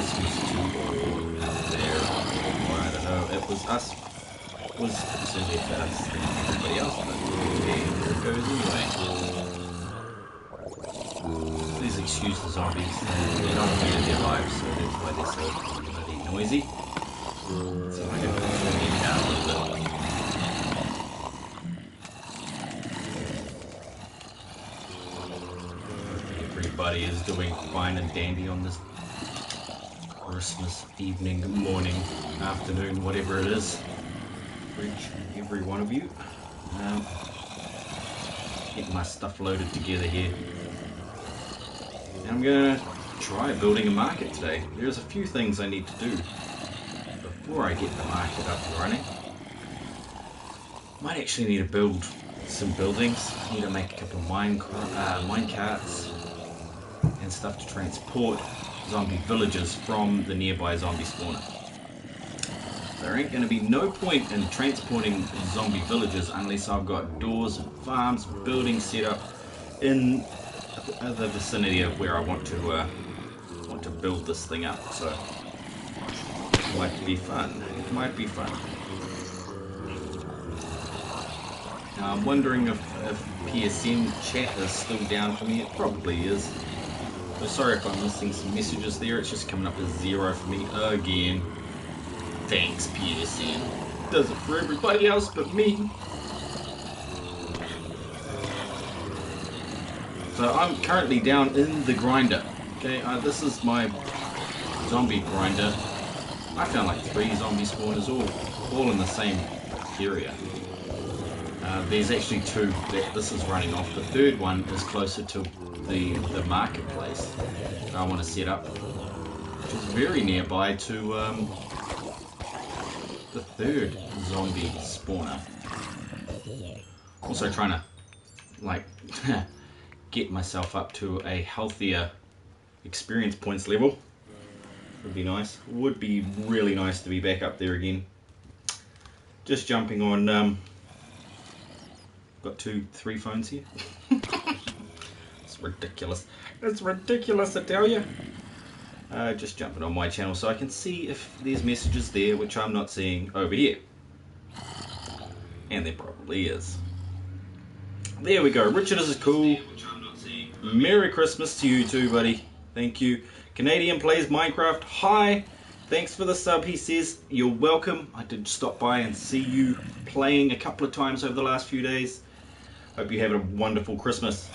Christmas too there. Or I don't know, it was us. It was certainly us than everybody else, but yeah, here it goes anyway. Please excuse the zombies. They're not here, they're alive, so that's why they're so bloody noisy. So I can turn them down a little bit. Everybody is doing fine and dandy on this Christmas evening, morning, afternoon, whatever it is, for each and every one of you. Get my stuff loaded together here. And I'm gonna try building a market today. There's a few things I need to do before I get the market up and running. Might actually need to build some buildings. Need to make a couple of mine carts and stuff to transport zombie villagers from the nearby zombie spawner. There ain't going to be no point in transporting zombie villagers unless I've got doors and farms, buildings set up in the vicinity of where I want to build this thing up. So it might be fun. It might be fun. Now I'm wondering if PSN chat is still down for me. It probably is. So sorry if I'm missing some messages there. It's just coming up as 0 for me again. Thanks, PSN. Does it for everybody else but me. So I'm currently down in the grinder. Okay, this is my zombie grinder. I found like 3 zombie spawners all in the same area. There's actually 2 that this is running off. The third one is closer to the marketplace that I want to set up, which is very nearby to the 3rd zombie spawner. Also trying to like get myself up to a healthier experience points level. Would be nice. Would be really nice to be back up there again. Just jumping on. Got 3 phones here. It's ridiculous. It's ridiculous, I tell you. Just jumping on my channel so I can see if there's messages there which I'm not seeing over here. And there probably is. There we go. Richard is cool. Merry Christmas to you too, buddy. Thank you. Canadian Plays Minecraft. Hi. Thanks for the sub, he says. You're welcome. I did stop by and see you playing a couple of times over the last few days. Hope you have a wonderful Christmas.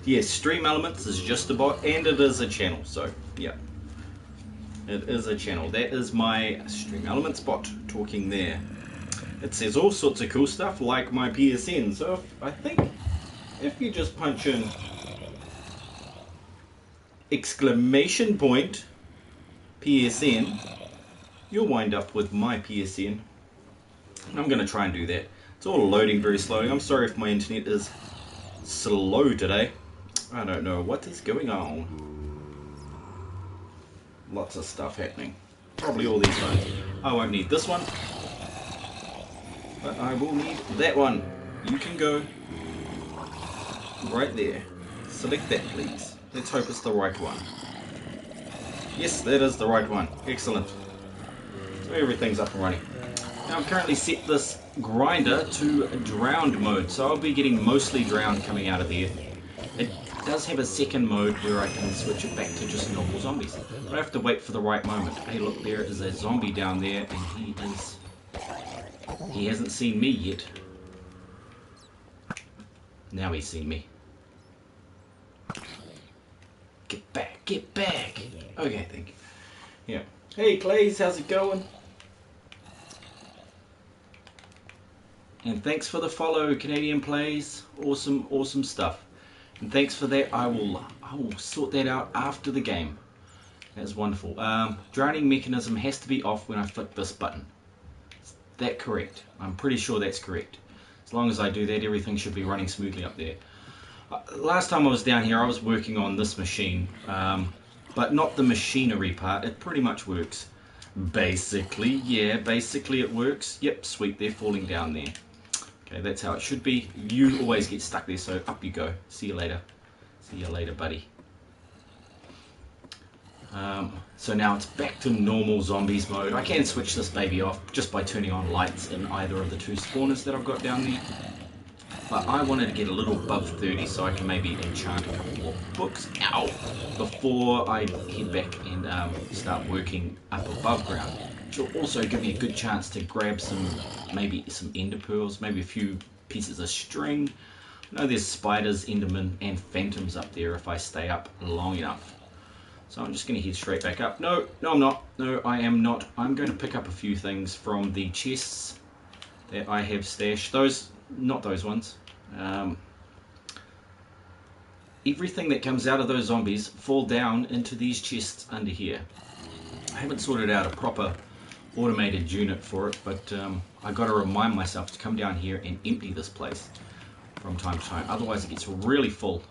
Yes, Stream Elements is just a bot, and it is a channel. So, yeah. It is a channel. That is my Stream Elements bot talking there. It says all sorts of cool stuff like my PSN. So, I think if you just punch in exclamation point PSN, you'll wind up with my PSN. And I'm going to try and do that. It's all loading very slowly. I'm sorry if my internet is slow today. I don't know what is going on. Lots of stuff happening. Probably all these phones. I won't need this one, but I will need that one. You can go right there. Select that, please. Let's hope it's the right one. Yes, that is the right one. Excellent. So everything's up and running. Now I've currently set this grinder to drowned mode, so I'll be getting mostly drowned coming out of there. It does have a second mode where I can switch it back to just normal zombies, but I have to wait for the right moment. Hey look, there is a zombie down there, and he hasn't seen me yet. Now he's seen me. Get back, get back! Okay, thank you. Yeah. Hey Clays, how's it going? And thanks for the follow, Canadian Plays. Awesome, awesome stuff. And thanks for that. I will sort that out after the game. That's wonderful. Drowning mechanism has to be off when I flick this button. Is that correct? I'm pretty sure that's correct. As long as I do that, everything should be running smoothly up there. Last time I was down here, I was working on this machine, but not the machinery part. It pretty much works. Basically, yeah, basically it works. Yep, sweet, they're falling down there. Okay, that's how it should be. You always get stuck there, so up you go. See you later. See you later, buddy. So now it's back to normal zombies mode. I can switch this baby off just by turning on lights in either of the two spawners that I've got down there. But I wanted to get a little above 30 so I can maybe enchant a couple more books, ow, before I head back and start working up above ground. Which will also give me a good chance to grab maybe some ender pearls, maybe a few pieces of string. I know there's spiders, endermen, and phantoms up there if I stay up long enough. So I'm just going to head straight back up. No, I'm not. No, I am not. I'm going to pick up a few things from the chests that I have stashed. Those, not those ones. Everything that comes out of those zombies fall down into these chests under here. I haven't sorted out a proper automated unit for it, but I got to remind myself to come down here and empty this place from time to time. Otherwise it gets really full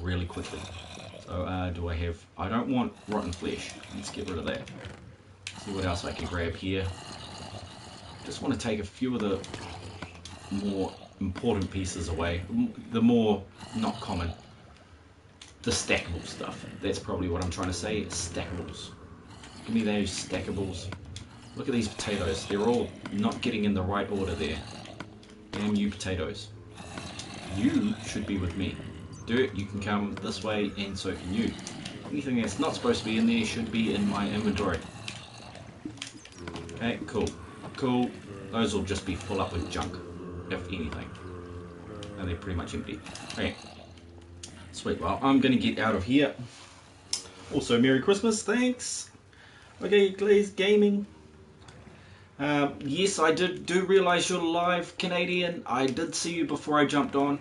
really quickly. So I don't want rotten flesh. Let's get rid of that. See what else I can grab here. Just want to take a few of the more important pieces away. The more not common. The stackable stuff. That's probably what I'm trying to say. Stackables. Give me those stackables. Look at these potatoes. They're all not getting in the right order there. Damn you potatoes. You should be with me. Dirt, you can come this way, and so can you. Anything that's not supposed to be in there should be in my inventory. Okay, cool. Cool. Those will just be full up with junk, if anything. And they're pretty much empty. Okay. Sweet. Well, I'm going to get out of here. Also, Merry Christmas. Thanks. Okay, Glaze Gaming. Yes, I do realise you're live, Canadian. I did see you before I jumped on.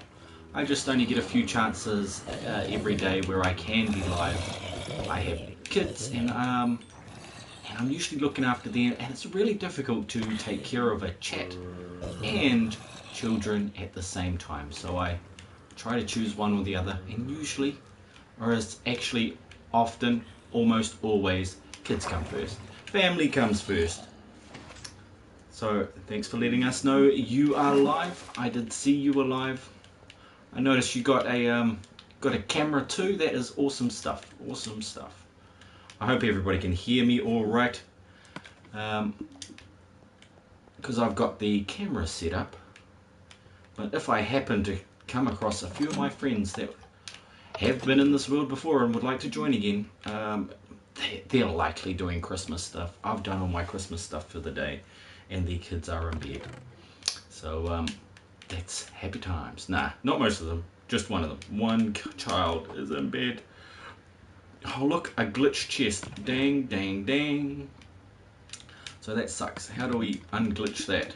I just only get a few chances every day where I can be live. I have kids and I'm usually looking after them, and it's really difficult to take care of a chat and children at the same time. So I try to choose one or the other, and usually, or it's actually often, almost always, kids come first. Family comes first. So thanks for letting us know you are live. I did see you were live. I noticed you got a camera too. That is awesome stuff. Awesome stuff. I hope everybody can hear me all right. Because I've got the camera set up. But if I happen to come across a few of my friends that have been in this world before and would like to join again, they're likely doing Christmas stuff. I've done all my Christmas stuff for the day, and the kids are in bed. So that's happy times. Nah, not most of them. Just one of them. One child is in bed. Oh look, a glitched chest. Dang, dang, dang. So that sucks. How do we unglitch that?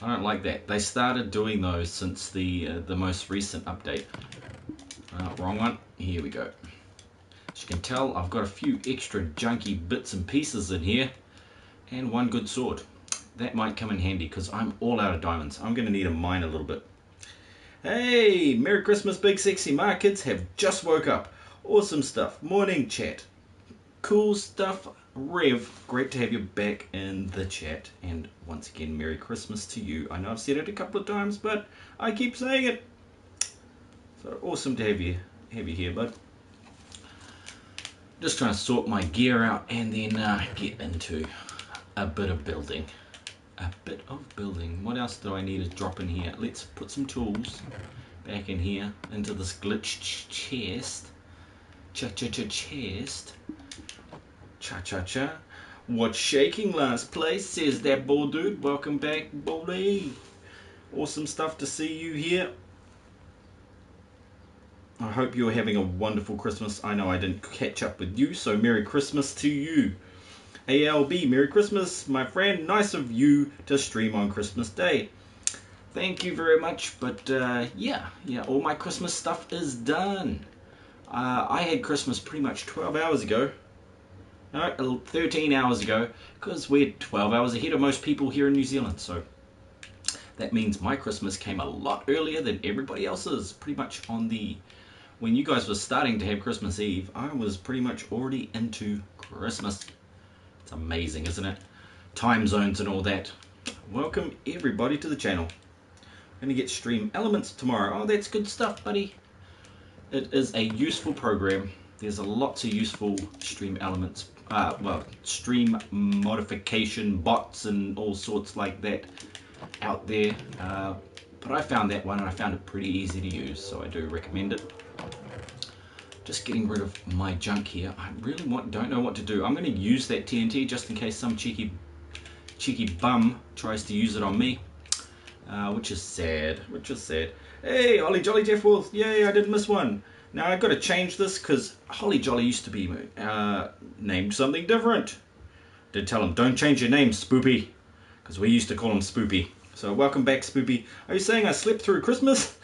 I don't like that. They started doing those since the most recent update. Wrong one. Here we go. As you can tell, I've got a few extra junky bits and pieces in here, and one good sword. That might come in handy because I'm all out of diamonds. I'm going to need to mine a little bit. Hey, Merry Christmas, Big Sexy. My kids have just woke up. Awesome stuff. Morning chat. Cool stuff. Rev, great to have you back in the chat. And once again, Merry Christmas to you. I know I've said it a couple of times, but I keep saying it. So awesome to have you here, bud. Just trying to sort my gear out and then get into a bit of building. What else do I need to drop in here? Let's put some tools back in here into this glitched chest. Chest. Cha. What's shaking last place, says that bull dude. Welcome back, bully. Awesome stuff to see you here. I hope you're having a wonderful Christmas. I know I didn't catch up with you, so Merry Christmas to you. ALB, Merry Christmas, my friend. Nice of you to stream on Christmas Day. Thank you very much, but yeah, all my Christmas stuff is done. I had Christmas pretty much 12 hours ago. No, 13 hours ago, because we're 12 hours ahead of most people here in New Zealand, so that means my Christmas came a lot earlier than everybody else's. Pretty much when you guys were starting to have Christmas Eve, I was pretty much already into Christmas. It's amazing, isn't it? Time zones and all that. Welcome everybody to the channel. I'm going to get stream elements tomorrow. Oh, that's good stuff, buddy. it is a useful program. There's lots of useful stream elements, well, stream modification bots and all sorts like that out there. But I found that one and I found it pretty easy to use, so I do recommend it. Just getting rid of my junk here. I really don't know what to do. I'm going to use that TNT just in case some cheeky bum tries to use it on me, which is sad. Hey, Holly Jolly Jeff Wolf, yay, I did miss one. Now I've got to change this because Holly Jolly used to be named something different. Did tell him, don't change your name, Spoopy, because we used to call him Spoopy. So welcome back, Spoopy. Are you saying I slept through Christmas?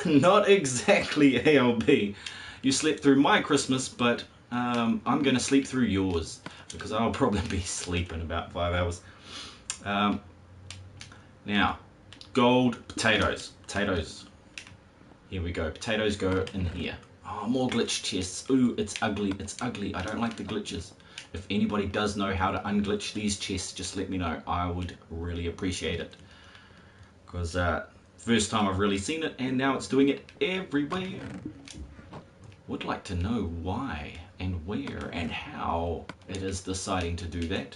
Not exactly, ALB. You slept through my Christmas, but I'm going to sleep through yours, because I'll probably be sleeping about 5 hours. Now, gold potatoes. Here we go. Potatoes go in here. Oh, more glitch chests. Ooh, it's ugly. I don't like the glitches. If anybody does know how to unglitch these chests, just let me know. I would really appreciate it. Because first time I've really seen it, and now it's doing it everywhere. Would like to know why and where and how it is deciding to do that.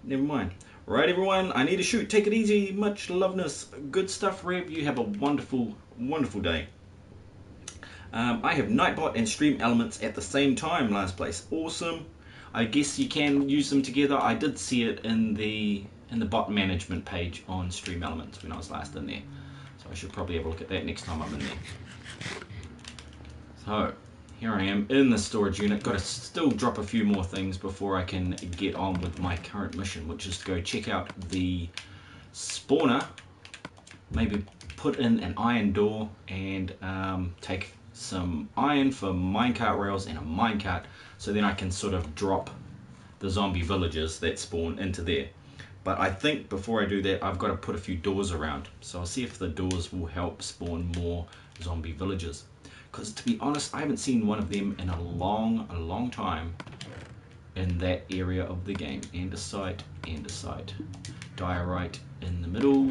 Never mind. Right, everyone, I need to shoot. Take it easy. Much loveness. Good stuff, Rev. You have a wonderful, wonderful day. I have Nightbot and Stream Elements at the same time, last place. Awesome. I guess you can use them together. I did see it in the bot management page on Stream Elements when I was last in there. So I should probably have a look at that next time I'm in there. So, here I am in the storage unit. Got to still drop a few more things before I can get on with my current mission, which is to go check out the spawner, maybe put in an iron door, and take some iron for minecart rails and a minecart, so then I can sort of drop the zombie villagers that spawn into there. But I think before I do that, I've got to put a few doors around. So I'll see if the doors will help spawn more zombie villagers. Because to be honest, I haven't seen one of them in a long time in that area of the game. Andesite. Diorite in the middle.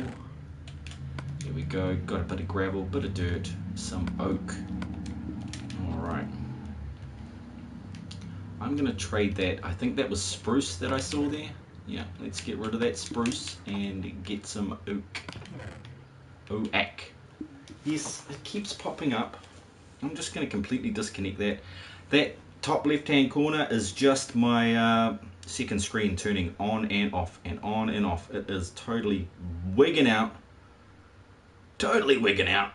There we go. Got a bit of gravel, bit of dirt, some oak. Alright. I'm going to trade that. I think that was spruce that I saw there. Yeah, let's get rid of that spruce and get some oak. Oak. Yes, it keeps popping up. I'm just going to completely disconnect that. That top left hand corner is just my second screen turning on and off and on and off. It is totally wigging out. Totally wigging out.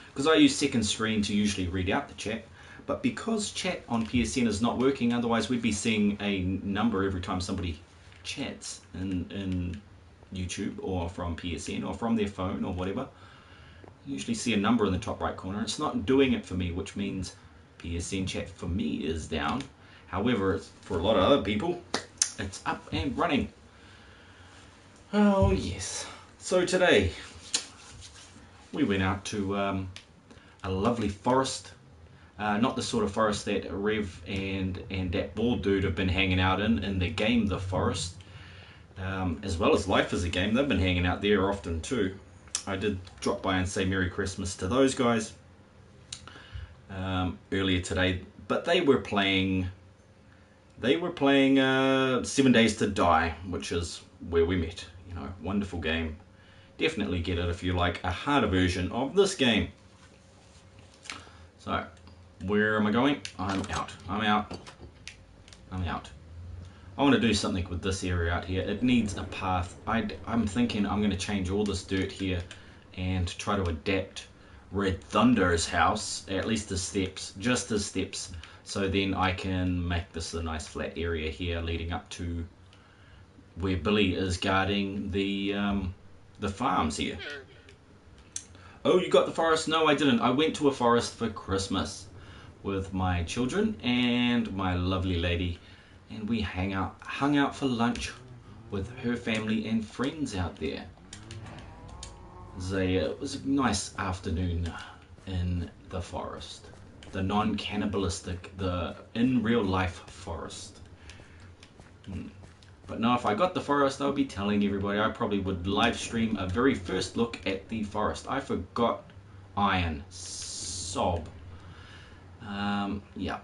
Because I use second screen to usually read out the chat. But because chat on PSN is not working, otherwise we'd be seeing a number every time somebody chats in YouTube or from PSN or from their phone or whatever. You usually see a number in the top right corner. It's not doing it for me, which means PSN chat for me is down. However, for a lot of other people, it's up and running. Oh yes. So today we went out to a lovely forest. Not the sort of forest that Rev and that bald dude have been hanging out in the game The Forest. As well as Life is a Game, they've been hanging out there often too. I did drop by and say Merry Christmas to those guys earlier today, but they were playing 7 Days to Die, which is where we met. You know, wonderful game. Definitely get it if you like a harder version of this game. So, where am I going? I'm out. I want to do something with this area out here. It needs a path. I'm thinking I'm going to change all this dirt here and try to adapt Red Thunder's house, at least the steps, just the steps, so then I can make this a nice flat area here leading up to where Billy is guarding the farms here. Oh, you got the forest? No, I didn't. I went to a forest for Christmas with my children and my lovely lady, and we hung out for lunch with her family and friends out there. It was a nice afternoon in the forest, the non-cannibalistic, the in real life forest. But now if I got the forest, I'll be telling everybody. I probably would live stream a very first look at the forest. I forgot iron. Sob. Yeah.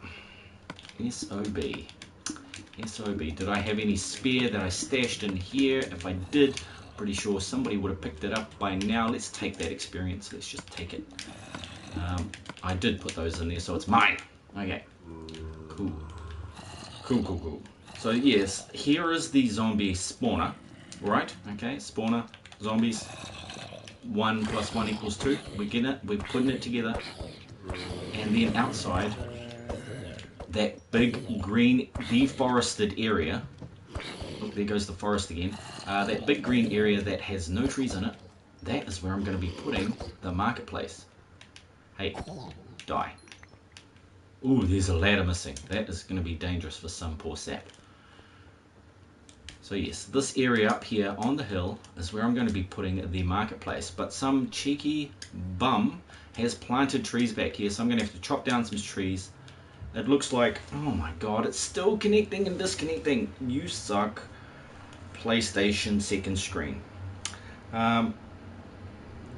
SOB. SOB. Did I have any spare that I stashed in here? If I did, pretty sure somebody would have picked it up by now. Let's take that experience. Let's just take it. I did put those in there, so it's mine. Okay. Cool. Cool. So yes, here is the zombie spawner. Right? Okay, spawner, zombies. 1 + 1 = 2. We're getting it. We're putting it together. And then outside, that big green deforested area. Look, there goes the forest again. That big green area that has no trees in it. That is where I'm going to be putting the marketplace. Hey, die. Ooh, there's a ladder missing. That is going to be dangerous for some poor sap. So yes, this area up here on the hill is where I'm going to be putting the marketplace. But some cheeky bum has planted trees back here, so I'm going to have to chop down some trees. It looks like, oh my god, it's still connecting and disconnecting. You suck. PlayStation second screen.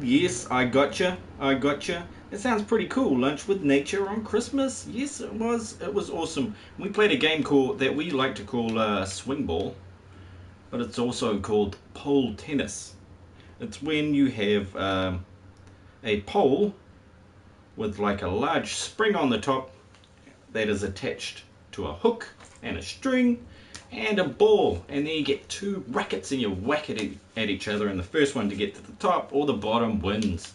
Yes, I gotcha. It sounds pretty cool. Lunch with nature on Christmas. Yes, it was. It was awesome. We played a game that we like to call swing ball, but it's also called pole tennis. It's when you have a pole with like a large spring on the top that is attached to a hook and a string and a ball, and then you get 2 rackets and you whack it at each other, and the first one to get to the top or the bottom wins.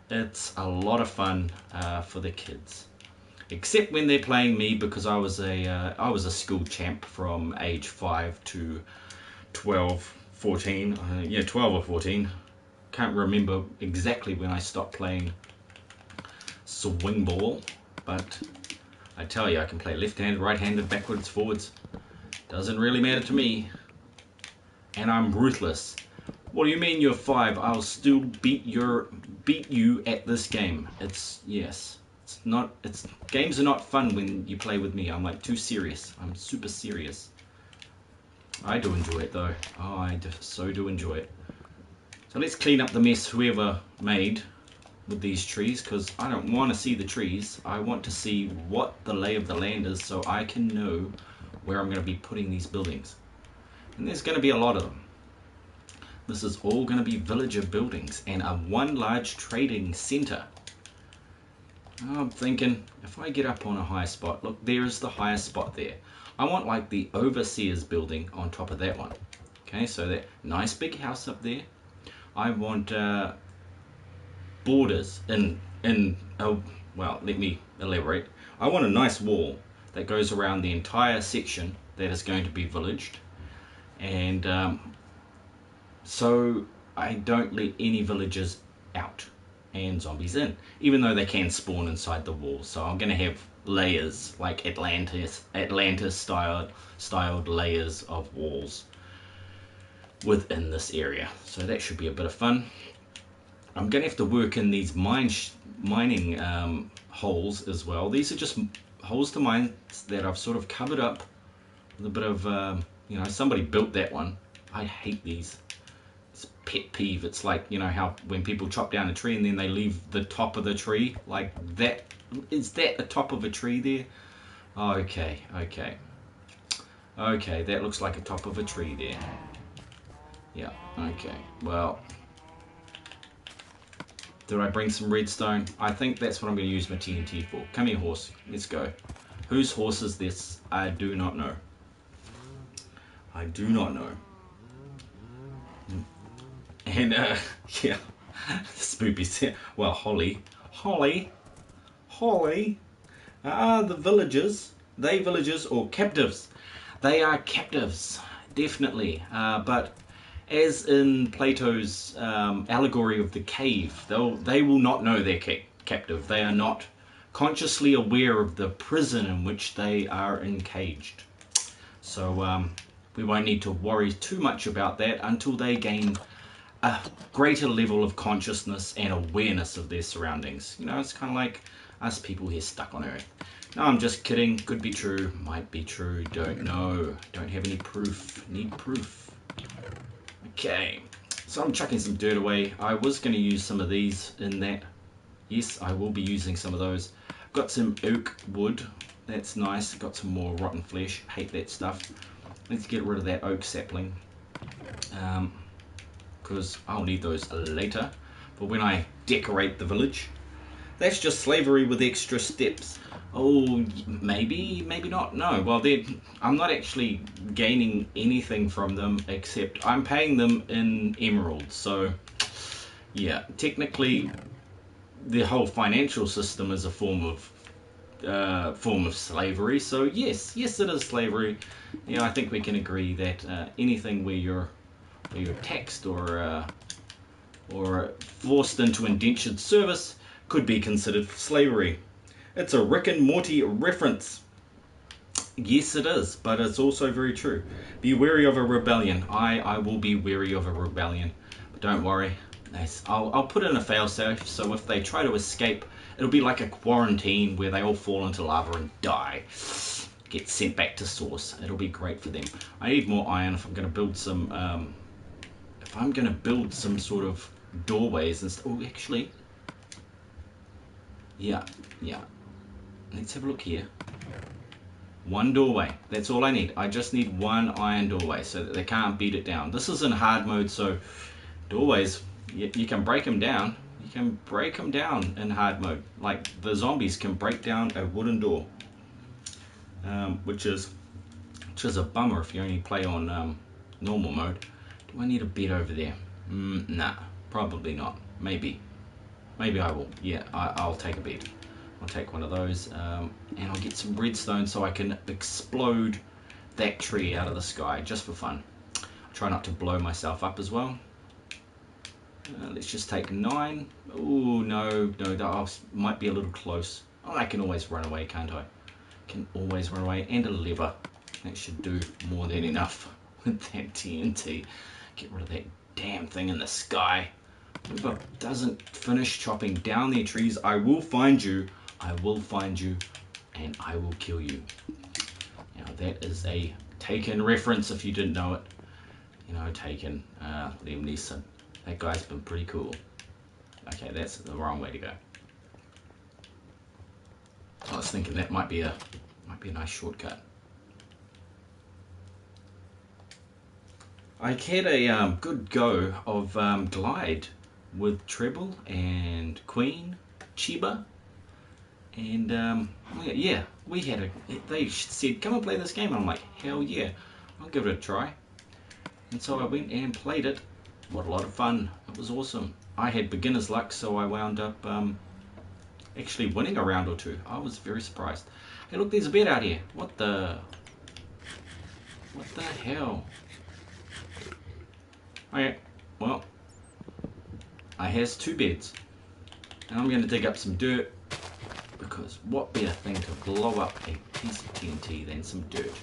It's a lot of fun for the kids, except when they're playing me, because I was a school champ from age 5 to 12, 14. Yeah, 12 or 14. Can't remember exactly when I stopped playing swing ball, but I tell you, I can play left-handed, right-handed, backwards, forwards. Doesn't really matter to me. And I'm ruthless. What do you mean you're 5? I'll still beat you at this game. Games are not fun when you play with me. I'm like too serious. I'm super serious. I do enjoy it though. Oh, I so do enjoy it. So let's clean up the mess whoever made with these trees, because I don't want to see the trees. I want to see what the lay of the land is, so I can know where I'm going to be putting these buildings. And there's going to be a lot of them. This is all going to be villager buildings and one large trading center. I'm thinking, if I get up on a high spot, look, there's the highest spot there. I want like the overseer's building on top of that one. Okay, so that nice big house up there. I want borders well, let me elaborate. I want a nice wall that goes around the entire section that is going to be villaged, and so I don't let any villagers out and zombies in, even though they can spawn inside the wall. So I'm going to have layers, like Atlantis styled layers of walls within this area. So that should be a bit of fun. I'm going to have to work in these mining holes as well. These are just holes to mine that I've sort of covered up with a bit of, somebody built that one. I hate these. It's a pet peeve. It's like, you know, how when people chop down a tree and then they leave the top of the tree like that. Is that the top of a tree there? Okay, that looks like a top of a tree there. Yeah, okay, well, did I bring some redstone? I think that's what I'm going to use my TNT for. Come here, horse. Let's go. Whose horse is this? I do not know. I do not know. And, yeah. Spoopy said, well, Holly. The villagers. They villagers or captives. They are captives, definitely. But as in Plato's allegory of the cave, they will not know they're captive. They are not consciously aware of the prison in which they are encaged. So we won't need to worry too much about that until they gain a greater level of consciousness and awareness of their surroundings. You know, it's kind of like us people here stuck on Earth. No, I'm just kidding. Could be true. Might be true. Don't know. Don't have any proof. Need proof. Okay. So I'm chucking some dirt away. I was going to use some of these in that. Yes, I will be using some of those. Got some oak wood. That's nice. Got some more rotten flesh. Hate that stuff. Let's get rid of that oak sapling. Because I'll need those later. But when I decorate the village, that's just slavery with extra steps. Oh, maybe not. No, well, I'm not actually gaining anything from them except I'm paying them in emeralds. So, yeah, technically, the whole financial system is a form of slavery. So yes, it is slavery. Yeah, I think we can agree that anything where you're taxed or forced into indentured service could be considered slavery. It's a Rick and Morty reference. Yes, it is, but it's also very true. Be wary of a rebellion. I will be wary of a rebellion, but don't worry. I'll put in a failsafe, so if they try to escape, it'll be like a quarantine where they all fall into lava and die. Get sent back to source. It'll be great for them. I need more iron if I'm going to build some. If I'm going to build some sort of doorways and stuff. Oh, actually, yeah. Let's have a look here. One doorway. That's all I need. I just need one iron doorway so that they can't beat it down. This is in hard mode, so doorways, you can break them down. You can break them down in hard mode. Like the zombies can break down a wooden door, which is a bummer if you only play on normal mode. Do I need a bed over there? Nah, probably not. Maybe I will. Yeah, I'll take a bed. I'll take one of those, and I'll get some redstone so I can explode that tree out of the sky just for fun. I'll try not to blow myself up as well. Let's just take 9. Oh no, that might be a little close. Oh, I can always run away, can't I? Can always run away, and a lever. That should do more than enough with that TNT. Get rid of that damn thing in the sky. Whoever doesn't finish chopping down their trees, I will find you. I will find you, and I will kill you. Now that is a Taken reference if you didn't know it. You know, Taken, Liam Neeson. That guy's been pretty cool. Okay, that's the wrong way to go. I was thinking that might be a nice shortcut. I had a good go of Glide with Treble and Queen, Chiba, and yeah, they said, come and play this game. I'm like, hell yeah, I'll give it a try. And so I went and played it. What a lot of fun. It was awesome. I had beginner's luck, so I wound up actually winning a round or two. I was very surprised. Hey look, there's a bed out here. What the hell? Okay, well, I has 2 beds, and I'm going to dig up some dirt, because what better thing to blow up a piece of TNT than some dirt?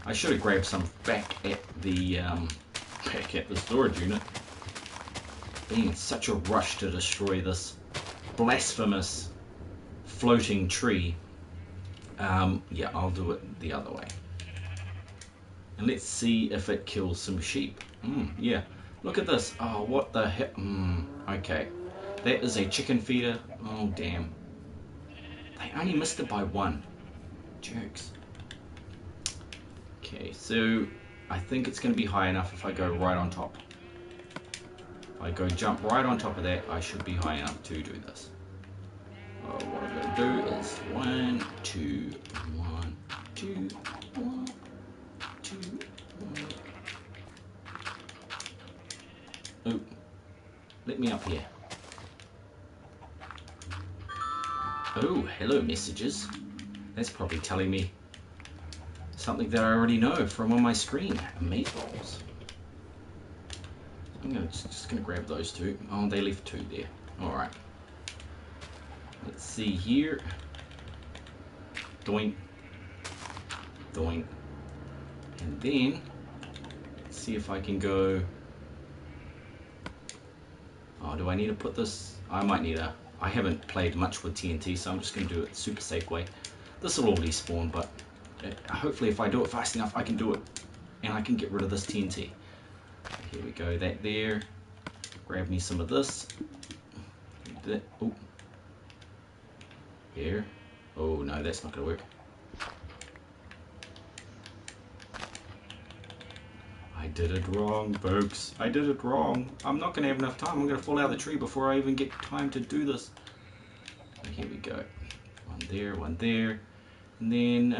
I should have grabbed some back at the storage unit. Being in such a rush to destroy this blasphemous floating tree. Yeah, I'll do it the other way. And let's see if it kills some sheep. Yeah, look at this. Oh, what the heck? Okay, that is a chicken feeder. Oh, damn. They only missed it by 1. Jerks. Okay, so I think it's going to be high enough if I go right on top. If I go jump right on top of that, I should be high enough to do this. What I'm going to do is 1, 2, 1, 2, 1, 2, 1. Oh, let me up here. Oh, hello messages. That's probably telling me something that I already know from on my screen. Meatballs. I'm just gonna grab those 2. Oh, they left 2 there. Alright. Let's see here. Doink. Doink. And then, let's see if I can go. Oh, do I need to put this? I might need a. I haven't played much with TNT, so I'm just going to do it super safe way. This will all respawn, but hopefully if I do it fast enough, I can do it. And I can get rid of this TNT. Here we go, that there. Grab me some of this. that. Oh. Here. Oh no, that's not gonna work. I did it wrong, folks. I did it wrong. I'm not gonna have enough time. I'm gonna fall out of the tree before I even get time to do this. Here we go. One there, and then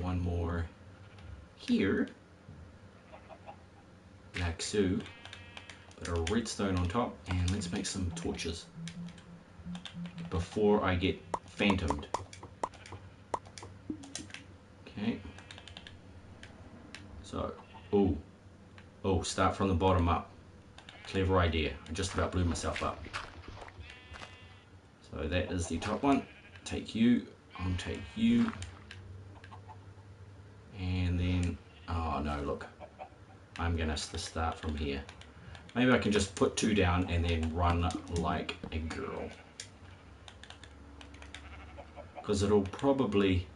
one more here, like so. Put a redstone on top, and let's make some torches before I get phantomed. Okay. So, oh, start from the bottom up. Clever idea. I just about blew myself up. So that is the top one. Take you, I'll take you. And then, oh no, look. I'm gonna start from here. Maybe I can just put 2 down and then run like a girl. Because it will probably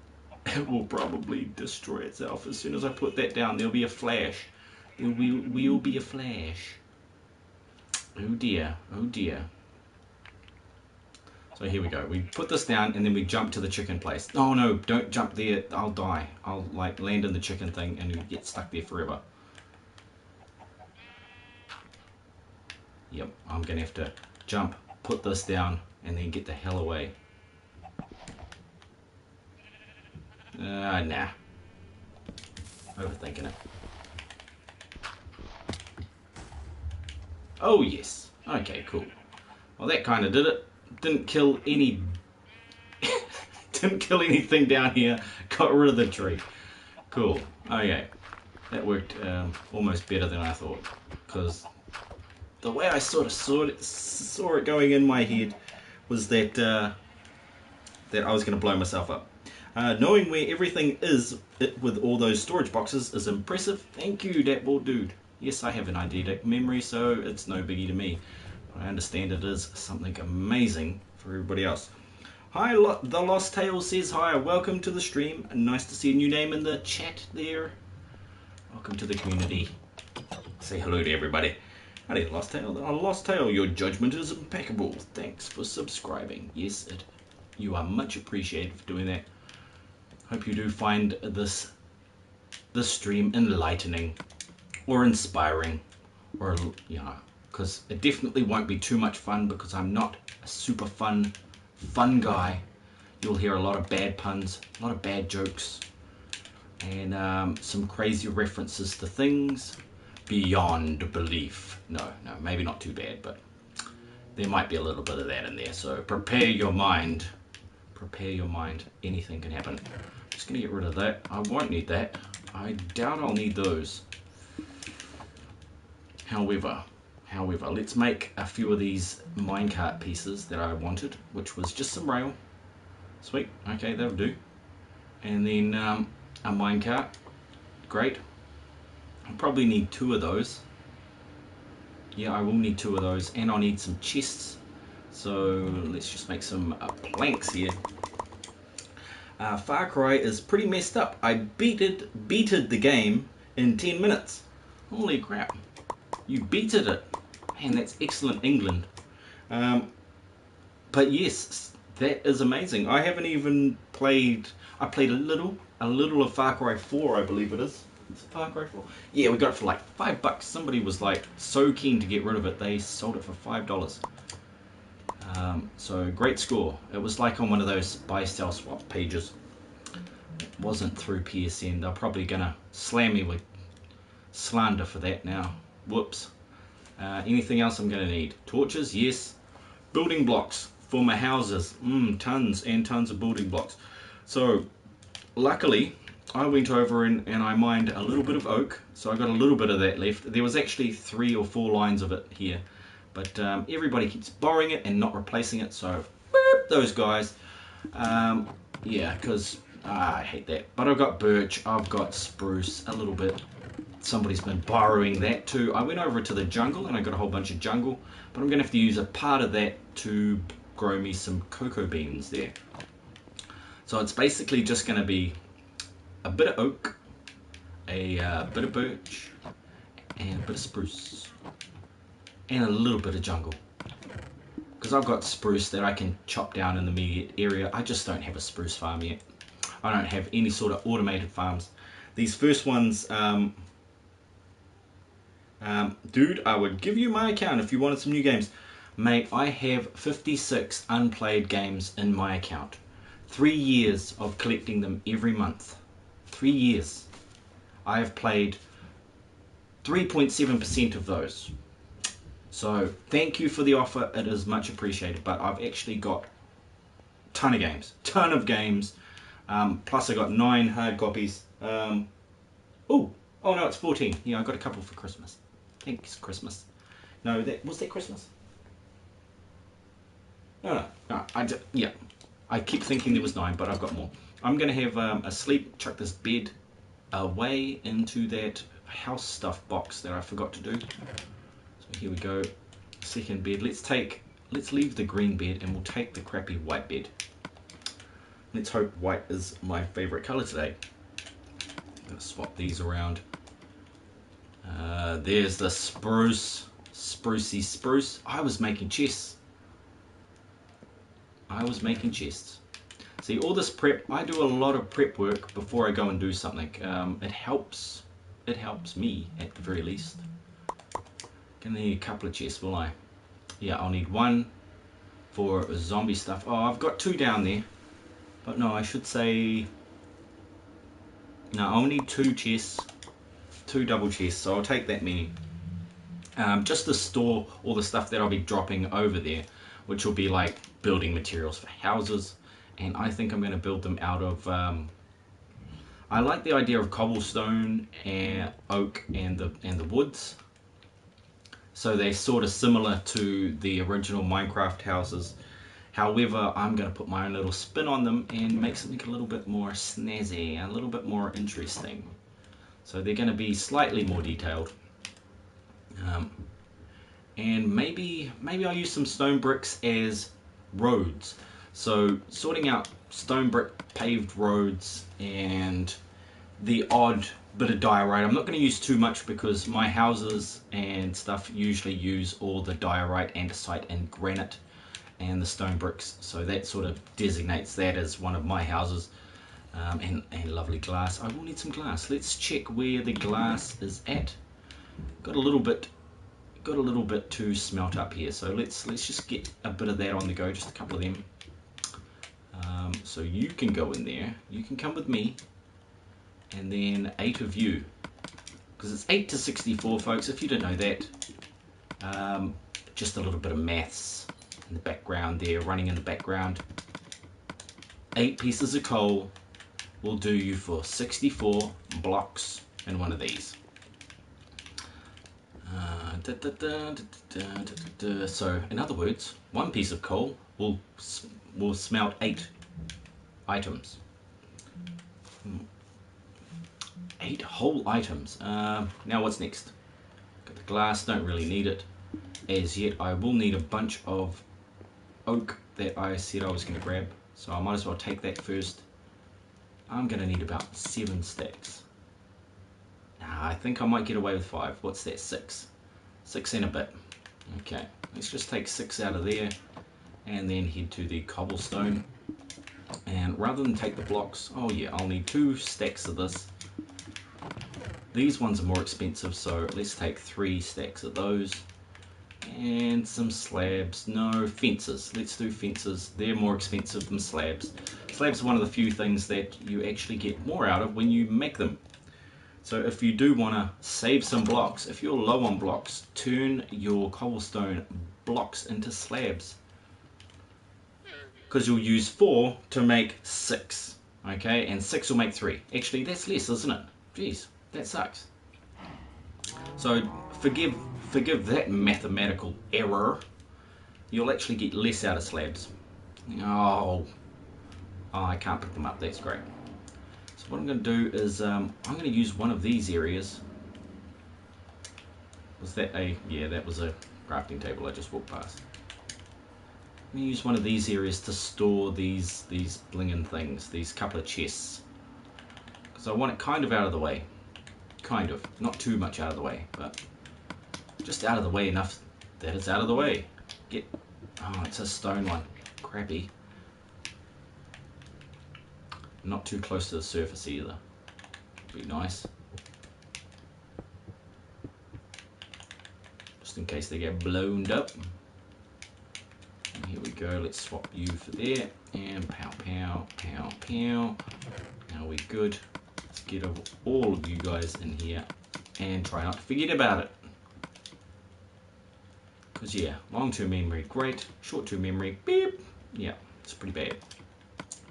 destroy itself as soon as I put that down. There'll be a flash. There will be a flash. Oh dear, oh dear. So here we go. We put this down and then we jump to the chicken place. Oh no, don't jump there. I'll die. I'll like land in the chicken thing and you get stuck there forever. Yep, I'm gonna have to jump, put this down, and then get the hell away. Nah. Overthinking it. Oh yes. Okay, cool. Well, that kind of did it. Didn't kill any. Didn't kill anything down here. Got rid of the tree. Cool. Okay, that worked almost better than I thought. Because the way I sort of saw it going in my head was that that I was going to blow myself up. Knowing where everything is with all those storage boxes is impressive. Thank you, that bald dude. Yes, I have an eidetic memory, so it's no biggie to me. But I understand it is something amazing for everybody else. Hi, The Lost Tale says hi. Welcome to the stream. Nice to see a new name in the chat there. Welcome to the community. Say hello to everybody. Howdy, Lost Tale. Lost Tale, your judgment is impeccable. Thanks for subscribing. Yes, you are much appreciated for doing that. Hope you do find this stream enlightening or inspiring, or because it definitely won't be too much fun because I'm not a super fun guy. You'll hear a lot of bad puns, a lot of bad jokes, and some crazy references to things beyond belief. No, maybe not too bad, but there might be a little bit of that in there. So prepare your mind. Prepare your mind. Anything can happen. Just gonna get rid of that. I won't need that. I doubt I'll need those. However, let's make a few of these minecart pieces that I wanted, which was just some rail. Sweet. Okay, that'll do. And then a minecart. Great. I'll probably need 2 of those. Yeah, I will need 2 of those, and I'll need some chests. So let's just make some planks here. Far Cry is pretty messed up. I beated the game in 10 minutes. Holy crap. You beated it. Man, that's excellent England. But yes, that is amazing. I haven't even played... I played a little of Far Cry 4, I believe it is. Is it Far Cry 4? Yeah, we got it for like $5. Somebody was like so keen to get rid of it, they sold it for $5. So great score. It was like on one of those buy sell swap pages. It wasn't through PSN. They're probably gonna slam me with slander for that now. Whoops. Anything else I'm gonna need? Torches, yes. Building blocks for my houses. Tons and tons of building blocks. So luckily I went over and I mined a little bit of oak, so I got a little bit of that left. There was actually 3 or 4 lines of it here, but everybody keeps borrowing it and not replacing it, so boop, those guys. Yeah, because I hate that. But I've got birch, I've got spruce, a little bit. Somebody's been borrowing that too. I went over to the jungle and I got a whole bunch of jungle, but I'm going to have to use a part of that to grow me some cocoa beans there. So it's basically just going to be a bit of oak, a bit of birch, and a bit of spruce, and a little bit of jungle. because I've got spruce that I can chop down in the immediate area. I just don't have a spruce farm yet. I don't have any sort of automated farms. These first ones, dude, I would give you my account if you wanted some new games. Mate, I have 56 unplayed games in my account. 3 years of collecting them every month. 3 years. I have played 3.7% of those. So thank you for the offer, it is much appreciated, but I've actually got a ton of games, plus I got 9 hard copies. Oh no, it's 14. Yeah, I got a couple for Christmas. Thanks, Christmas. No, was that Christmas? No, yeah. I keep thinking there was 9, but I've got more. I'm going to have a sleep, chuck this bed away into that house stuff box that I forgot to do. So here we go, second bed. Let's leave the green bed and we'll take the crappy white bed. Let's hope white is my favorite color today. I'm going to swap these around. There's the sprucey spruce. I was making chests. See, all this prep, I do a lot of prep work before I go and do something. It helps me at the very least. Gonna need a couple of chests, will I? Yeah, I'll need 1 for zombie stuff. Oh, I've got 2 down there. But no, I should say... No, I'll need 2 chests. 2 double chests, so I'll take that many. Just to store all the stuff that I'll be dropping over there, which will be like building materials for houses. And I think I'm going to build them out of... I like the idea of cobblestone and oak and the woods. So they're sort of similar to the original Minecraft houses. However, I'm going to put my own little spin on them and make something a little bit more snazzy, a little bit more interesting. So they're going to be slightly more detailed. And maybe I'll use some stone bricks as roads. So sorting out stone brick paved roads and the odd bit of diorite. I'm not going to use too much because my houses and stuff usually use all the diorite, andesite and granite and the stone bricks, so that sort of designates that as one of my houses. And lovely glass. I will need some glass. Let's check where the glass is at. Got a little bit to smelt up here, so let's just get a bit of that on the go, just a couple of them. So you can go in there, you can come with me, and then 8 of you, because it's 8 to 64, folks, if you didn't know that. Just a little bit of maths in the background there, running in the background. 8 pieces of coal will do you for 64 blocks in one of these. So in other words, 1 piece of coal will smelt 8 items. 8 whole items. Now what's next? Got the glass, don't really need it as yet. I will need a bunch of oak that I said I was going to grab, so I might as well take that first. I'm going to need about 7 stacks. Nah, I think I might get away with 5. What's that? 6. 6 and a bit. Okay, let's just take 6 out of there and then head to the cobblestone. And rather than take the blocks, oh yeah, I'll need 2 stacks of this. These ones are more expensive, so let's take 3 stacks of those. And some slabs. No, fences. Let's do fences. They're more expensive than slabs. Slabs are one of the few things that you actually get more out of when you make them. So if you do want to save some blocks, if you're low on blocks, turn your cobblestone blocks into slabs. Because you'll use 4 to make 6. Okay, and 6 will make 3. Actually, that's less, isn't it? Jeez, that sucks. So forgive that mathematical error. You'll actually get less out of slabs. Oh, I can't pick them up. That's great. So what I'm going to do is I'm going to use one of these areas. Was that a... yeah, that was a crafting table I just walked past. I'm going to use one of these areas to store these blingin' things, these couple of chests. Because I want it kind of out of the way. Kind of. Not too much out of the way, but just out of the way enough that it's out of the way. Get Oh, it's a stone one. Crappy. Not too close to the surface either. Be nice. Just in case they get blown up. And here we go. Let's swap you for there. And pow, pow, pow, pow. Now we're good. Let's get all of you guys in here and try not to forget about it. Because yeah, long-term memory, great. Short-term memory, beep. Yeah, it's pretty bad.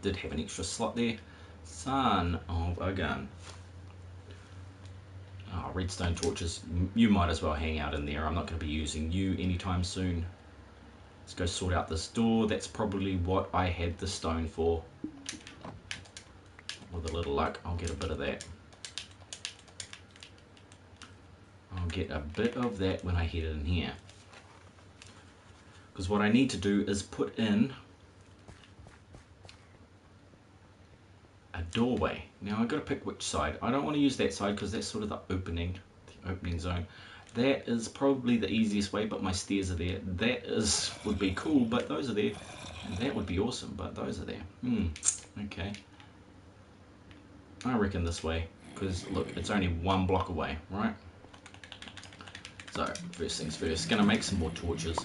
Did have an extra slot there. Son of a gun. Oh, redstone torches. You might as well hang out in there. I'm not going to be using you anytime soon. Let's go sort out this door. That's probably what I had the stone for. With a little luck, I'll get a bit of that. I'll get a bit of that when I head in here. Because what I need to do is put in a doorway. Now I've got to pick which side. I don't want to use that side because that's sort of the opening zone. That is probably the easiest way, but my stairs are there. That would be cool, but those are there. And that would be awesome, but those are there. Okay. I reckon this way, because look, it's only one block away, right? So, first things first, gonna make some more torches.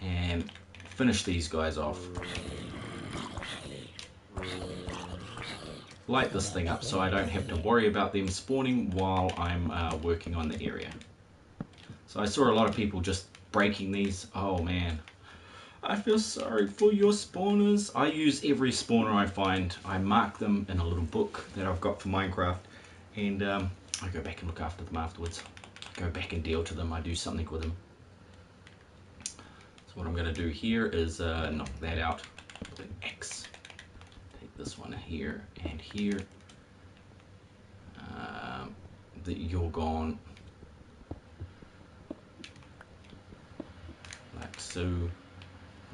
And finish these guys off. Light this thing up so I don't have to worry about them spawning while I'm working on the area. So I saw a lot of people just breaking these. Oh man, I feel sorry for your spawners. I use every spawner I find. I mark them in a little book that I've got for Minecraft, and I go back and look after them afterwards. I go back and deal to them. I do something with them. So what I'm going to do here is knock that out with an X. Take this one here and here. You're gone. Like so.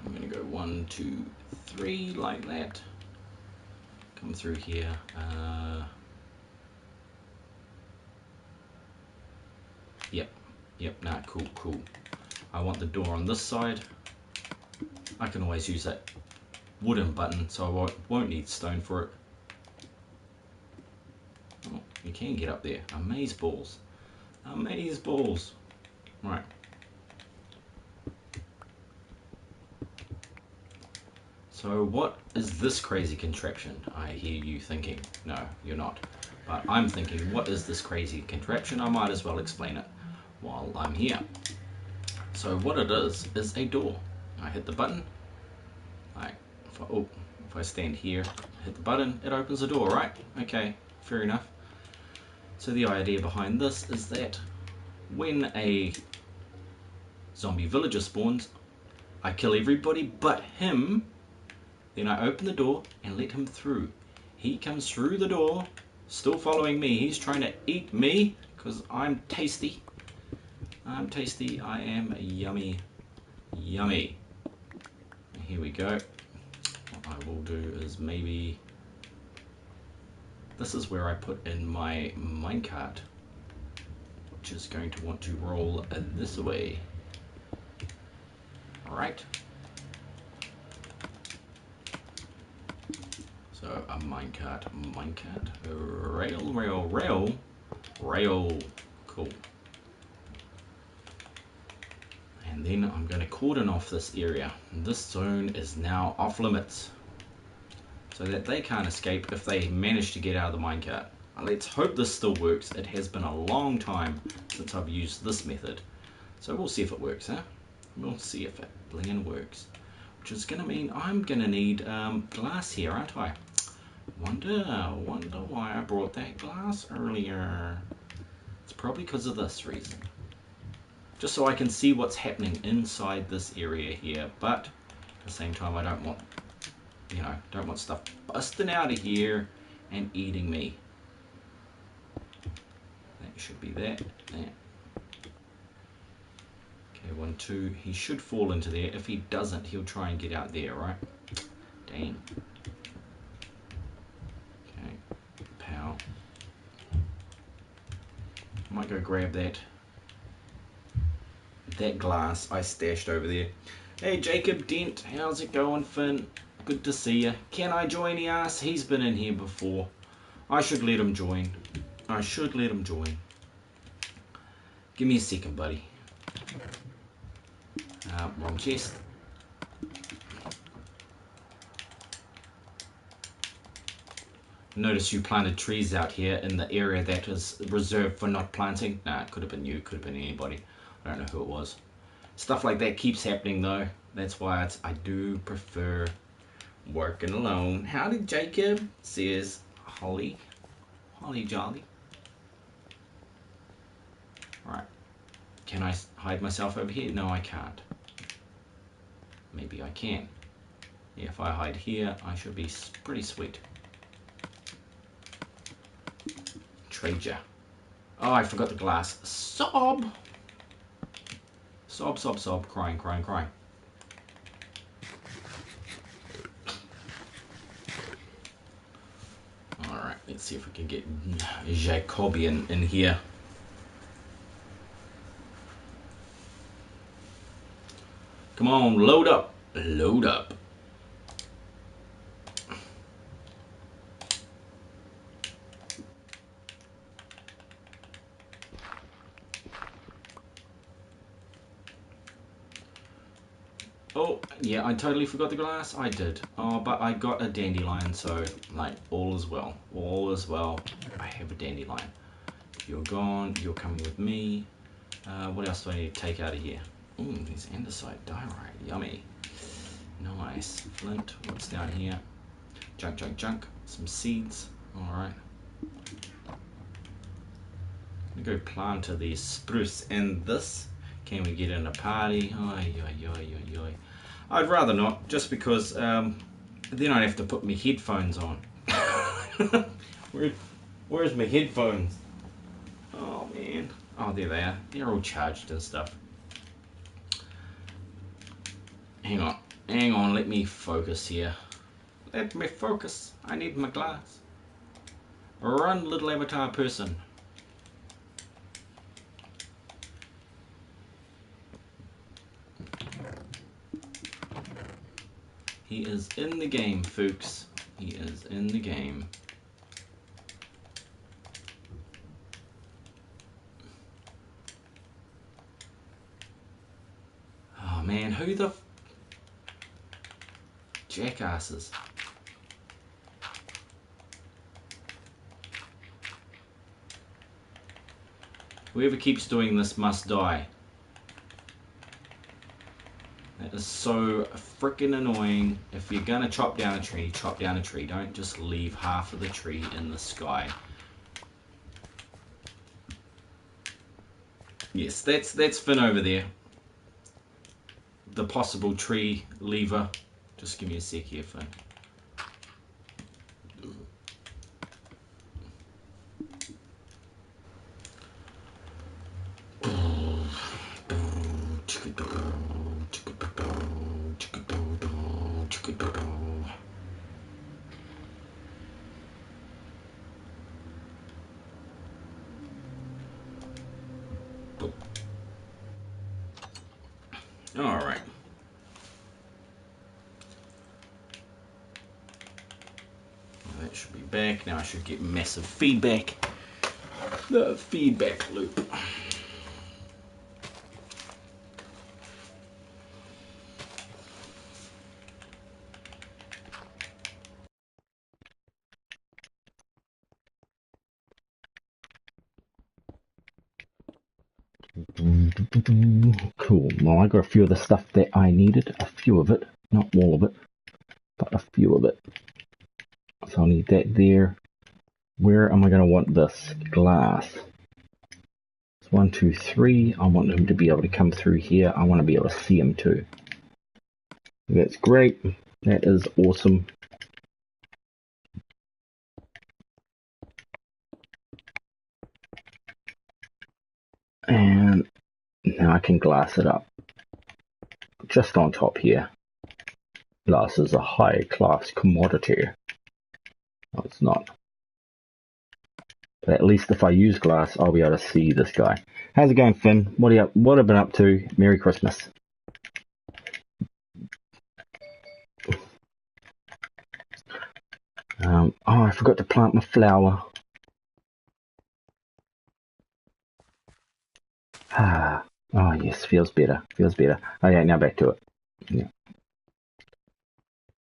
I'm going to go 1, 2, 3 like that. Come through here. Yep, nah, cool. I want the door on this side. I can always use that wooden button, so I won't need stone for it. Oh, you can get up there. Amaze balls. Amaze balls. Right. So what is this crazy contraption? I hear you thinking. No, you're not. But I'm thinking, what is this crazy contraption? I might as well explain it while I'm here. So what it is a door. I hit the button. If I stand here, hit the button, it opens the door, right? Okay, fair enough. So the idea behind this is that when a zombie villager spawns, I kill everybody but him. Then I open the door and let him through. He comes through the door, still following me. He's trying to eat me because I'm tasty. I'm tasty. I am yummy. Yummy. Here we go. What I will do is maybe... This is where I put in my minecart, which is going to want to roll this way. Alright. So a minecart, rail, cool. And then I'm going to cordon off this area. And this zone is now off limits, so that they can't escape if they manage to get out of the minecart. Let's hope this still works. It has been a long time since I've used this method, so we'll see if it works, huh? We'll see if it bling works. Which is going to mean I'm going to need glass here, aren't I? Wonder why I brought that glass earlier. It's probably because of this reason. Just so I can see what's happening inside this area here, but at the same time I don't want stuff busting out of here and eating me. That should be that. Okay, 1, 2. He should fall into there. If he doesn't, he'll try and get out there, right? Dang. Pow. I might go grab that that glass I stashed over there. Hey Jacob Dent, how's it going, Finn? Good to see you. Can I join? He asked. He's been in here before. I should let him join. I should let him join. Give me a second, buddy. Wrong chest. Notice you planted trees out here in the area that is reserved for not planting. Nah, it could have been you, could have been anybody. I don't know who it was. Stuff like that keeps happening though. That's why I do prefer working alone. Howdy Jacob, says Holly. Holly Jolly. Right. Can I hide myself over here? No, I can't. Maybe I can. Yeah, if I hide here, I should be pretty sweet. Treasure. Oh, I forgot the glass. Sob! Sob, sob, sob. Crying, crying, crying. Alright, let's see if we can get Jacobian in here. Come on, load up. Load up. Oh, yeah, I totally forgot the glass. I did. Oh, but I got a dandelion, so, like, all is well. All is well. I have a dandelion. You're gone. You're coming with me. What else do I need to take out of here? Ooh, there's andesite diorite. Yummy. Nice. Flint. What's down here? Junk, junk, junk. Some seeds. Alright. I'm going to go plant the spruce and this. Can we get in a party? Oy, oy, oy, oy, oy. I'd rather not, just because then I'd have to put my headphones on. Where's my headphones? Oh man. Oh, there they are. They're all charged and stuff. Hang on, let me focus here. Let me focus. I need my glass. Run, little avatar person. He is in the game, folks. He is in the game. Oh man, who the jackasses? Whoever keeps doing this must die. That is so freaking annoying. If you're gonna chop down a tree, chop down a tree. Don't just leave half of the tree in the sky. Yes, that's Finn over there. The possible tree lever. Just give me a sec here, Finn. All right. That should be back. Now I should get massive feedback. The feedback loop. Cool. Well, I got a few of the stuff that I needed. A few of it. Not all of it. But a few of it. So I'll need that there. Where am I going to want this glass? It's 1, 2, 3. I want him to be able to come through here. I want to be able to see him too. That's great. That is awesome. And now I can glass it up. Just on top here. Glass is a high class commodity. No, it's not. But at least if I use glass, I'll be able to see this guy. How's it going, Finn? What have you been up to? Merry Christmas. Oh, I forgot to plant my flower. Oh yes, feels better. Feels better. Okay, now back to it. Yeah.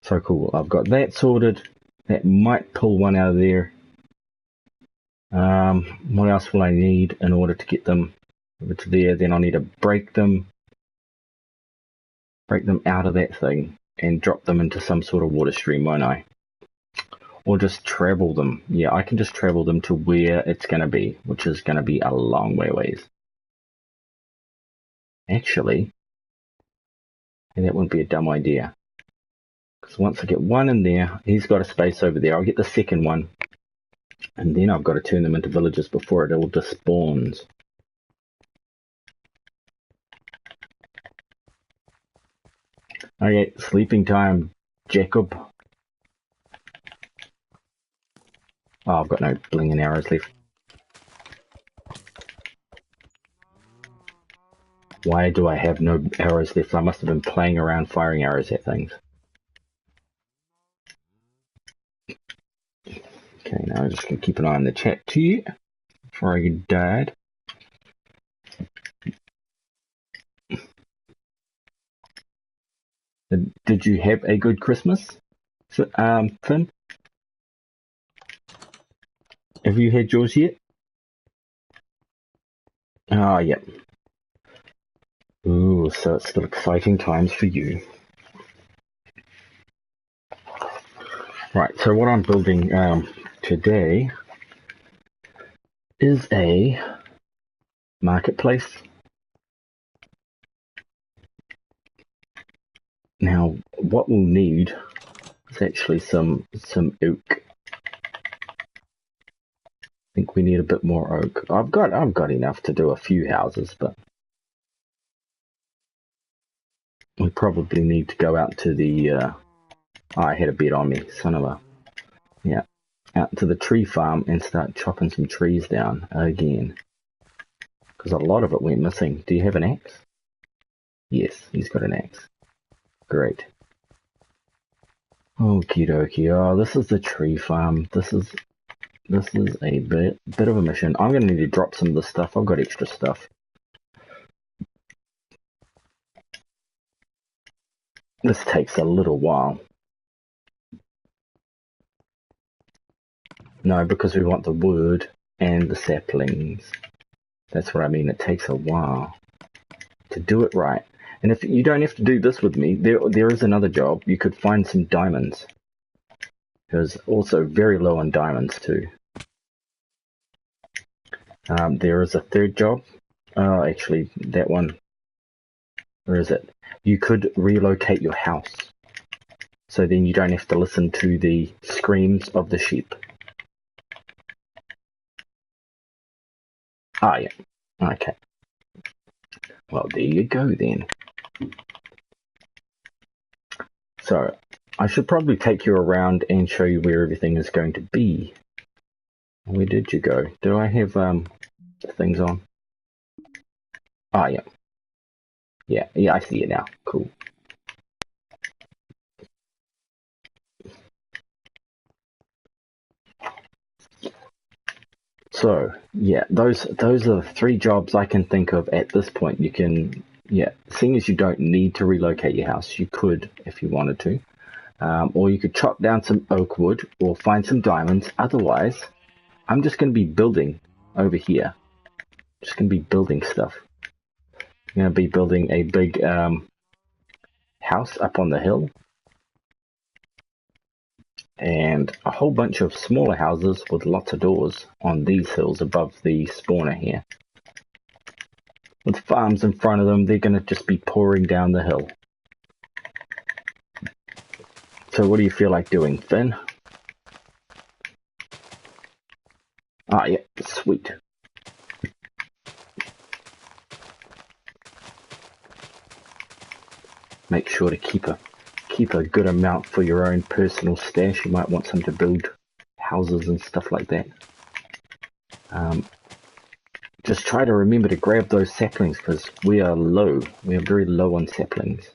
So cool. I've got that sorted. That might pull one out of there. What else will I need in order to get them over to there? Then I'll need to break them out of that thing and drop them into some sort of water stream, won't I? Or just travel them. Yeah, I can just travel them to where it's going to be, which is going to be a long ways. Actually, that wouldn't be a dumb idea. Because once I get one in there, he's got a space over there. I'll get the second one. And then I've got to turn them into villages before it all despawns. Okay, sleeping time, Jacob. Oh, I've got no blinging arrows left. Why do I have no arrows left? I must have been playing around firing arrows at things. Okay, now I'm just going to keep an eye on the chat too before I get died. Did you have a good Christmas, Finn? Have you had yours yet? Oh, yep. Ooh, so it's still exciting times for you. Right, so what I'm building today is a marketplace. Now, what we'll need is actually some oak. I think we need a bit more oak. I've got enough to do a few houses, but we probably need to go out to the. I had a bed on me, son of a. Yeah, out to the tree farm and start chopping some trees down again. Because a lot of it went missing. Do you have an axe? Yes, he's got an axe. Great. Okie dokie. Oh, this is the tree farm. This is a bit of a mission. I'm going to need to drop some of the stuff. I've got extra stuff. This takes a little while. No, because we want the wood and the saplings. That's what I mean. It takes a while to do it right. And if you don't have to do this with me, there is another job. You could find some diamonds. There's also very low on diamonds too. There is a third job. Oh, actually, that one. Where is it? You could relocate your house. So then you don't have to listen to the screams of the sheep. Ah, yeah. Okay. Well, there you go then. So, I should probably take you around and show you where everything is going to be. Where did you go? Do I have things on? Ah, yeah. Yeah, I see it now. Cool. So, yeah, those are the three jobs I can think of at this point. You can, yeah, seeing as you don't need to relocate your house, you could if you wanted to. Or you could chop down some oak wood or find some diamonds. Otherwise, I'm just going to be building over here. Just going to be building stuff. I'm going to be building a big house up on the hill. And a whole bunch of smaller houses with lots of doors on these hills above the spawner here. With farms in front of them, they're going to just be pouring down the hill. So what do you feel like doing, Finn? Ah, yeah, sweet. Make sure to keep a good amount for your own personal stash. You might want some to build houses and stuff like that. Just try to remember to grab those saplings because we are low. We are very low on saplings.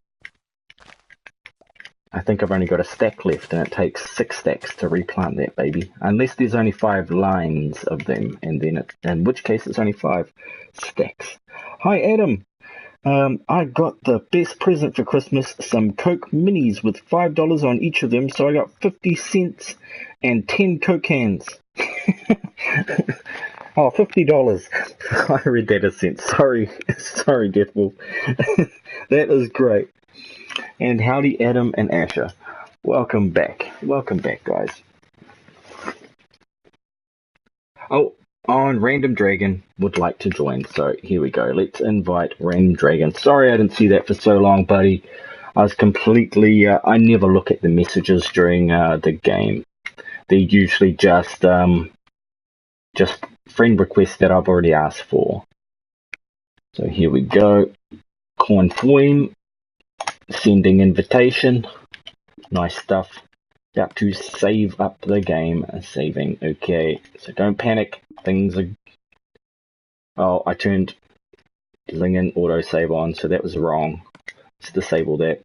I think I've only got a stack left, and it takes 6 stacks to replant that baby. Unless there's only 5 lines of them, and then in which case it's only 5 stacks. Hi Adam. I got the best present for Christmas, some Coke Minis with $5 on each of them, so I got 50 cents and 10 Coke cans. Oh, $50. I read that as cents. Sorry, Deathwolf. That is great. And howdy, Adam and Asher. Welcome back. Welcome back, guys. Oh, Random Dragon would like to join, so here we go. Let's invite Random Dragon. Sorry I didn't see that for so long, buddy. I was completely... I never look at the messages during the game. They're usually just friend requests that I've already asked for. So here we go. Cornfoim. Sending invitation. Nice stuff. About to save up the game. Saving. Okay. So don't panic. Things are... Oh, I turned Lingen autosave on, so that was wrong. Let's disable that.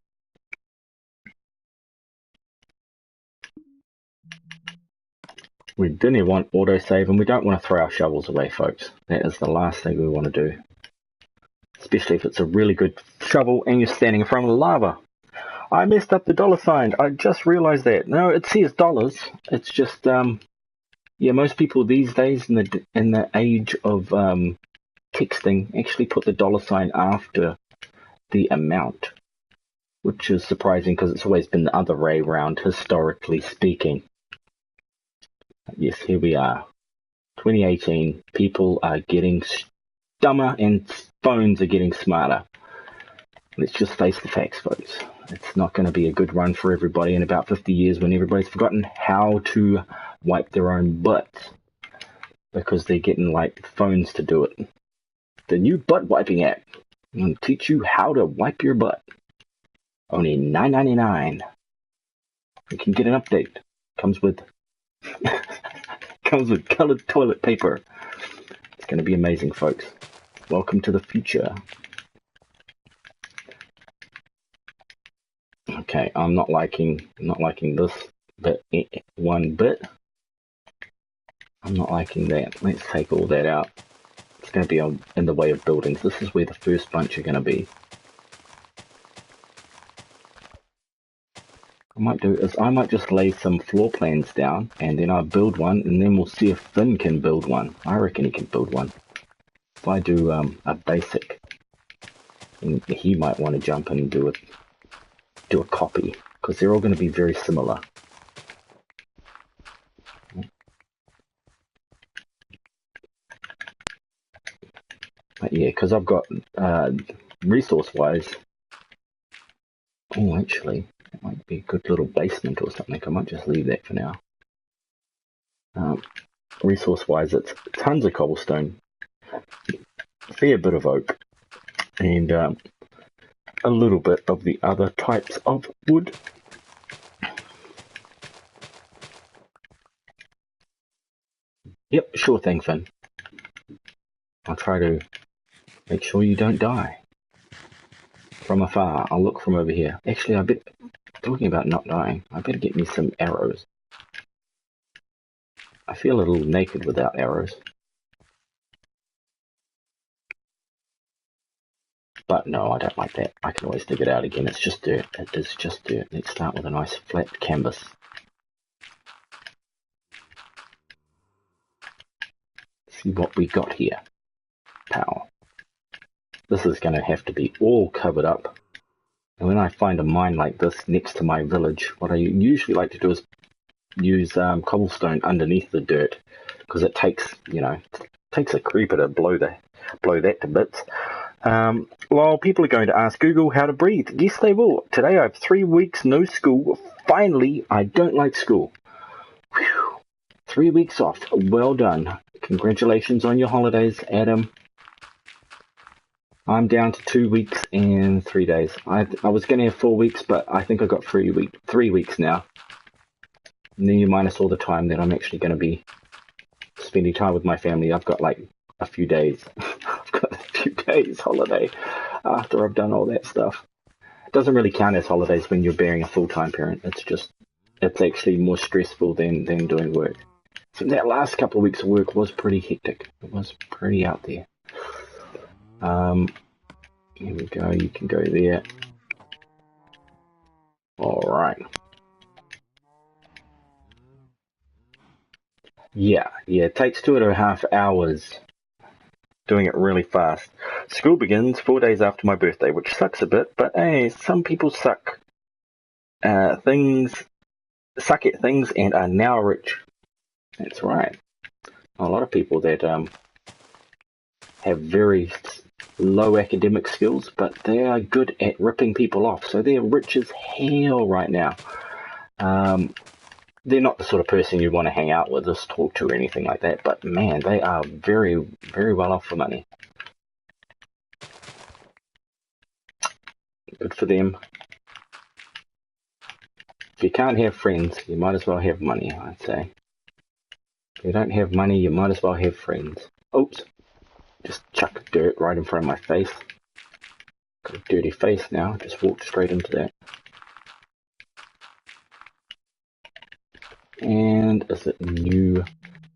We didn't want autosave, and we don't want to throw our shovels away, folks. That is the last thing we want to do. Especially if it's a really good shovel and you're standing in front of the lava. I messed up the $sign. I just realized that. No, it says dollars. It's just, yeah, most people these days in the age of texting actually put the $sign after the amount, which is surprising because it's always been the other way around, historically speaking. Yes, here we are. 2018. People are getting dumber and phones are getting smarter. Let's just face the facts, folks. It's not going to be a good run for everybody in about 50 years when everybody's forgotten how to wipe their own butts because they're getting like phones to do it. The new butt wiping app will teach you how to wipe your butt. Only $9.99. You can get an update. Comes with colored toilet paper. It's going to be amazing, folks. Welcome to the future. Okay, I'm not liking this bit one bit. I'm not liking that. Let's take all that out. It's going to be in the way of buildings. This is where the first bunch are going to be. I might just lay some floor plans down, and then I'll build one, and then we'll see if Finn can build one. I reckon he can build one. If I do a basic, and he might want to jump in and do a copy, because they're all going to be very similar. But yeah, because I've got resource-wise. Oh, actually, it might be a good little basement or something. I might just leave that for now. Resource-wise, it's tons of cobblestone, a fair bit of oak, and a little bit of the other types of wood. Yep, sure thing, Finn. I'll try to make sure you don't die. From afar, I'll look from over here. Actually, talking about not dying, I better get me some arrows. I feel a little naked without arrows. But no, I don't like that. I can always dig it out again. It's just dirt. It is just dirt. Let's start with a nice flat canvas. See what we got here. Pow. This is going to have to be all covered up. And when I find a mine like this next to my village, what I usually like to do is use cobblestone underneath the dirt, because it takes a creeper to blow that to bits. Well, people are going to ask Google how to breathe. Yes, they will. Today I have 3 weeks no school. Finally, I don't like school. Whew. 3 weeks off. Well done. Congratulations on your holidays, Adam. I'm down to 2 weeks and 3 days. I was going to have 4 weeks, but I think I got 3 weeks now. And then you minus all the time that I'm actually going to be spending time with my family. I've got like a few days. I've got a few days holiday after I've done all that stuff. It doesn't really count as holidays when you're bearing a full-time parent. It's actually more stressful than doing work. So that last couple of weeks of work was pretty hectic. It was pretty out there. Here we go. You can go there. All right. Yeah. It takes 2.5 hours. Doing it really fast. School begins 4 days after my birthday, which sucks a bit, but hey, some people suck at things and are now rich. That's right. A lot of people that have very low academic skills, but they are good at ripping people off, so they're rich as hell right now. They're not the sort of person you want to hang out with, just talk to, or anything like that. But man, they are very, very well off for money. Good for them. If you can't have friends, you might as well have money, I'd say. If you don't have money, you might as well have friends. Oops. Just chuck dirt right in front of my face. Got a dirty face now. Just walked straight into that. And is it new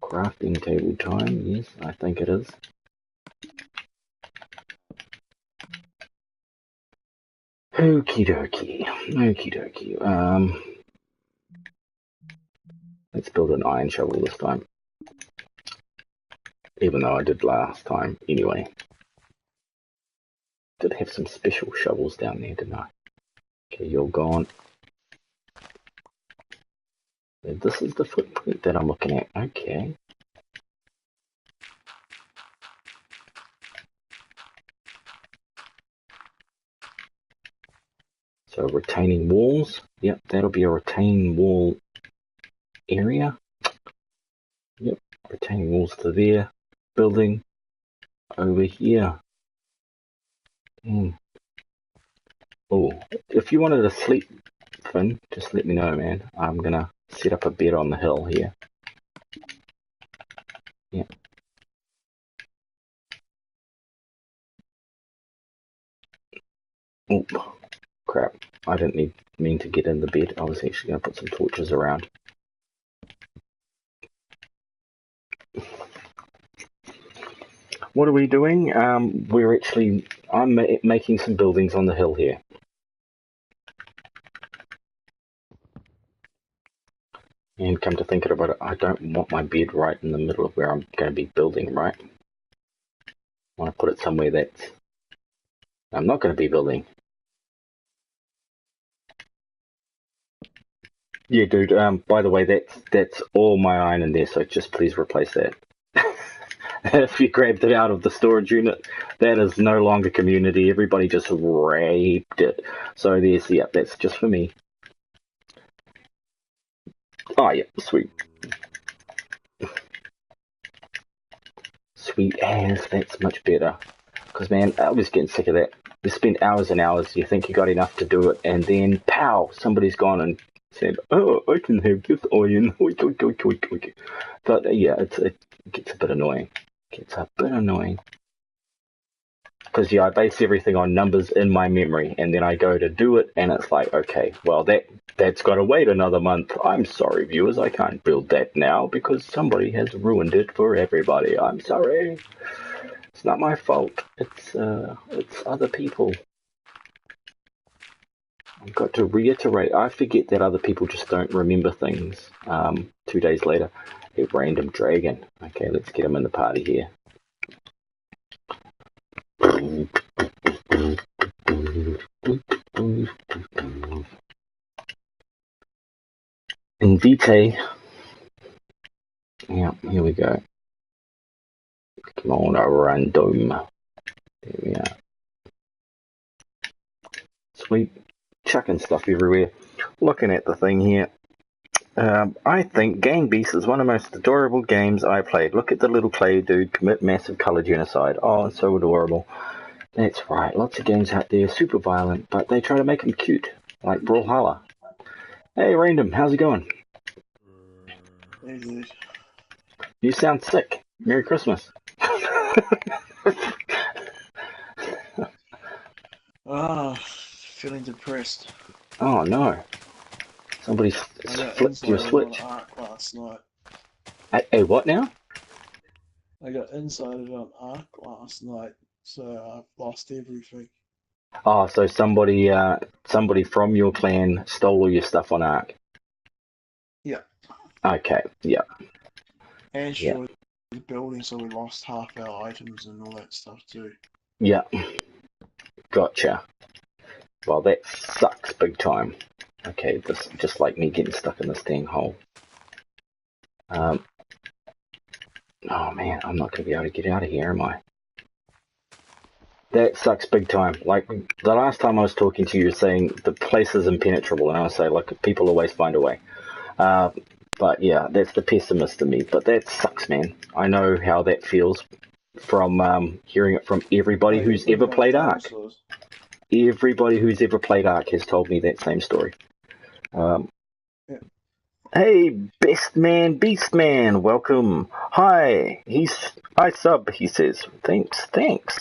crafting table time? Yes, I think it is. Okie dokie. Let's build an iron shovel this time. Even though I did last time anyway. Did have some special shovels down there, didn't I? Okay, you're gone. This is the footprint that I'm looking at. Okay. So retaining walls. Yep, that'll be a retaining wall area. Yep, retaining walls to there. Building over here. Oh, if you wanted to sleep, Finn, just let me know, man. I'm gonna set up a bed on the hill here. Yeah. Oh, crap. I didn't mean to get in the bed. I was actually going to put some torches around. What are we doing? I'm making some buildings on the hill here. And come to think about it, I don't want my bed right in the middle of where I'm going to be building, right? I want to put it somewhere that I'm not going to be building. Yeah, dude, by the way, that's all my iron in there, so just please replace that. If you grabbed it out of the storage unit, that is no longer community. Everybody just raped it. So that's just for me. Oh, yeah, sweet. Sweet as, that's much better. Because, man, I was getting sick of that. You spend hours and hours, you think you got enough to do it, and then, pow, somebody's gone and said, oh, I can have this iron. But, yeah, it gets a bit annoying. Because, yeah, I base everything on numbers in my memory, and then I go to do it, and it's like, okay, well, that's got to wait another month. I'm sorry, viewers, I can't build that now because somebody has ruined it for everybody. I'm sorry. It's not my fault. It's other people. I've got to reiterate. I forget that other people just don't remember things. 2 days later, a random dragon. Okay, let's get him in the party here. Invite. Yeah, here we go. Come on, a random. There we are. Sweet. Chucking stuff everywhere. Looking at the thing here. I think Gang Beasts is one of the most adorable games I played. Look at the little clay dude commit massive colour genocide. Oh, it's so adorable. That's right. Lots of games out there, super violent, but they try to make them cute, like Brawlhalla. Hey, Random, how's it going? Hey, dude. You sound sick. Merry Christmas. Feeling depressed. Oh no. Somebody I got flipped your insighted on switch. Ark last night. Hey, what now? I got insighted on Ark last night, so I've lost everything. Oh, so somebody from your clan stole all your stuff on Ark. Yeah. Okay, yeah, And yeah, destroyed the building, so we lost half our items and all that stuff too. yeah. Gotcha. Well, that sucks big time. Okay, this just like me getting stuck in this dang hole. Oh man, I'm not gonna be able to get out of here, am I? That sucks big time. Like the last time I was talking to you, you're saying the place is impenetrable, and I was saying like people always find a way. But yeah, that's the pessimist in me. But that sucks, man. I know how that feels from hearing it from everybody who's ever played Ark. Everybody who's ever played Ark has told me that same story. Yeah. Hey, best man, beast man, welcome. Hi, hi sub. He says, thanks.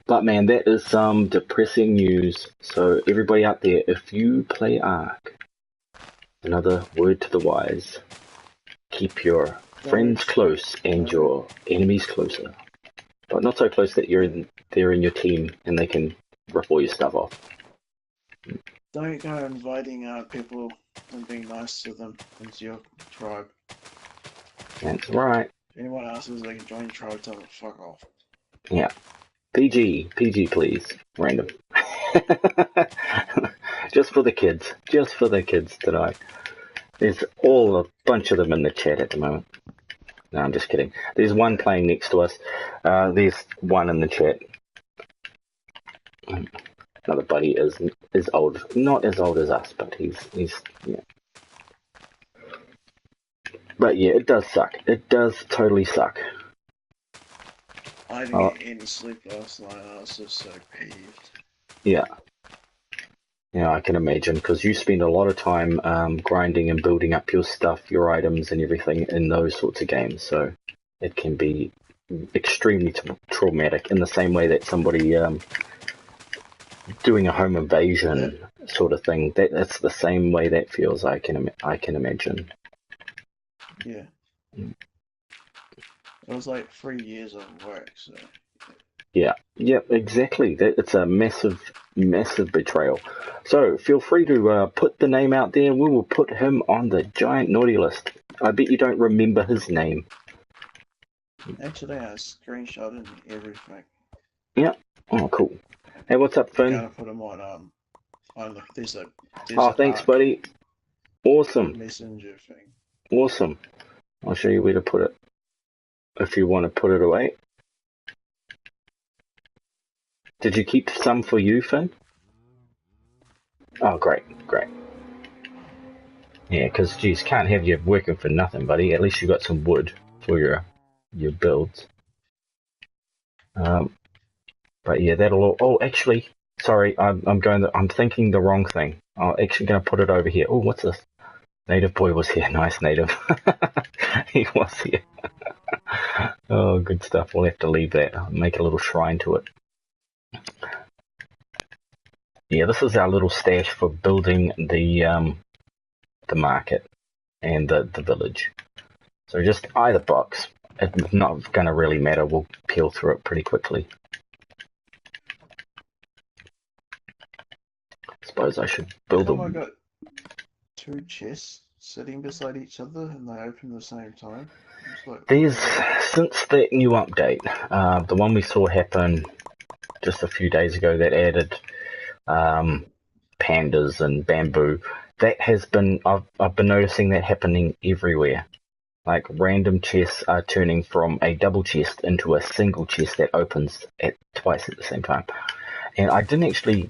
But man, that is some depressing news. So everybody out there, if you play Ark, another word to the wise: keep your friends close and your enemies closer, but not so close that they're in your team and they can rip all your stuff off. Don't go inviting people and being nice to them into your tribe. That's right. If anyone asks they can join your tribe, tell them to fuck off. Yeah. PG, please. Random. Just for the kids tonight. There's all a bunch of them in the chat at the moment. No, I'm just kidding. There's one playing next to us. There's one in the chat. Another buddy is old, not as old as us, but he's yeah. But yeah, it does suck. It does totally suck. I didn't get any sleep last night. I was just so peeved. Yeah. Yeah, I can imagine, because you spend a lot of time grinding and building up your stuff, your items and everything in those sorts of games, so it can be extremely traumatic in the same way that somebody doing a home invasion sort of thing, that's the same way that feels, I can imagine. Yeah. It was like 3 years of work, so... Yeah, exactly. It's a massive betrayal. So feel free to put the name out there. We will put him on the giant naughty list. I bet you don't remember his name. Actually, I screenshot and everything. Yeah. Oh, cool. Hey, what's up, Finn? I'm gonna put him on there's thanks, buddy. Awesome. Messenger thing. Awesome. I'll show you where to put it if you want to put it away. Did you keep some for you, Finn? Oh, great. Yeah, because, geez, can't have you working for nothing, buddy. At least you got some wood for your builds. But yeah, that'll all... Oh, actually, sorry, I'm thinking the wrong thing. I'm actually going to put it over here. Oh, what's this? Native boy was here. Nice, Native. He was here. Oh, good stuff. We'll have to leave that. I'll make a little shrine to it. Yeah, this is our little stash for building the market and the village. So just either box. It's not going to really matter. We'll peel through it pretty quickly. I suppose I should build I got 2 chests sitting beside each other and they open at the same time. There's, since that new update, the one we saw happen just a few days ago that added pandas and bamboo, that has been, I've been noticing that happening everywhere. Like random chests are turning from a double chest into a single chest that opens twice at the same time. And I didn't actually,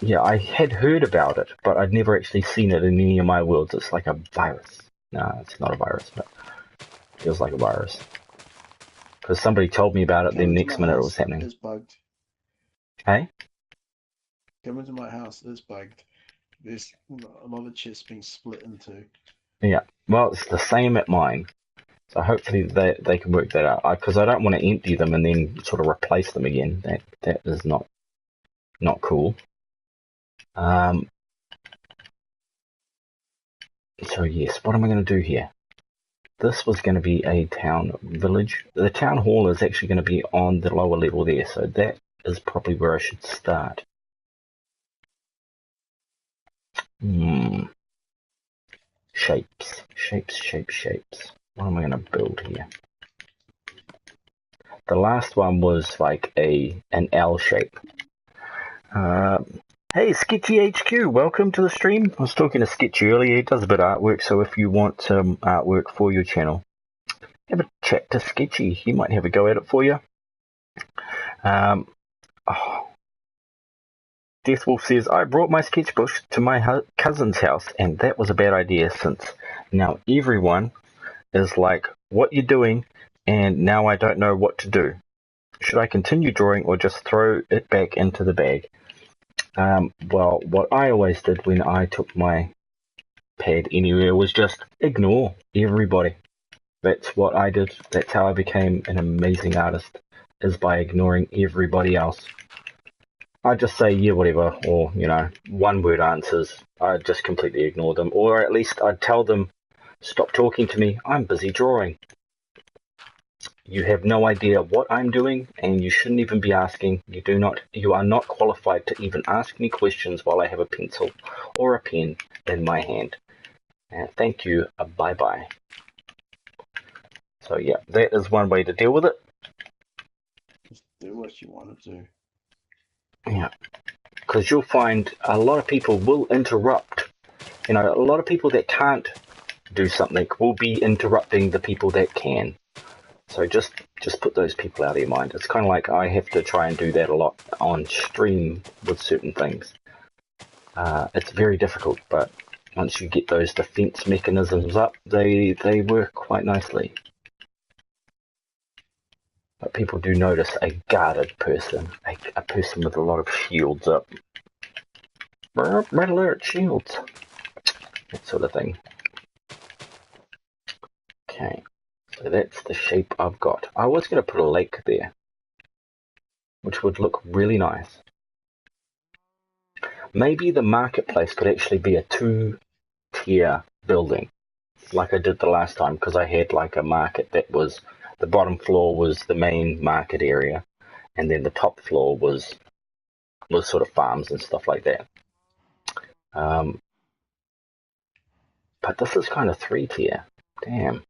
I had heard about it, but I'd never actually seen it in any of my worlds. It's like a virus. No, it's not a virus, but it feels like a virus. Because somebody told me about it, then next minute it was happening. It's bugged. Hey? Come into my house, it's bugged. There's a lot of chests being split into. Yeah. Well, it's the same at mine. So hopefully they can work that out. Because I don't want to empty them and then sort of replace them again. That is not cool. So yes, what am I going to do here? This was going to be a town village. The town hall is actually going to be on the lower level there. So that is probably where I should start. Shapes. What am I going to build here? The last one was like an L shape. Hey, Sketchy HQ, welcome to the stream. I was talking to Sketchy earlier. He does a bit of artwork, so if you want some artwork for your channel, have a chat to Sketchy. He might have a go at it for you. Deathwolf says, I brought my sketchbook to my cousin's house, and that was a bad idea since now everyone is like, what you doing? And now I don't know what to do. Should I continue drawing or just throw it back into the bag? Well, what I always did when I took my pad anywhere was just ignore everybody. That's what I did. That's how I became an amazing artist, is by ignoring everybody else. I'd just say, yeah, whatever, or, one-word answers. I'd just completely ignore them. Or at least I'd tell them, stop talking to me, I'm busy drawing. You have no idea what I'm doing, and you shouldn't even be asking. You are not qualified to even ask me questions while I have a pencil or a pen in my hand. Thank you. Bye-bye. So, yeah, that is one way to deal with it. Just do what you want to do. Yeah, because you'll find a lot of people will interrupt. A lot of people that can't do something will be interrupting the people that can. So just put those people out of your mind. It's kind of like I have to try and do that a lot on stream with certain things. It's very difficult, but once you get those defense mechanisms up, they work quite nicely. But people do notice a guarded person, a person with a lot of shields up. Red alert, shields. That sort of thing. Okay. So that's the shape I've got. I was going to put a lake there, which would look really nice. Maybe the marketplace could actually be a 2-tier building, like I did the last time, because I had like a market that was, the bottom floor was the main market area, and then the top floor was sort of farms and stuff like that. But this is kind of 3-tier. Damn.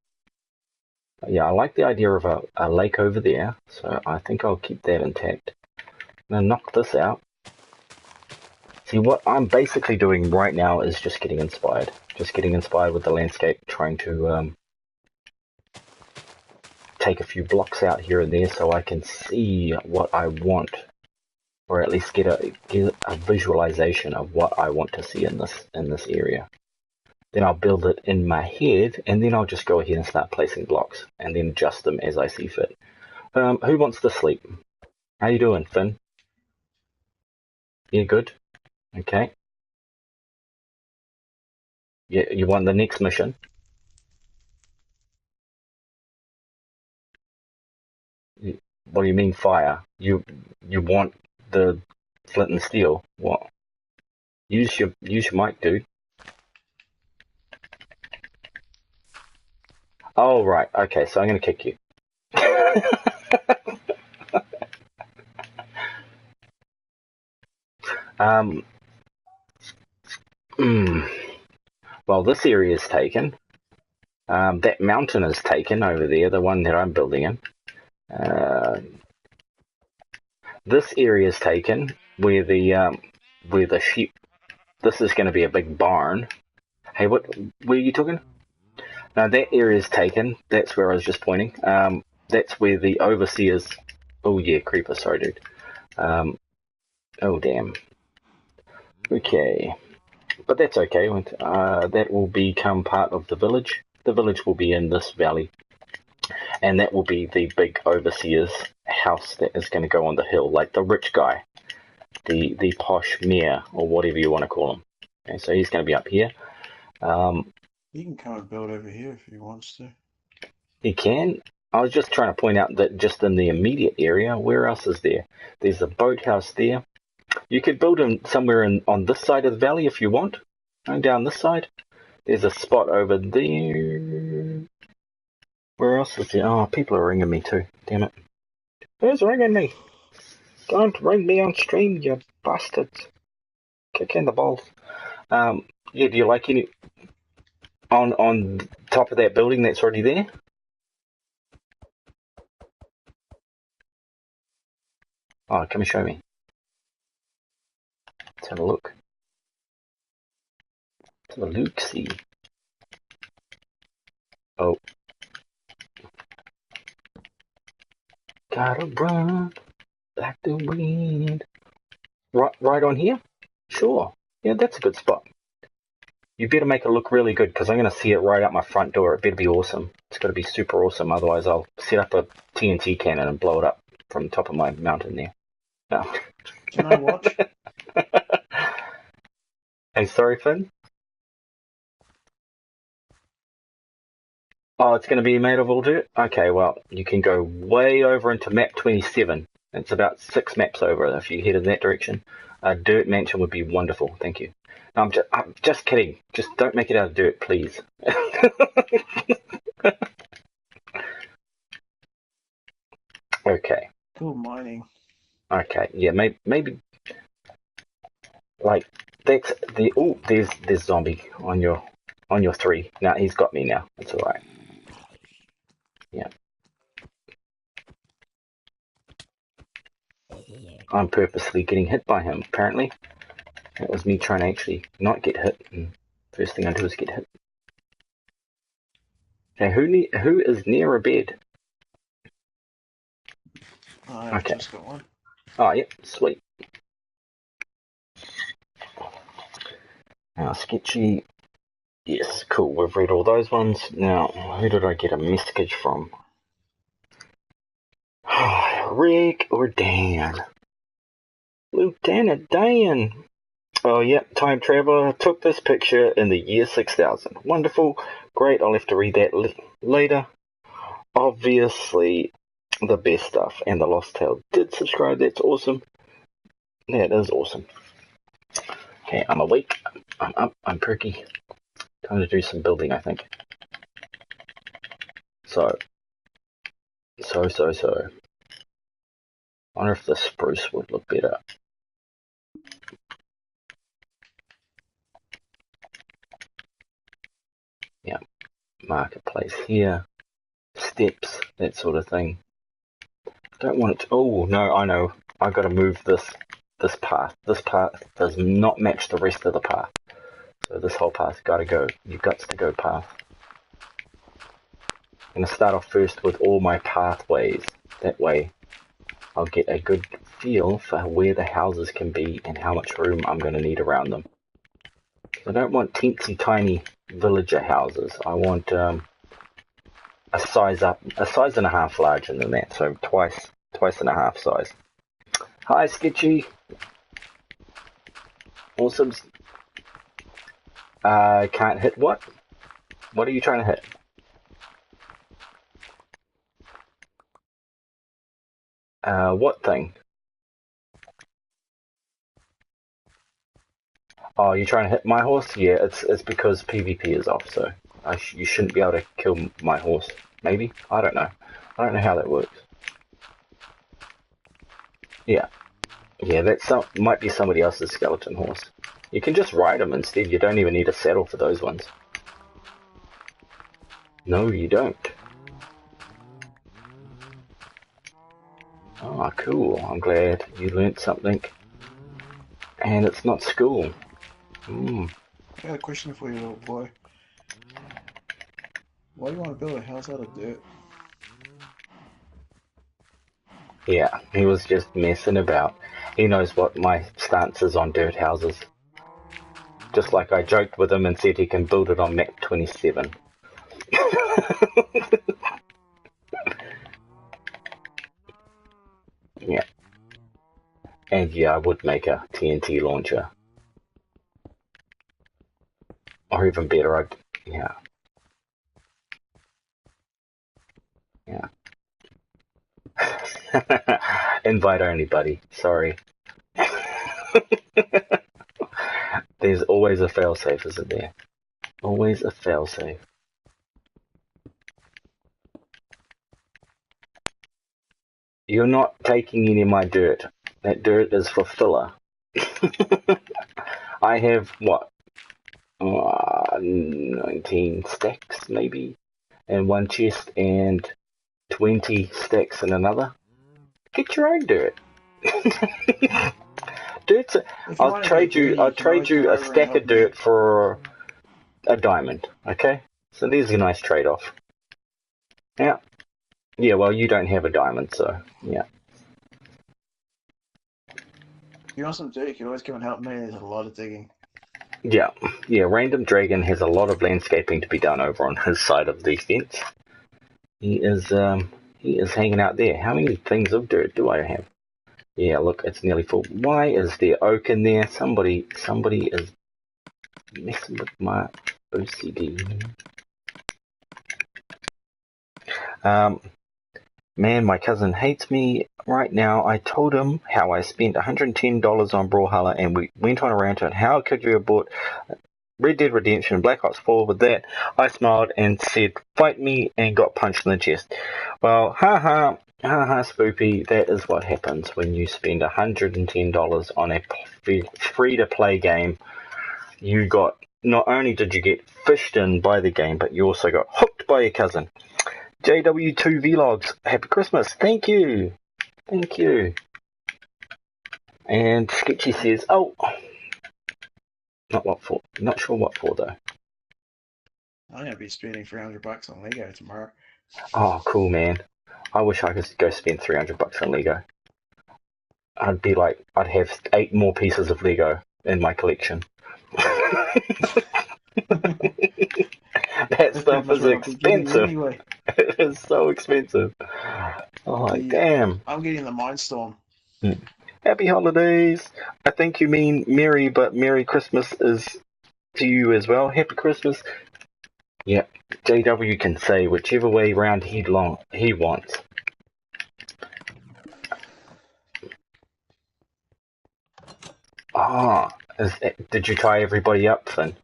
Yeah, I like the idea of a lake over there, so I think I'll keep that intact. I'm going to knock this out. See, what I'm basically doing right now is just getting inspired. Just getting inspired with the landscape, trying to take a few blocks out here and there so I can see what I want, or at least get a visualization of what I want to see in this area. Then I'll build it in my head, and then I'll just go ahead and start placing blocks, and then adjust them as I see fit. Who wants to sleep? How you doing, Finn? You good? Okay. Yeah, you want the next mission? What do you mean fire? You want the flint and steel? What? Use your mic, dude. Oh, right. Okay, so I'm going to kick you. Well, this area is taken. That mountain is taken over there, the one that I'm building in. This area is taken where the sheep. This is going to be a big barn. Hey, where are you talking? Now that area is taken. That's where I was just pointing. That's where the overseers. Oh yeah, creeper. Sorry, dude. Oh damn. Okay, but that's okay. That will become part of the village. The village will be in this valley, and that will be the big overseer's house that is going to go on the hill, like the rich guy, the posh mayor, or whatever you want to call him. Okay, so he's going to be up here. He can come and build over here if he wants to. You can. I was just trying to point out that just in the immediate area, where else is there? There's a boathouse there. You could build him somewhere on this side of the valley if you want. And down this side. There's a spot over there. Where else is there? Oh, people are ringing me too. Damn it. Who's ringing me? Don't ring me on stream, you bastards. Kick in the balls. Yeah, do you like any... On top of that building that's already there? Oh, come and show me. Let's have a look. Let's have a look-see. Oh. Gotta run like the wind. Right on here? Sure. Yeah, that's a good spot. You better make it look really good because I'm going to see it right out my front door. It better be awesome. It's got to be super awesome. Otherwise, I'll set up a TNT cannon and blow it up from the top of my mountain there. No. Can I watch? Hey, sorry, Finn? Oh, it's going to be made of all dirt? Okay, well, you can go way over into map 27. It's about 6 maps over if you head in that direction. A dirt mansion would be wonderful, thank you. No, I'm just kidding. Just don't make it out of dirt, please. Okay. Cool mining. Okay, yeah, maybe like that's the there's zombie on your 3. Now he's got me now. It's alright. Yeah. I'm purposely getting hit by him, apparently. That was me trying to actually not get hit, and first thing I do is get hit. Okay, who is near a bed? I've just got one. Oh, yep, sweet. Now, sketchy. Yes, cool. We've read all those ones. Now, who did I get a message from? Rick or Dan? Lieutenant Dan. Oh, yep, time traveler took this picture in the year 6000. Wonderful. Great, I'll have to read that later. Obviously, the best stuff. And the Lost Tale did subscribe. That's awesome. That is awesome. Okay, I'm awake. I'm up. I'm perky. Time to do some building, I think. So. I wonder if the spruce would look better. Yeah. Marketplace here. Steps, that sort of thing. Don't want it to... Oh, no, I know. I've got to move this path. This path does not match the rest of the path. So this whole path's got to go. You've got to go path. I'm going to start off first with all my pathways. That way I'll get a good feel for where the houses can be and how much room I'm going to need around them. I don't want teensy tiny villager houses. I want a size and a half larger than that. So twice and a half size. Hi, Sketchy. Awesome. Can't hit what? What are you trying to hit? What thing? Oh, you're trying to hit my horse? Yeah, it's because PvP is off, so you shouldn't be able to kill my horse. Maybe? I don't know. I don't know how that works. Yeah. Yeah, might be somebody else's skeleton horse. You can just ride them instead. You don't even need a saddle for those ones. No, you don't. Oh, cool. I'm glad you learnt something. And it's not school. I got a question for you, little boy. Why do you want to build a house out of dirt? Yeah, he was just messing about. He knows what my stance is on dirt houses. Just like I joked with him and said he can build it on map 27. Yeah. And yeah, I would make a TNT launcher. Or even better, yeah. Invite only, buddy. Sorry. There's always a failsafe, isn't there? Always a failsafe. You're not taking any of my dirt. That dirt is for filler. I have, what? 19 stacks, maybe? In one chest, and 20 stacks in another. Get your own dirt. Dirt's I'll trade you a stack of dirt for a diamond, okay? So there's a nice trade-off. Yeah. Yeah, well, you don't have a diamond, so, yeah. If you want some dirt, you can always come and help me. There's a lot of digging. Yeah, Random Dragon has a lot of landscaping to be done over on his side of the fence. He is hanging out there. How many things of dirt do I have? Yeah, look, it's nearly full. Why is there oak in there? Somebody is messing with my OCD. Man, my cousin hates me right now. I told him how I spent $110 on Brawlhalla, and we went on a rant on how could you have bought Red Dead Redemption and Black Ops 4 with that. I smiled and said, fight me, and got punched in the chest. Well, haha, Spoopy, that is what happens when you spend $110 on a free-to-play game. You got, not only did you get fished in by the game, but you also got hooked by your cousin. JW2 Vlogs, happy Christmas. Thank you. Thank you. And Sketchy says, oh, not sure what for though. I'm going to be spending $300 on Lego tomorrow. Oh, cool, man. I wish I could go spend $300 on Lego. I'd have 8 more pieces of Lego in my collection. That stuff is expensive. Anyway. It is so expensive. Oh, damn. I'm getting the Mindstorm. Happy holidays. I think you mean Merry, but Merry Christmas is to you as well. Happy Christmas. Yeah, JW can say whichever way round he wants. Did you tie everybody up, Finn?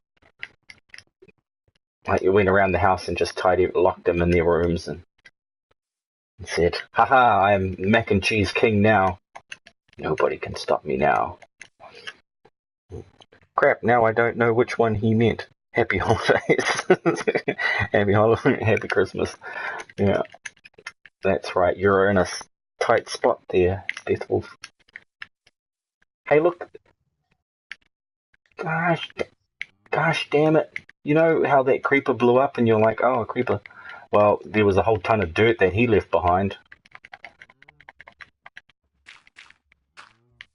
Like you went around the house and just locked them in their rooms and said, haha, I'm mac and cheese king now. Nobody can stop me now. Crap, now I don't know which one he meant. Happy holidays. Happy Christmas. Yeah, that's right. You're in a tight spot there, Death Wolf. Hey, look. Gosh damn it. You know how that creeper blew up and you're like, oh, a creeper. Well, there was a whole ton of dirt that he left behind.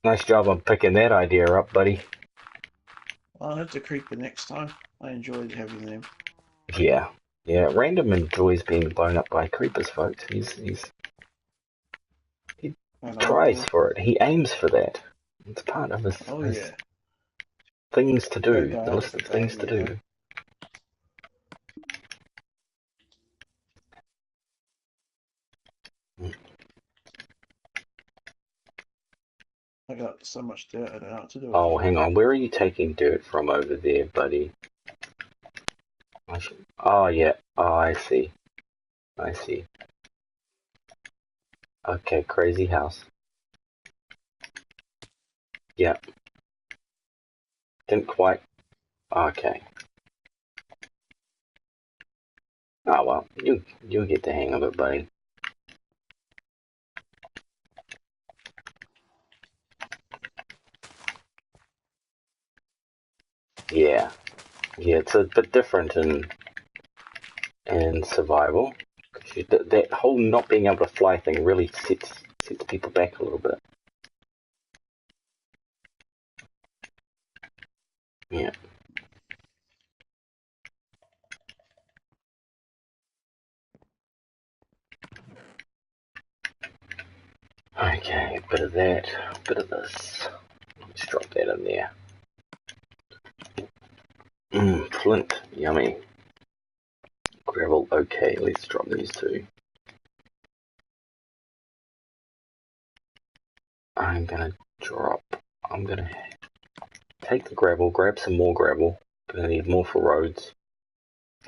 Nice job on picking that idea up, buddy. I'll have to creeper next time. I enjoyed having them. Yeah. Random enjoys being blown up by creepers, folks. He tries for it. He aims for that. It's part of his things to do. The list of things to do. I got so much dirt, I don't know what to do. Oh, hang on. Where are you taking dirt from over there, buddy? Oh, yeah. Oh, I see. Okay, crazy house. Yeah. Didn't quite. Okay. Oh, well. You'll get the hang of it, buddy. Yeah, it's a bit different in survival. That whole not being able to fly thing really sets people back a little bit. Yeah. Okay, bit of that, bit of this. Let's drop that in there. Flint, yummy. Gravel, okay, let's drop these two. I'm gonna drop. I'm gonna take the gravel, grab some more gravel. Gonna need more for roads.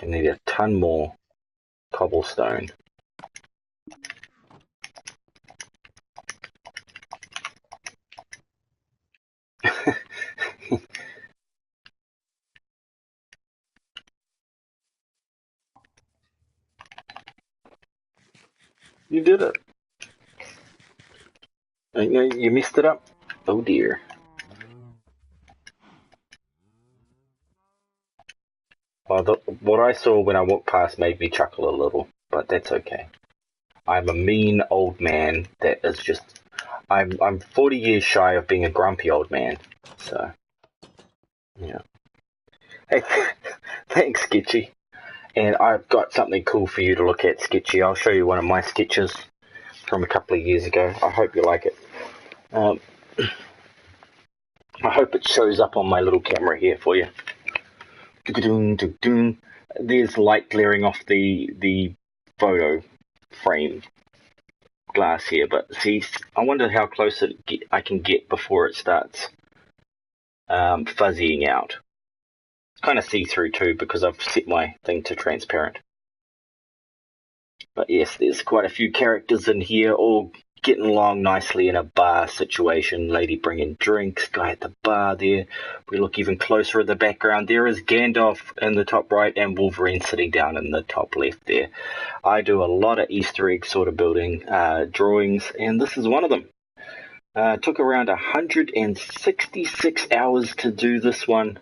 Gonna need a ton more cobblestone. You did it. You messed it up. Oh dear. Well, what I saw when I walked past made me chuckle a little, but that's okay. I'm a mean old man that is just... I'm 40 years shy of being a grumpy old man, so... Yeah. Hey, thanks, Sketchy. And I've got something cool for you to look at, Sketchy. I'll show you one of my sketches from a couple of years ago. I hope you like it. I hope it shows up on my little camera here for you. There's light glaring off the photo frame glass here, but see, I wonder how close I can get before it starts fuzzying out. It's kind of see-through too because I've set my thing to transparent. But yes, there's quite a few characters in here, all getting along nicely in a bar situation. Lady bringing drinks, guy at the bar there. We look even closer at the background. There is Gandalf in the top right and Wolverine sitting down in the top left there. I do a lot of Easter egg sort of building drawings, and this is one of them. Took around 166 hours to do this one.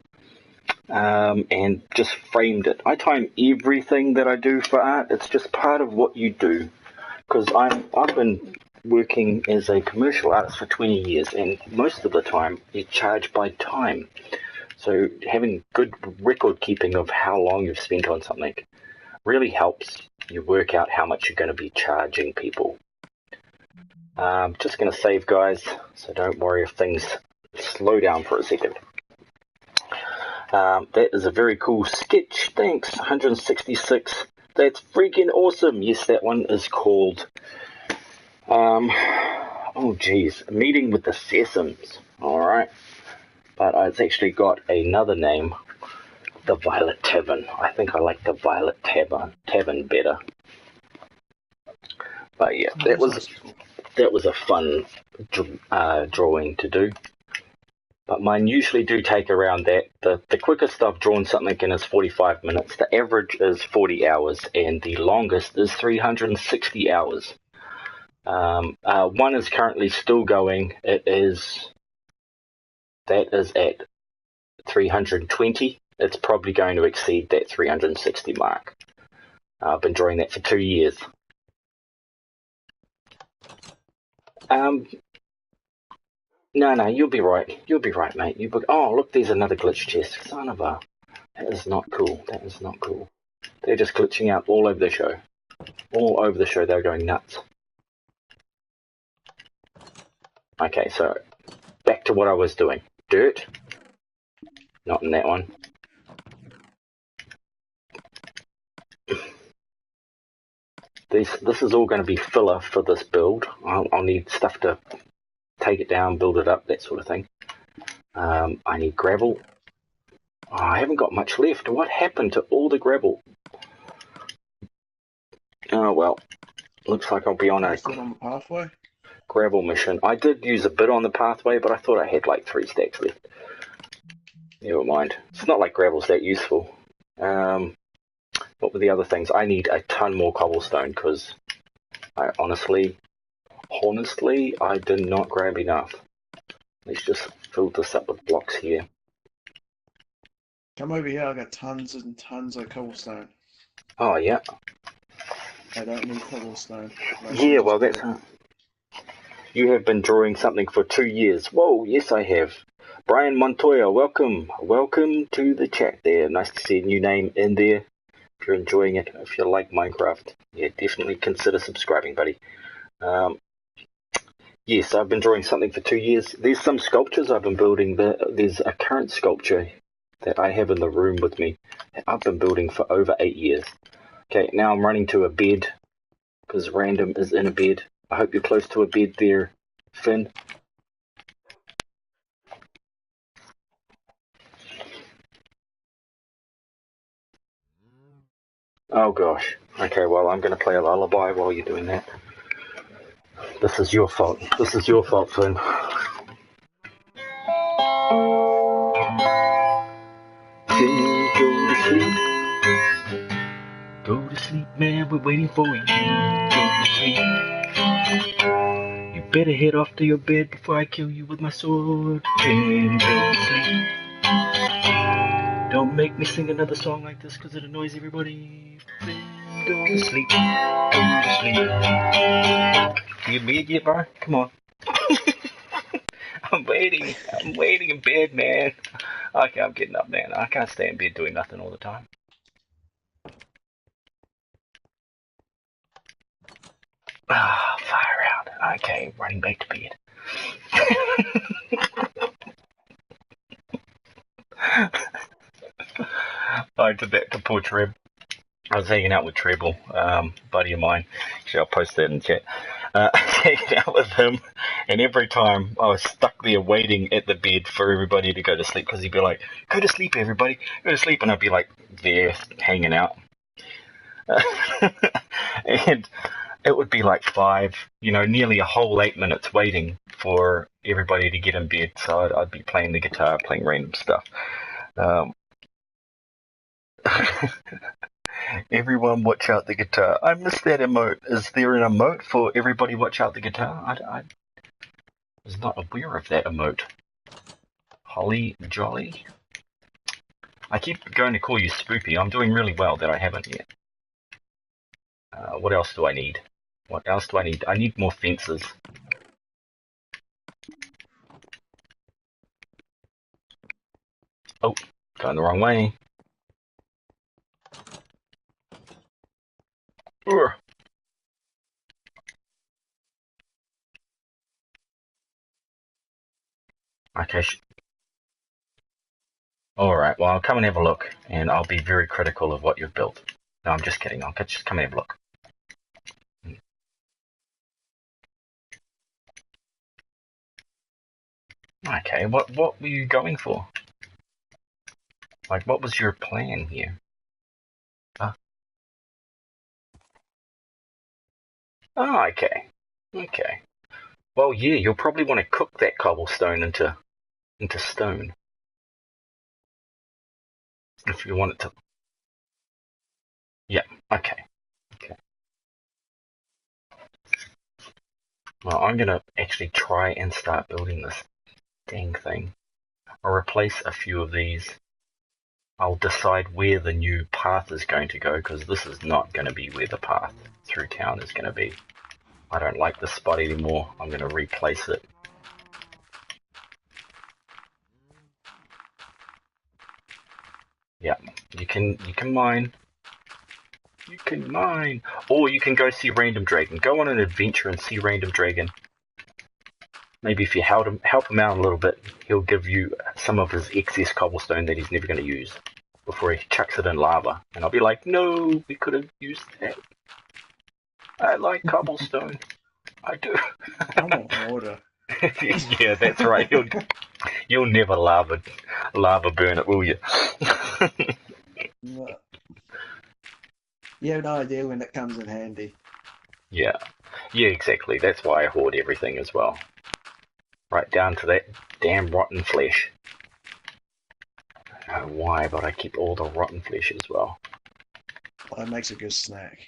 And just framed it. I time everything that I do for art. It's just part of what you do. Because I've been working as a commercial artist for 20 years, and most of the time you charge by time. So having good record keeping of how long you've spent on something really helps you work out how much you're going to be charging people. Just going to save, guys, so don't worry if things slow down for a second. That is a very cool sketch. Thanks. 166. That's freaking awesome. Yes, that one is called... oh, geez. Meeting with the Sesams. Alright. But it's actually got another name. The Violet Tavern. I think I like the Violet Tavern better. But yeah, that was a fun drawing to do. But mine usually do take around that. The quickest I've drawn something in is 45 minutes. The average is 40 hours, and the longest is 360 hours. One is currently still going. That is at 320. It's probably going to exceed that 360 mark. I've been drawing that for 2 years. No, you'll be right. You'll be right, mate. Oh, look, there's another glitch chest. Son of a... That is not cool. That is not cool. They're just glitching out all over the show. All over the show, they're going nuts. Okay, so back to what I was doing. Dirt. Not in that one. This is all going to be filler for this build. I'll need stuff to take it down, build it up, that sort of thing. I need gravel. Oh, I haven't got much left. What happened to all the gravel? Oh, well. Looks like I'll be on a pathway. Gravel mission. I did use a bit on the pathway, but I thought I had like 3 stacks left. Never mind. It's not like gravel's that useful. What were the other things? I need a ton more cobblestone because I honestly, I did not grab enough. Let's just fill this up with blocks here. Come over here, I've got tons and tons of cobblestone. Oh, yeah. I don't need cobblestone. Yeah, well, that's... You have been drawing something for 2 years. Whoa, yes, I have. Brian Montoya, welcome. Welcome to the chat there. Nice to see a new name in there. If you're enjoying it, if you like Minecraft, yeah, definitely consider subscribing, buddy. Yes, I've been drawing something for 2 years. There's some sculptures I've been building. There's a current sculpture that I have in the room with me that I've been building for over 8 years. Okay, now I'm running to a bed, because Random is in a bed. I hope you're close to a bed there, Finn. Oh gosh. Okay, well, I'm going to play a lullaby while you're doing that. This is your fault. This is your fault, Finn. Finn, go to sleep. Go to sleep, man. We're waiting for you. Go to sleep. You better head off to your bed before I kill you with my sword. Finn, go to sleep. Don't make me sing another song like this because it annoys everybody. Finn, go to sleep. Go to sleep. You bed yet, bro? Come on. I'm waiting in bed, man. Okay, I'm getting up, man. I can't stay in bed doing nothing all the time. Ah, fire out. Okay, running back to bed. I did that to poor Treb. I was hanging out with Treble, buddy of mine. Actually, I'll post that in the chat. Hanging out with him, and every time I was stuck there waiting at the bed for everybody to go to sleep, because he'd be like, "Go to sleep, everybody, go to sleep," and I'd be like there hanging out, and it would be like 5, nearly a whole 8 minutes waiting for everybody to get in bed. So I'd be playing the guitar, playing random stuff. Everyone watch out the guitar. I missed that emote. Is there an emote for everybody watch out the guitar? I was not aware of that emote. Holly Jolly? I keep going to call you Spoopy. I'm doing really well that I haven't yet. What else do I need? What else do I need? I need more fences. Oh, going the wrong way. Urgh. Okay. Alright, well, I'll come and have a look, and I'll be very critical of what you've built. No, I'm just kidding. I'll just come and have a look. Okay, what were you going for? Like, what was your plan here? Oh, okay. Okay. Well, yeah, you'll probably want to cook that cobblestone into stone. If you want it to. Yeah, okay. Okay. Well, I'm gonna actually try and start building this dang thing. I'll replace a few of these. I'll decide where the new path is going to go, because this is not going to be where the path through town is going to be. I don't like this spot anymore. I'm going to replace it. Yeah, you can mine. You can mine. Or you can go see Random Dragon. Go on an adventure and see Random Dragon. Maybe if you help him out a little bit, he'll give you some of his excess cobblestone that he's never going to use before he chucks it in lava. And I'll be like, no, we could have used that. I like cobblestone. I do. I want water. Yeah, that's right. You'll never lava burn it, will you? No. You have no idea when it comes in handy. Yeah, exactly. That's why I hoard everything as well. Right down to that damn rotten flesh. I don't know why, but I keep all the rotten flesh as well. Well, it makes a good snack.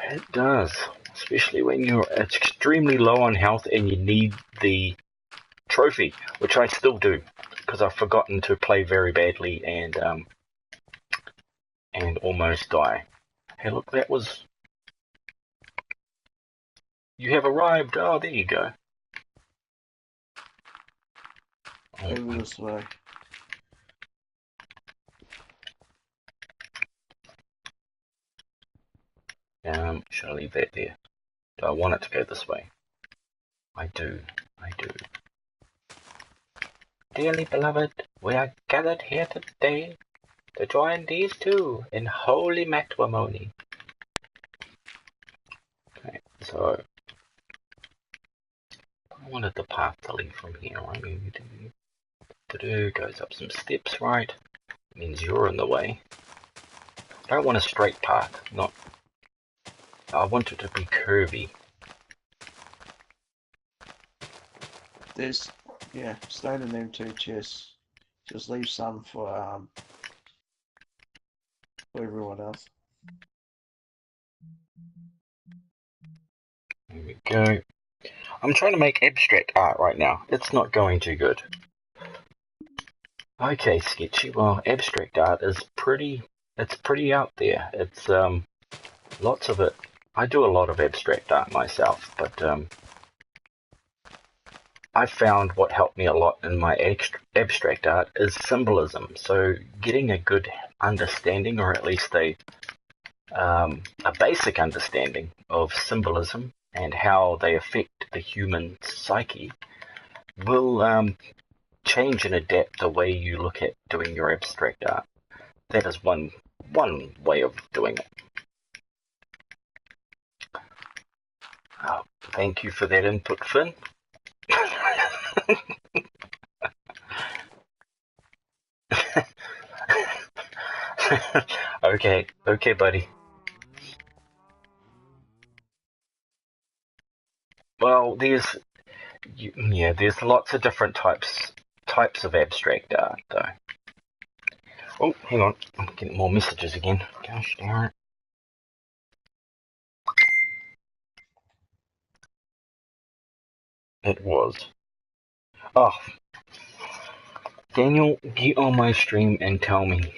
It does, especially when you're extremely low on health and you need the trophy, which I still do, because I've forgotten to play very badly and almost die. Hey, look, that was... You have arrived. Oh, there you go. Over this way. Should I leave that there? Do I want it to go this way? I do. Dearly beloved, we are gathered here today to join these two in holy matrimony. Okay, so I wanted the path to lead from here, right? Goes up some steps, right? Means you're in the way. I don't want a straight path. I want it to be curvy. Stay in them two chests. Just leave some for everyone else. There we go. I'm trying to make abstract art right now. It's not going too good. Okay, Sketchy. Well, abstract art is pretty out there. It's lots of it. I do a lot of abstract art myself, but I found what helped me a lot in my abstract art is symbolism. So getting a good understanding, or at least a basic understanding of symbolism and how they affect the human psyche will change and adapt the way you look at doing your abstract art. That is one way of doing it. Oh, thank you for that input, Finn. Okay, buddy. Well, there's lots of different types of abstract art, though. Oh, hang on, I'm getting more messages again. Gosh darn it. It was. Oh, Daniel, get on my stream and tell me.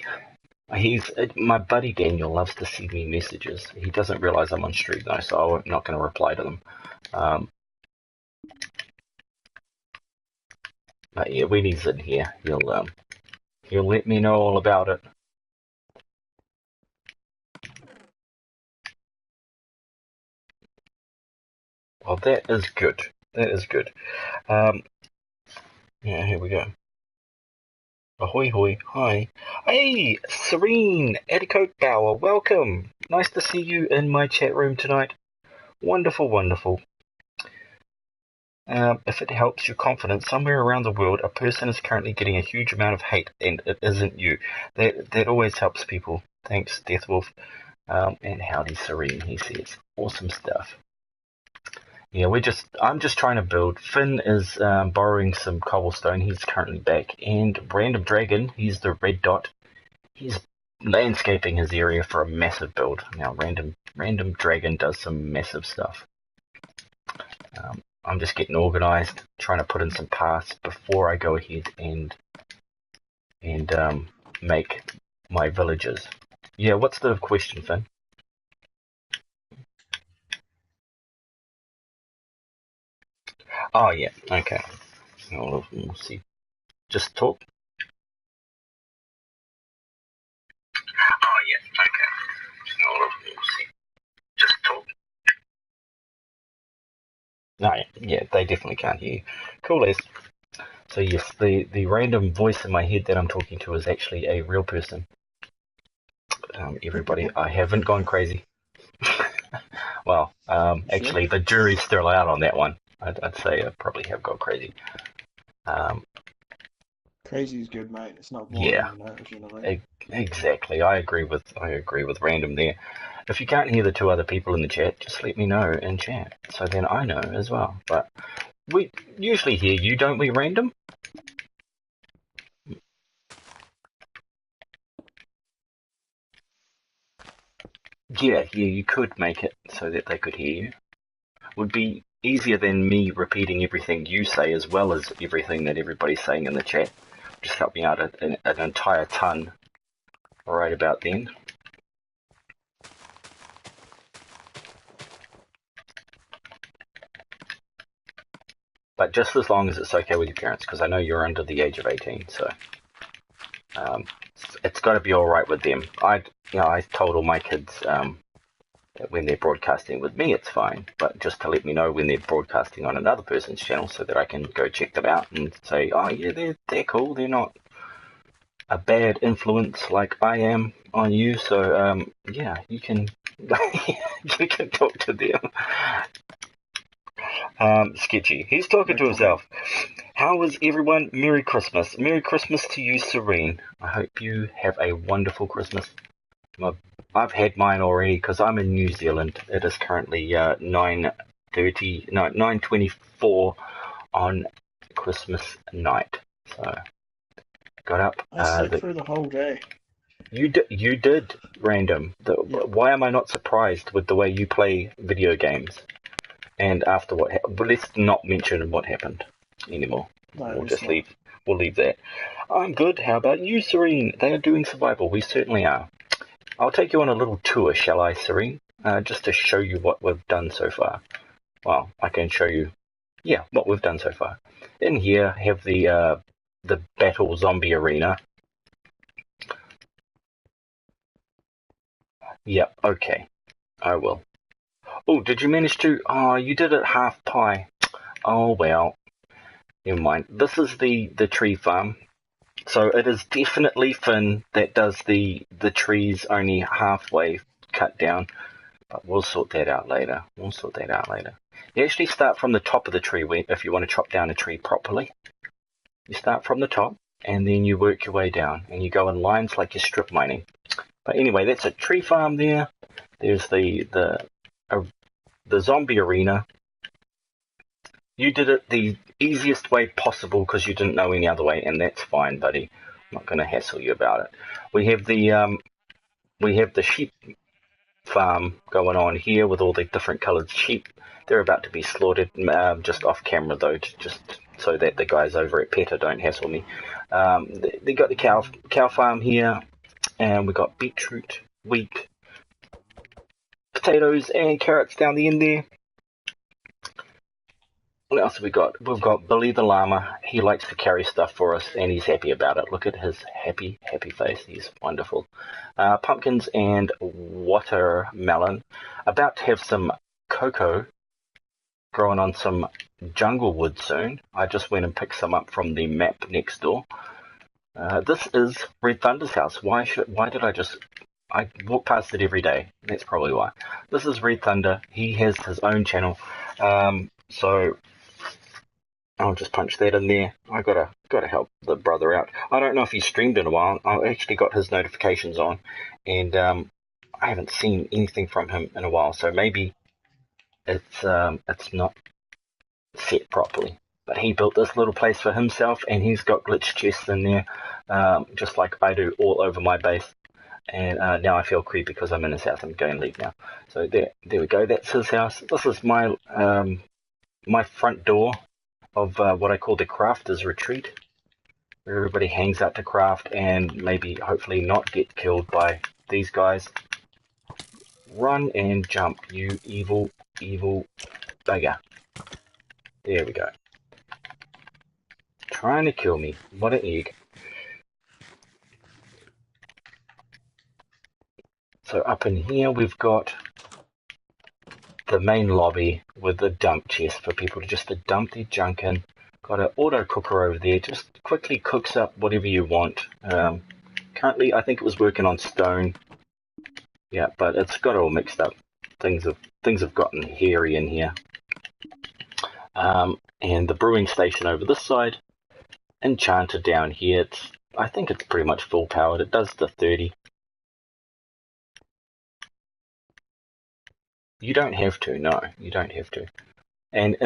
My buddy Daniel loves to send me messages. He doesn't realize I'm on stream though, so I'm not going to reply to them. But yeah, when he's in here, he'll let me know all about it. Well, that is good. That is good. Yeah, here we go. Ahoy, hoy, hi. Hey, Serene, Eticote Bauer, welcome. Nice to see you in my chat room tonight. Wonderful, wonderful. If it helps your confidence, somewhere around the world, a person is currently getting a huge amount of hate, and it isn't you. That always helps people. Thanks, Deathwolf. And howdy, Serene, he says. Awesome stuff. Yeah, I'm just trying to build. Finn is borrowing some cobblestone. He's currently back. And Random Dragon, he's the red dot. He's landscaping his area for a massive build. Now, Random Dragon does some massive stuff. I'm just getting organized, trying to put in some paths before I go ahead and make my villages. Yeah, what's the question, Finn? Oh, yeah, okay. We'll see. Just talk. Oh, yeah, okay. We'll see. Just talk. No, yeah, they definitely can't hear you. Cool as. So yes, the random voice in my head that I'm talking to is actually a real person. Everybody, I haven't gone crazy. Well, actually, the jury's still out on that one. I'd say I probably have gone crazy. Crazy is good, mate. It's not boring, yeah, if you know what I mean. Exactly. I agree with Random there. If you can't hear the two other people in the chat, just let me know in chat, so then I know as well. But we usually hear you, don't we, Random? Yeah, you could make it so that they could hear you. Would be easier than me repeating everything you say as well as everything that everybody's saying in the chat. Just help me out an entire ton right about then. But just as long as it's okay with your parents, because I know you're under the age of 18, so it's got to be all right with them. I told all my kids that when they're broadcasting with me, it's fine, but just to let me know when they're broadcasting on another person's channel, so that I can go check them out and say, oh yeah, they're cool. They're not a bad influence like I am on you. So yeah, you can you can talk to them. Sketchy. He's talking to himself. How is everyone? Merry Christmas. Merry Christmas to you, Serene. I hope you have a wonderful Christmas. I've had mine already because I'm in New Zealand. It is currently 9:24 on Christmas night. So got up. I slept through the whole day. You did, Random. Yep. Why am I not surprised with the way you play video games? And after what happened, but let's not mention what happened anymore. No, We'll it's just not. leave. We'll leave that. I'm good. How about you, Serene? They are doing survival. We certainly are. I'll take you on a little tour, shall I, Serene? Just to show you what we've done so far. Well, I can show you, what we've done so far. In here, have the battle zombie arena. Yep, okay. I will. Oh, did you manage to... Oh, you did it half pie. Oh, well. Never mind. This is the tree farm. So it is definitely Finn that does the trees only halfway cut down. But we'll sort that out later. You actually start from the top of the tree if you want to chop down a tree properly. You start from the top, and then you work your way down. And you go in lines like you're strip mining. But anyway, that's a tree farm there. There's the zombie arena. You did it the easiest way possible because you didn't know any other way, and that's fine, buddy. I'm not going to hassle you about it. We have the sheep farm going on here with all the different coloured sheep. They're about to be slaughtered, just off camera though, just so that the guys over at PETA don't hassle me. They got the cow farm here, and we got beetroot, wheat, potatoes, and carrots down the end there. What else have we got? We've got Billy the llama. He likes to carry stuff for us, and he's happy about it. Look at his happy face. He's wonderful. Pumpkins and watermelon. About to have some cocoa growing on some jungle wood soon. I just went and picked some up from the map next door. This is Red Thunder's house. Why did I walk past it every day. That's probably why. This is Red Thunder. He has his own channel. So I'll just punch that in there. I gotta help the brother out. I don't know if he's streamed in a while. I actually got his notifications on, and I haven't seen anything from him in a while. So maybe it's not set properly. But he built this little place for himself, and he's got glitch chests in there, just like I do all over my base. And now I feel creepy because I'm in his house. I'm going to leave now. So there we go. That's his house. This is my my front door of what I call the crafters retreat, where everybody hangs out to craft and maybe hopefully not get killed by these guys. Run and jump, you evil bugger. There we go. Trying to kill me. What an egg. So up in here we've got the main lobby with the dump chest for people to dump their junk in. Got an auto cooker over there, just quickly cooks up whatever you want. Currently I think it was working on stone. Yeah, but it's got it all mixed up. Things have gotten hairy in here. And the brewing station over this side. Enchanter down here. I think it's pretty much full powered. It does the 30. You don't have to, no. You don't have to. And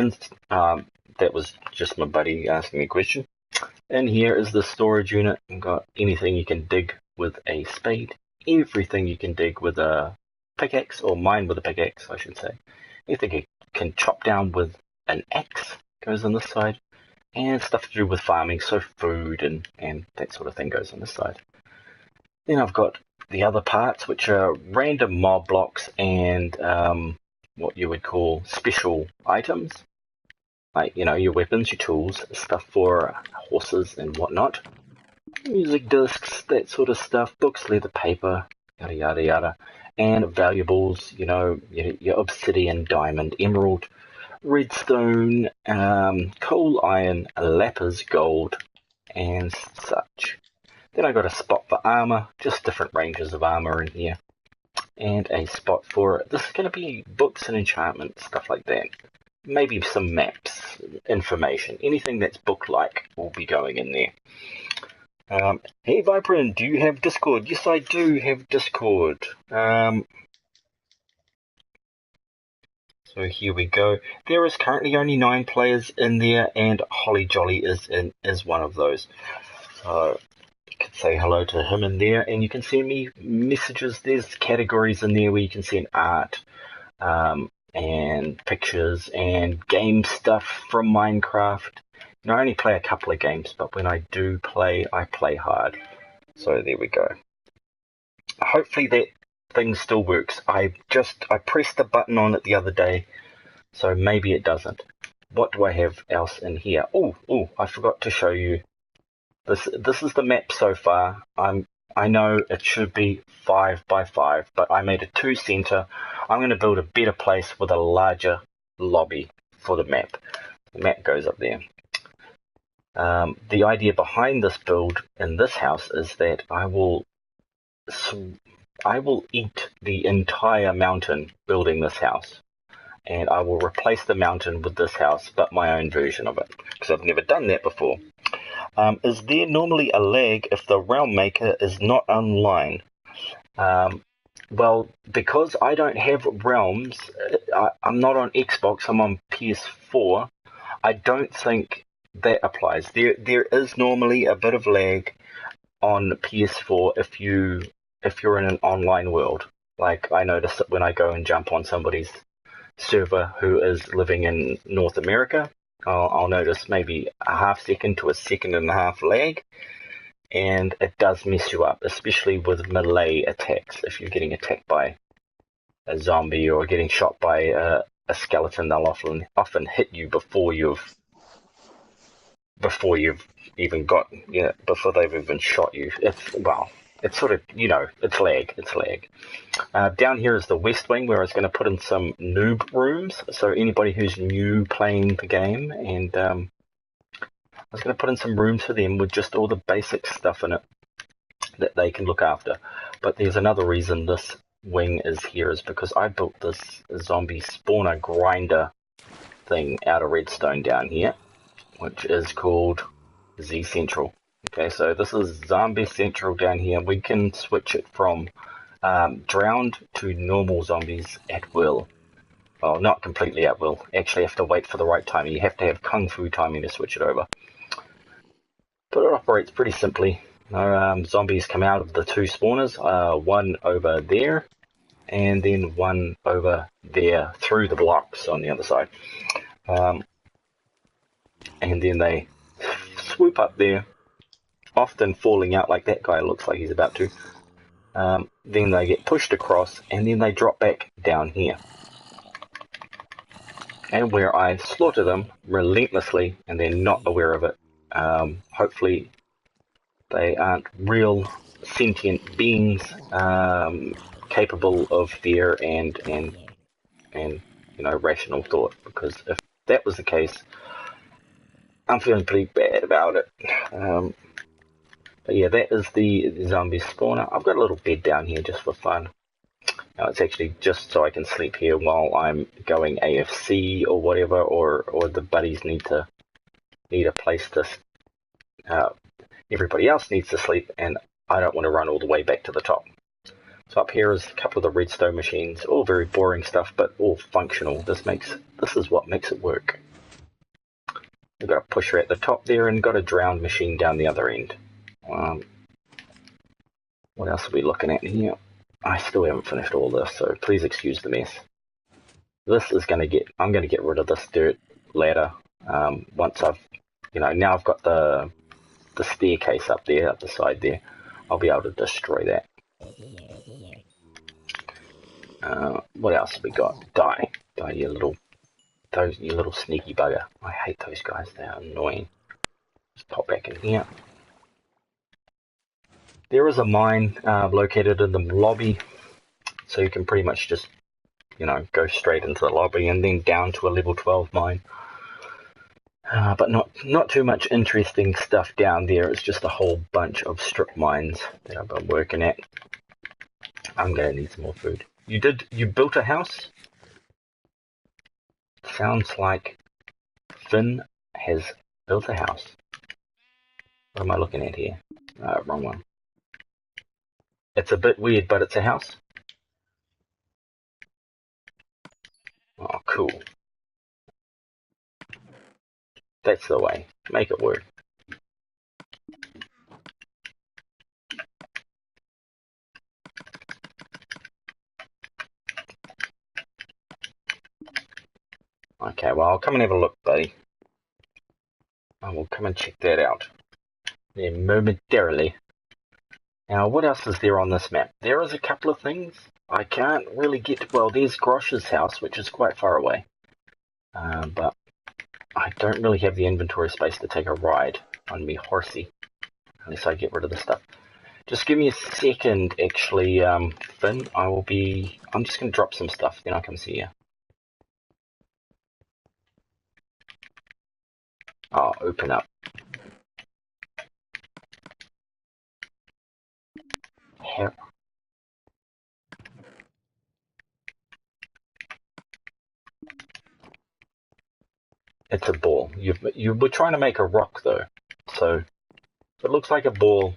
that was just my buddy asking me a question. And here is the storage unit. We've got anything you can dig with a spade. Everything you can dig with a pickaxe, or mine with a pickaxe, I should say. Anything you can chop down with an axe goes on this side. And stuff to do with farming, so food and that sort of thing goes on this side. Then I've got the other parts, which are random mob blocks and what you would call special items. Like, your weapons, your tools, stuff for horses and whatnot. Music discs, that sort of stuff, books, leather, paper, yada yada yada. And valuables, your obsidian, diamond, emerald, redstone, coal, iron, lapis, gold, and such. Then I got a spot for armor, just different ranges of armor in here. And a spot for, this is going to be books and enchantments, stuff like that. Maybe some maps, information, anything that's book-like will be going in there. Hey Vypran, do you have Discord? Yes, I do have Discord. So here we go. There is currently only 9 players in there, and Holly Jolly is one of those. So you can say hello to him in there, and you can send me messages. There's categories in there where you can send art, and pictures and game stuff from Minecraft. I only play a couple of games, but when I do play, I play hard. So there we go. Hopefully that thing still works. I pressed the button on it the other day, so maybe it doesn't. What do I have else in here? Oh, I forgot to show you. This is the map so far. I know it should be 5 by 5, but I made it 2 center. I'm going to build a better place with a larger lobby for the map. The map goes up there. The idea behind this build in this house is that I will eat the entire mountain building this house, and I will replace the mountain with this house, but my own version of it, because I've never done that before. Is there normally a lag if the realm maker is not online? Well, because I don't have realms, I'm not on Xbox, I'm on PS4, I don't think that applies. There is normally a bit of lag on PS4 if you're in an online world. Like, I notice that when I go and jump on somebody's server who is living in North America, I'll notice maybe a half second to a second and a half lag, and it does mess you up, especially with melee attacks. If you're getting attacked by a zombie or getting shot by a skeleton, they'll often hit you before you've even got, before they've even shot you. It's sort of, it's lag. Down here is the west wing, where I was going to put in some noob rooms. So anybody who's new playing the game, and I was going to put in some rooms for them with just all the basic stuff in it that they can look after. But there's another reason this wing is here, is because I built this zombie spawner grinder thing out of redstone down here, which is called Z Central. Okay, so this is Zombie Central down here. We can switch it from drowned to normal zombies at will. Well, not completely at will. Actually, have to wait for the right timing. You have to have kung fu timing to switch it over. But it operates pretty simply. Zombies come out of the 2 spawners, one over there, and then one over there through the blocks on the other side. And then they swoop up there, often falling out like that guy looks like he's about to. Then they get pushed across, and then they drop back down here. And where I slaughter them relentlessly, and they're not aware of it. Hopefully they aren't real sentient beings, capable of fear and rational thought, because if that was the case, I'm feeling pretty bad about it. But yeah, that is the zombie spawner. I've got a little bed down here just for fun. Now, it's actually just so I can sleep here while I'm going AFC or whatever, or the buddies need a place to. Everybody else needs to sleep, and I don't want to run all the way back to the top. So up here is a couple of the redstone machines, all very boring stuff, but all functional. This is what makes it work. We've got a pusher at the top there, and got a drowned machine down the other end. What else are we looking at here? I still haven't finished all this, so please excuse the mess. I'm going to get rid of this dirt ladder once now I've got the staircase up there, up the side there. I'll be able to destroy that. What else have we got? Die, you little sneaky bugger. I hate those guys, they're annoying. Just pop back in here. There is a mine located in the lobby, so you can pretty much just, go straight into the lobby and then down to a level 12 mine. But not too much interesting stuff down there. It's just a whole bunch of strip mines that I've been working at. I'm going to need some more food. You built a house? Sounds like Finn has built a house. What am I looking at here? Wrong one. It's a bit weird, but it's a house. Oh, cool. That's the way. Make it work. Okay, well, I'll come and have a look, buddy. I will come and check that out. Yeah, momentarily. Now, what else is there on this map? There is a couple of things. I can't really get... Well, there's Grosh's house, which is quite far away. But I don't really have the inventory space to take a ride on me horsey. Unless I get rid of the stuff. Just give me a second, actually, Finn. I'm just going to drop some stuff, then I'll come see you. Oh, open up. Here. It's a ball. You were trying to make a rock, though. So, it looks like a ball.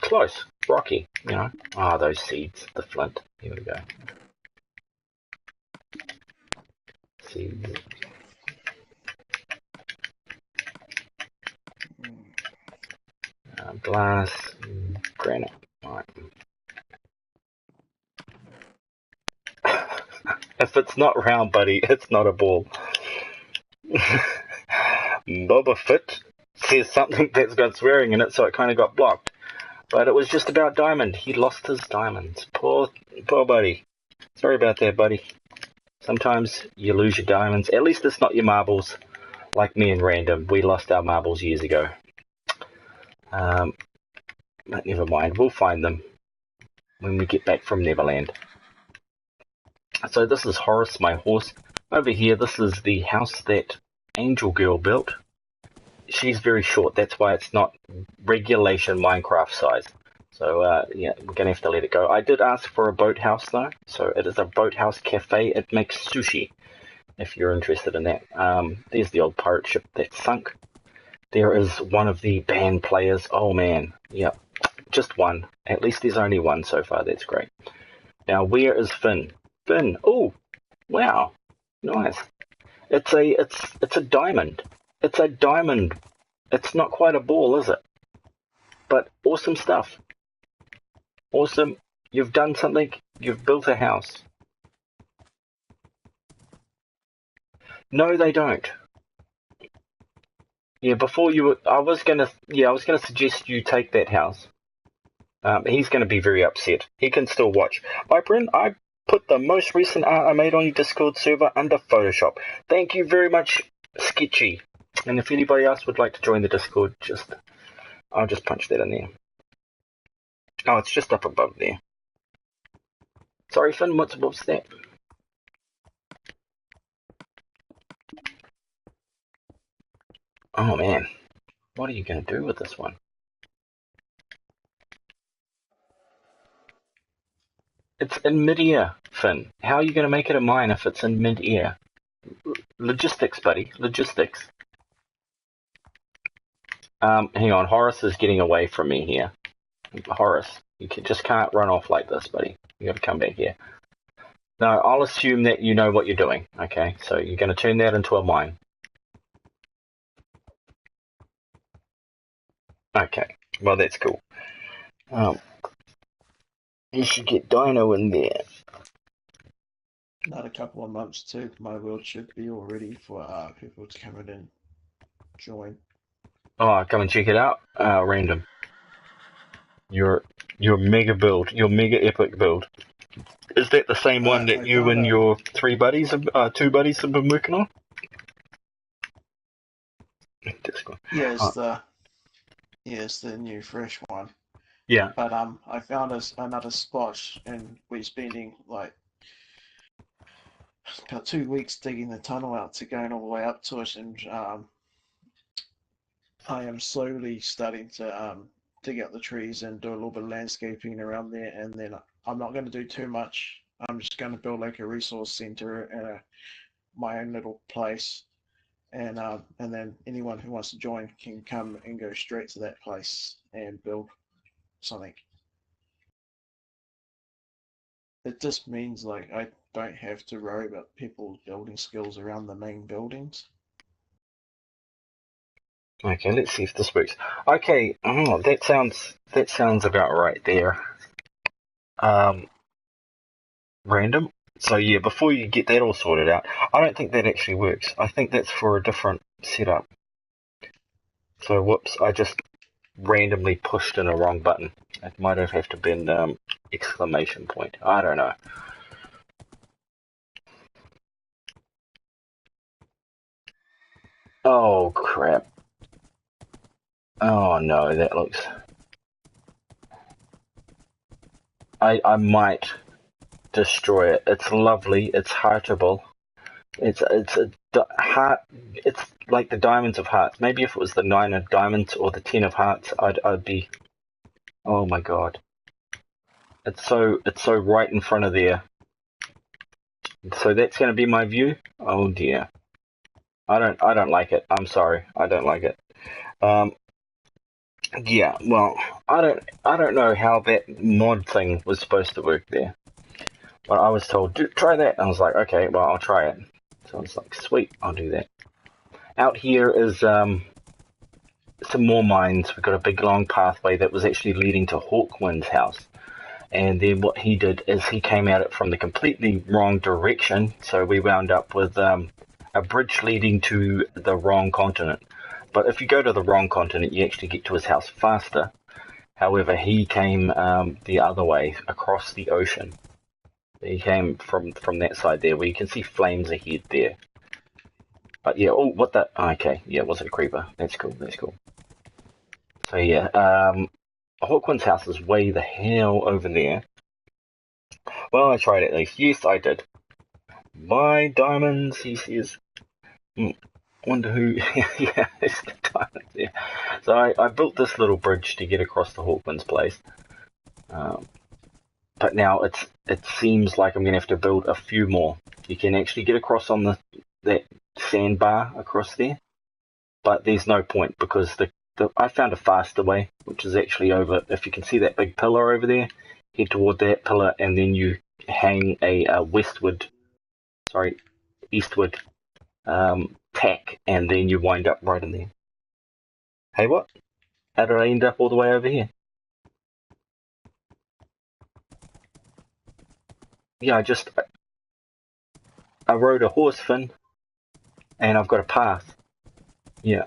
Close. Rocky, you know. Ah, those seeds. The flint. Here we go. Seeds. Glass. Granite. Right. If it's not round, buddy, it's not a ball. Boba Fett says something that's got swearing in it, so it kind of got blocked. But it was just about diamond. He lost his diamonds. Poor buddy. Sorry about that, buddy. Sometimes you lose your diamonds. At least it's not your marbles, like me and Random. We lost our marbles years ago. But never mind. We'll find them when we get back from Neverland. So this is Horace, my horse. Over here, this is the house that Angel Girl built. She's very short. That's why it's not regulation Minecraft size. So, yeah, we're going to have to let it go. I did ask for a boathouse, though. So it is a boathouse cafe. It makes sushi, if you're interested in that. There's the old pirate ship that sunk. There is one of the band players. Oh, man. Yep. Just one. At least there's only one so far. That's great. Now, where is Finn? Finn. Oh, wow. Nice. It's a diamond. It's a diamond. It's not quite a ball, is it? But awesome stuff. Awesome. You've done something. You've built a house. No, they don't. Yeah, I was gonna suggest you take that house. He's gonna be very upset. He can still watch. Vypran, I put the most recent art I made on your Discord server under Photoshop. Thank you very much, Sketchy. And if anybody else would like to join the Discord, I'll just punch that in there. Oh, it's just up above there. Sorry, Finn, what's that? Oh, man. What are you going to do with this one? It's in mid-air, Finn. How are you going to make it a mine if it's in mid-air? Logistics, buddy. Logistics. Hang on. Horace is getting away from me here. Horace, you just can't run off like this, buddy. You got to come back here. No, I'll assume that you know what you're doing. Okay, so you're going to turn that into a mine. Okay, well that's cool. You should get Dino in there. Another couple of months too. My world should be all ready for people to come in and join. Oh, come and check it out. Random. Your mega build, your mega epic build. Is that the same one that you and your two buddies have been working on? Yeah, it's the new fresh one. Yeah. But I found another spot, and we're spending like about 2 weeks digging the tunnel out to going all the way up to it, and I am slowly starting to dig out the trees and do a little bit of landscaping around there, and then I'm not going to do too much. I'm just going to build like a resource center and my own little place, and then anyone who wants to join can come and go straight to that place and build something. It just means like I don't have to worry about people's building skills around the main buildings. Okay, let's see if this works. Okay, that sounds about right there. Random. So yeah, before you get that all sorted out, I don't think that actually works. I think that's for a different setup. So whoops, I just randomly pushed in a wrong button. It might have to been exclamation point. I don't know. Oh crap. Oh no, that looks... I might destroy it. It's lovely, it's heartable. It's heart. It's like the diamonds of hearts. Maybe if it was the 9 of diamonds or the 10 of hearts, I'd be... Oh my god. It's so right in front of there. So that's going to be my view. Oh dear. I don't like it. I'm sorry. I don't like it. Yeah. Well, I don't know how that mod thing was supposed to work there. But I was told, try that. I was like, okay, well, I'll try it. So I was like, sweet, I'll do that. Out here is some more mines. We've got a big long pathway that was actually leading to Hawkwind's house. And then what he did is he came at it from the completely wrong direction. So we wound up with a bridge leading to the wrong continent. But if you go to the wrong continent, you actually get to his house faster. However, he came the other way, across the ocean. He came from that side there, where you can see flames ahead there. But yeah, oh, what the... Okay, yeah, it wasn't a creeper. That's cool, that's cool. So yeah, Hawkwind's house is way the hell over there. Well, I tried at least. Yes, I did. My diamonds, he says. Wonder who... yeah, it's the diamonds, yeah. So I built this little bridge to get across to Hawkwind's place. But now it seems like I'm going to have to build a few more. You can actually get across on that sandbar across there. But there's no point because I found a faster way, which is actually over... If you can see that big pillar over there, head toward that pillar and then you hang a eastward tack, and then you wind up right in there. Hey, what? How did I end up all the way over here? Yeah, I rode a horse fin, and I've got a path. Yeah.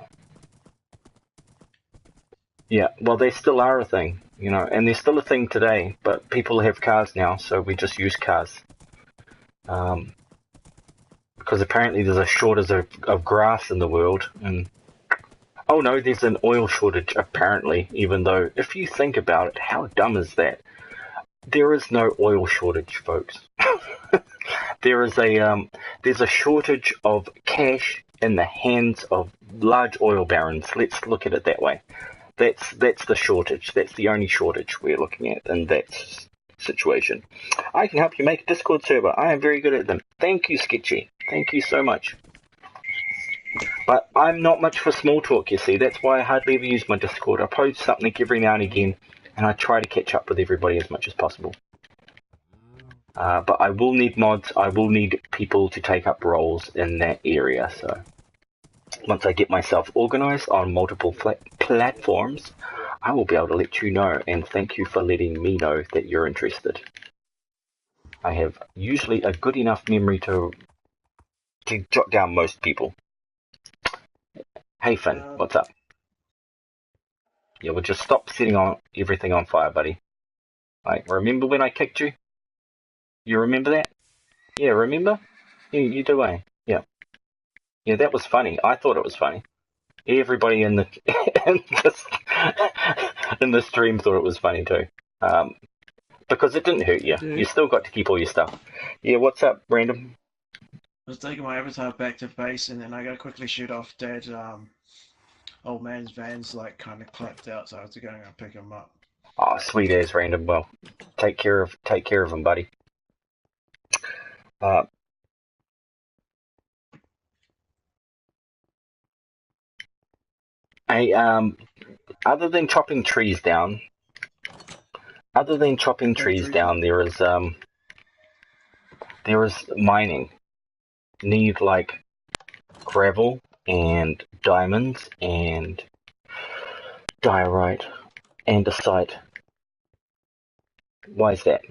Yeah, well, they still are a thing, you know, and they're still a thing today, but people have cars now, so we just use cars. Because apparently there's a shortage of grass in the world, and... Oh no, there's an oil shortage, apparently, even though, if you think about it, how dumb is that? There is no oil shortage, folks. There's a shortage of cash in the hands of large oil barons. Let's look at it that way. That's the shortage. That's the only shortage we're looking at in that situation. I can help you make a Discord server. I am very good at them. Thank you, Sketchy. Thank you so much. But I'm not much for small talk, you see. That's why I hardly ever use my Discord. I post something every now and again, and I try to catch up with everybody as much as possible. But I will need mods. I will need people to take up roles in that area. So once I get myself organized on multiple platforms, I will be able to let you know. And thank you for letting me know that you're interested. I have usually a good enough memory to jot down most people. Hey Finn, what's up? Yeah, we'll just stop setting everything on fire, buddy. Like, remember when I kicked you? You remember that? Yeah, remember? You do, eh? Yeah. Yeah, that was funny. I thought it was funny. Everybody in the in the stream thought it was funny too. Because it didn't hurt you. Dude. You still got to keep all your stuff. Yeah, what's up, Random? I was taking my avatar back to base, and then I gotta quickly shoot off Dad. Old man's van's like kind of clapped out, so I have to go and pick him up. Oh, sweet as Random. Well, take care of him, buddy. Hey, other than chopping trees down, there is mining. Need like gravel and diamonds and diorite, andesite. Why is that?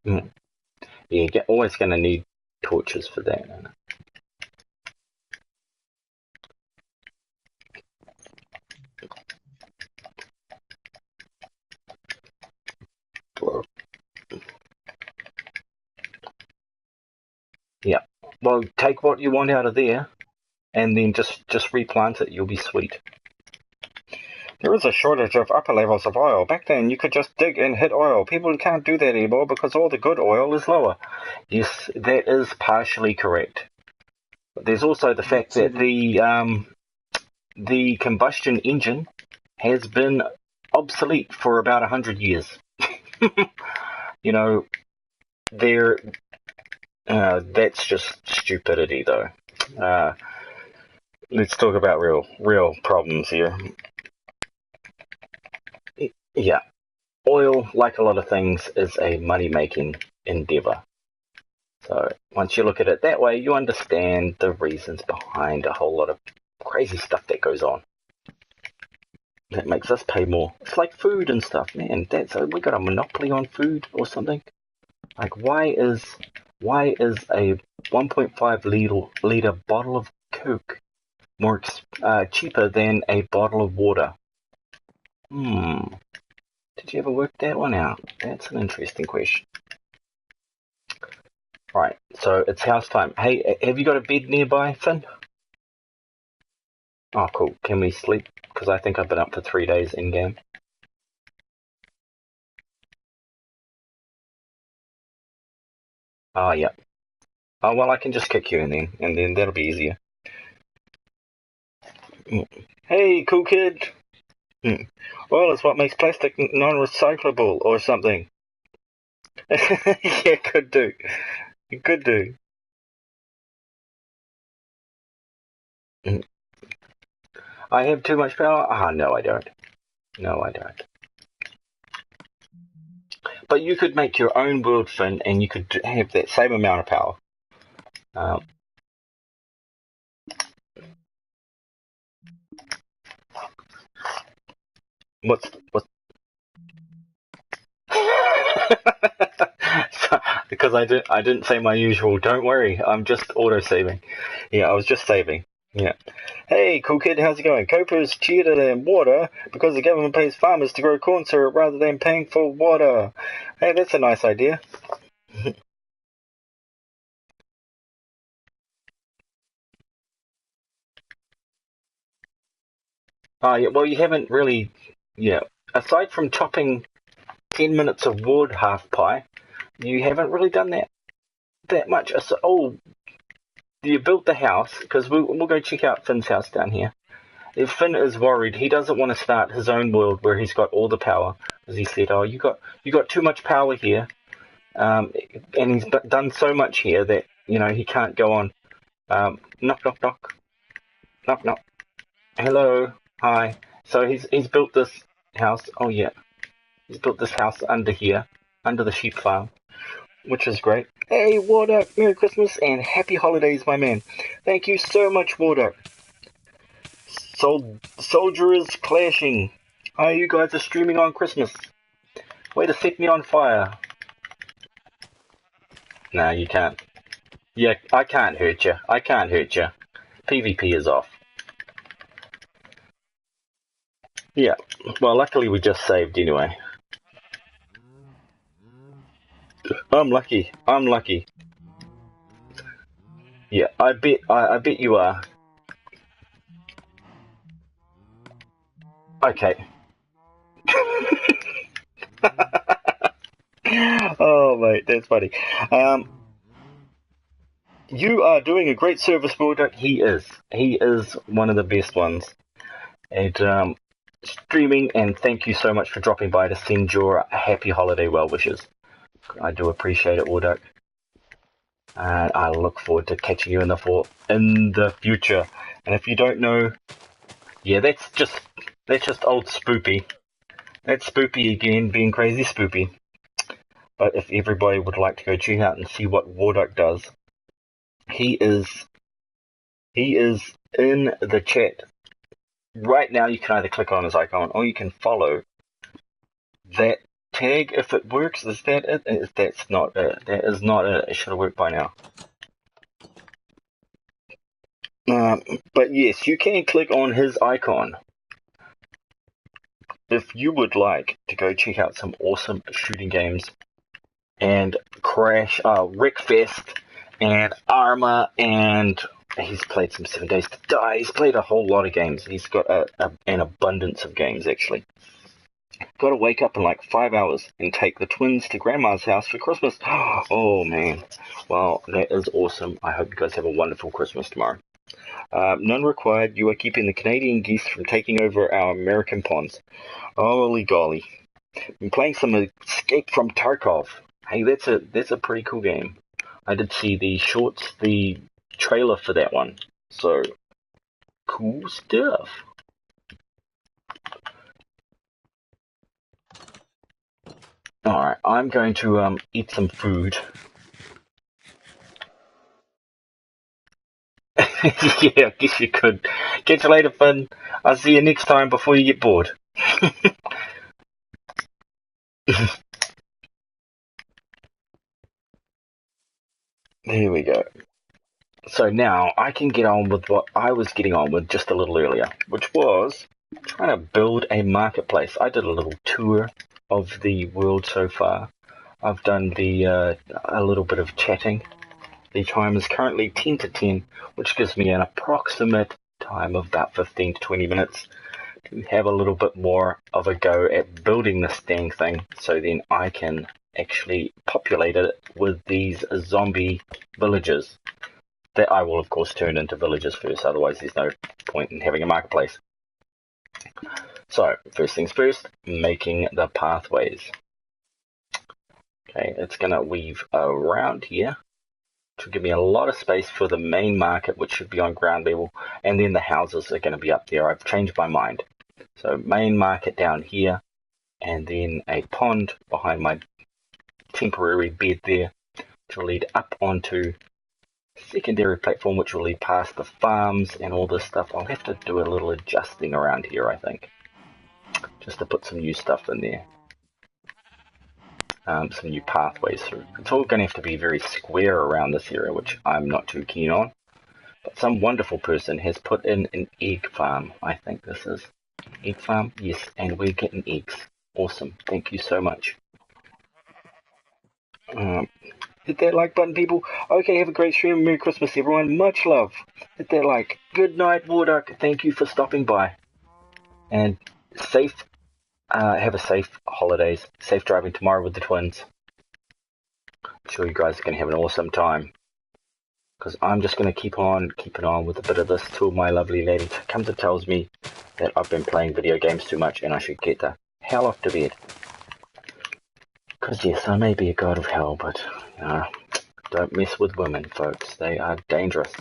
Yeah, you're always going to need torches for that. Yeah. Well, take what you want out of there, and then just replant it. You'll be sweet. There is a shortage of upper levels of oil. Back then, you could just dig and hit oil. People can't do that anymore because all the good oil is lower. Yes, that is partially correct. But there's also the fact that the combustion engine has been obsolete for about 100 years. You know, that's just stupidity, though. Let's talk about real problems here. Yeah, oil, like a lot of things, is a money-making endeavor. So once you look at it that way, you understand the reasons behind a whole lot of crazy stuff that goes on. That makes us pay more. It's like food and stuff, man. We got a monopoly on food or something. Like, why is a 1.5 liter bottle of Coke more cheaper than a bottle of water? Did you ever work that one out? That's an interesting question. Right, so it's house time. Hey, have you got a bed nearby, Finn? Oh, cool. Can we sleep? Because I think I've been up for 3 days in-game. Oh, yeah. Oh, well, I can just kick you in then, and then that'll be easier. Hey, cool kid! Well, it's what makes plastic non-recyclable or something. Yeah, could do. You could do. I have too much power? Ah, no, I don't. No, I don't. But you could make your own world, Finn, and you could have that same amount of power. What's because I didn't say my usual. Don't worry, I'm just auto saving. Yeah, I was just saving. Yeah. Hey, cool kid, how's it going? Copper's cheaper than water because the government pays farmers to grow corn syrup rather than paying for water. Hey, that's a nice idea. Yeah, well, you haven't really, aside from chopping 10 minutes of wood half pie, you haven't really done that much. So, you built the house, because we'll go check out Finn's house down here. If Finn is worried, he doesn't want to start his own world where he's got all the power, as he said, oh, you got too much power here, and he's done so much here that, he can't go on. Knock, knock, knock. Knock, knock. Hello. Hi. So he's built this house. Oh, yeah. He's built this house under here, under the sheep farm, which is great. Hey, Warduck, Merry Christmas and Happy Holidays, my man. Thank you so much, Warduck. Soldiers clashing. Oh, you guys are streaming on Christmas. Way to set me on fire. No, you can't. Yeah, I can't hurt you. PvP is off. Yeah, well, luckily we just saved anyway. I'm lucky. Yeah, I bet you are. Okay. Oh, mate, that's funny. You are doing a great service, Bulldog. He is one of the best ones at streaming, and thank you so much for dropping by to send your happy holiday well wishes. I do appreciate it, Warduck. And I look forward to catching you in the future. And if you don't know, yeah, that's just old Spoopy. That's Spoopy again, being crazy Spoopy. But if everybody would like to go check out and see what Warduck does, he is in the chat right now. You can either click on his icon or you can follow that tag if it works. Is that it? That's not it. That is not it. It should have worked by now. But yes, you can click on his icon if you would like to go check out some awesome shooting games and Crash, Wreckfest, and Arma, and he's played some 7 Days to Die. He's played a whole lot of games. He's got an abundance of games, actually. Got to wake up in like 5 hours and take the twins to Grandma's house for Christmas. Oh, man. Well, that is awesome. I hope you guys have a wonderful Christmas tomorrow. None required. You are keeping the Canadian geese from taking over our American ponds. Holy golly. I'm playing some Escape from Tarkov. Hey, that's a pretty cool game. I did see the trailer for that one. So, cool stuff. Alright, I'm going to eat some food. Yeah, I guess you could. Catch you later, Finn. I'll see you next time before you get bored. There we go. So now I can get on with what I was getting on with just a little earlier, which was trying to build a marketplace. I did a little tour of the world so far. I've done a little bit of chatting. The time is currently 10 to 10, which gives me an approximate time of about 15 to 20 minutes to have a little bit more of a go at building this dang thing, so then I can actually populate it with these zombie villages that I will of course turn into villages first, otherwise there's no point in having a marketplace. So first things first, making the pathways. Okay, it's going to weave around here to give me a lot of space for the main market, which should be on ground level, and then the houses are going to be up there. I've changed my mind. So main market down here, and then a pond behind my temporary bed there, which will lead up onto secondary platform, which will lead past the farms and all this stuff. I'll have to do a little adjusting around here, I think, just to put some new stuff in there. Some new pathways through. It's all going to have to be very square around this area, which I'm not too keen on. But some wonderful person has put in an egg farm. I think this is egg farm. Yes, and we're getting eggs. Awesome. Thank you so much. Hit that like button, people. Okay, have a great stream. Merry Christmas, everyone. Much love. Hit that like. Good night, Warduck. Thank you for stopping by. And have a safe holidays. Safe driving tomorrow with the twins. I'm sure you guys are going to have an awesome time. Because I'm just going to keep on keeping on with a bit of this till my lovely lady comes and tells me that I've been playing video games too much and I should get the hell off to bed. Because yes, I may be a god of hell, but don't mess with women, folks. They are dangerous.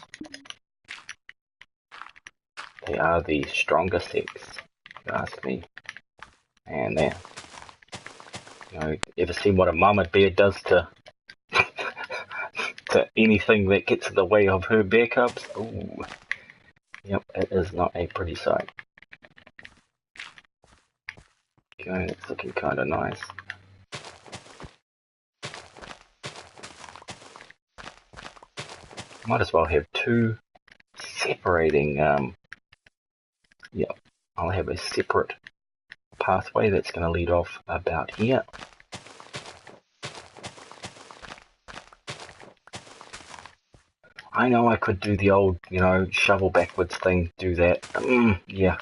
They are the stronger sex, if you ask me. And there. Ever seen what a mama bear does to to anything that gets in the way of her bear cubs? Ooh. Yep, it is not a pretty sight. Okay, it's looking kind of nice. Might as well have two separating, yep, I'll have a separate pathway that's going to lead off about here. I know I could do the old, shovel backwards thing, do that. Yeah,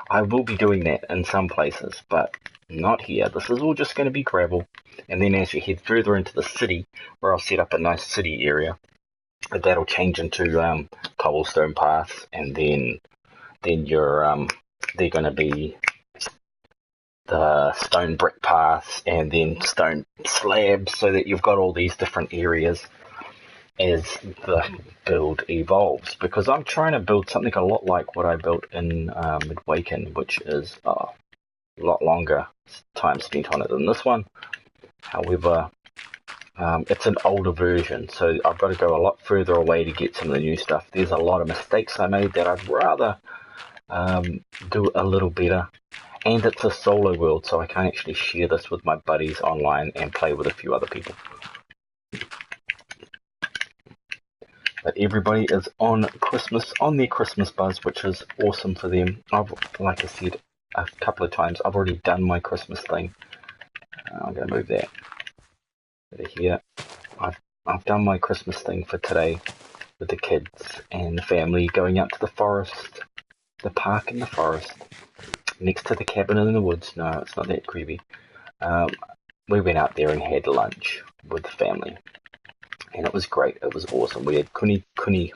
I will be doing that in some places, but not here. This is all just going to be gravel. And then as you head further into the city, where I'll set up a nice city area, that'll change into cobblestone paths, and then they're going to be the stone brick paths and then stone slabs, so that you've got all these different areas as the build evolves. Because I'm trying to build something a lot like what I built in Midwaken, which is a lot longer time spent on it than this one. However, it's an older version, so I've got to go a lot further away to get some of the new stuff. There's a lot of mistakes I made that I'd rather do a little better. And it's a solo world, so I can't actually share this with my buddies online and play with a few other people. But everybody is on their Christmas buzz, which is awesome for them. Like I said a couple of times, I've already done my Christmas thing. I'm going to move that over here. I've done my Christmas thing for today with the kids and the family, going out to the forest, the park in the forest, next to the cabin in the woods. No, it's not that creepy. We went out there and had lunch with the family, and it was great. It was awesome. We had kuni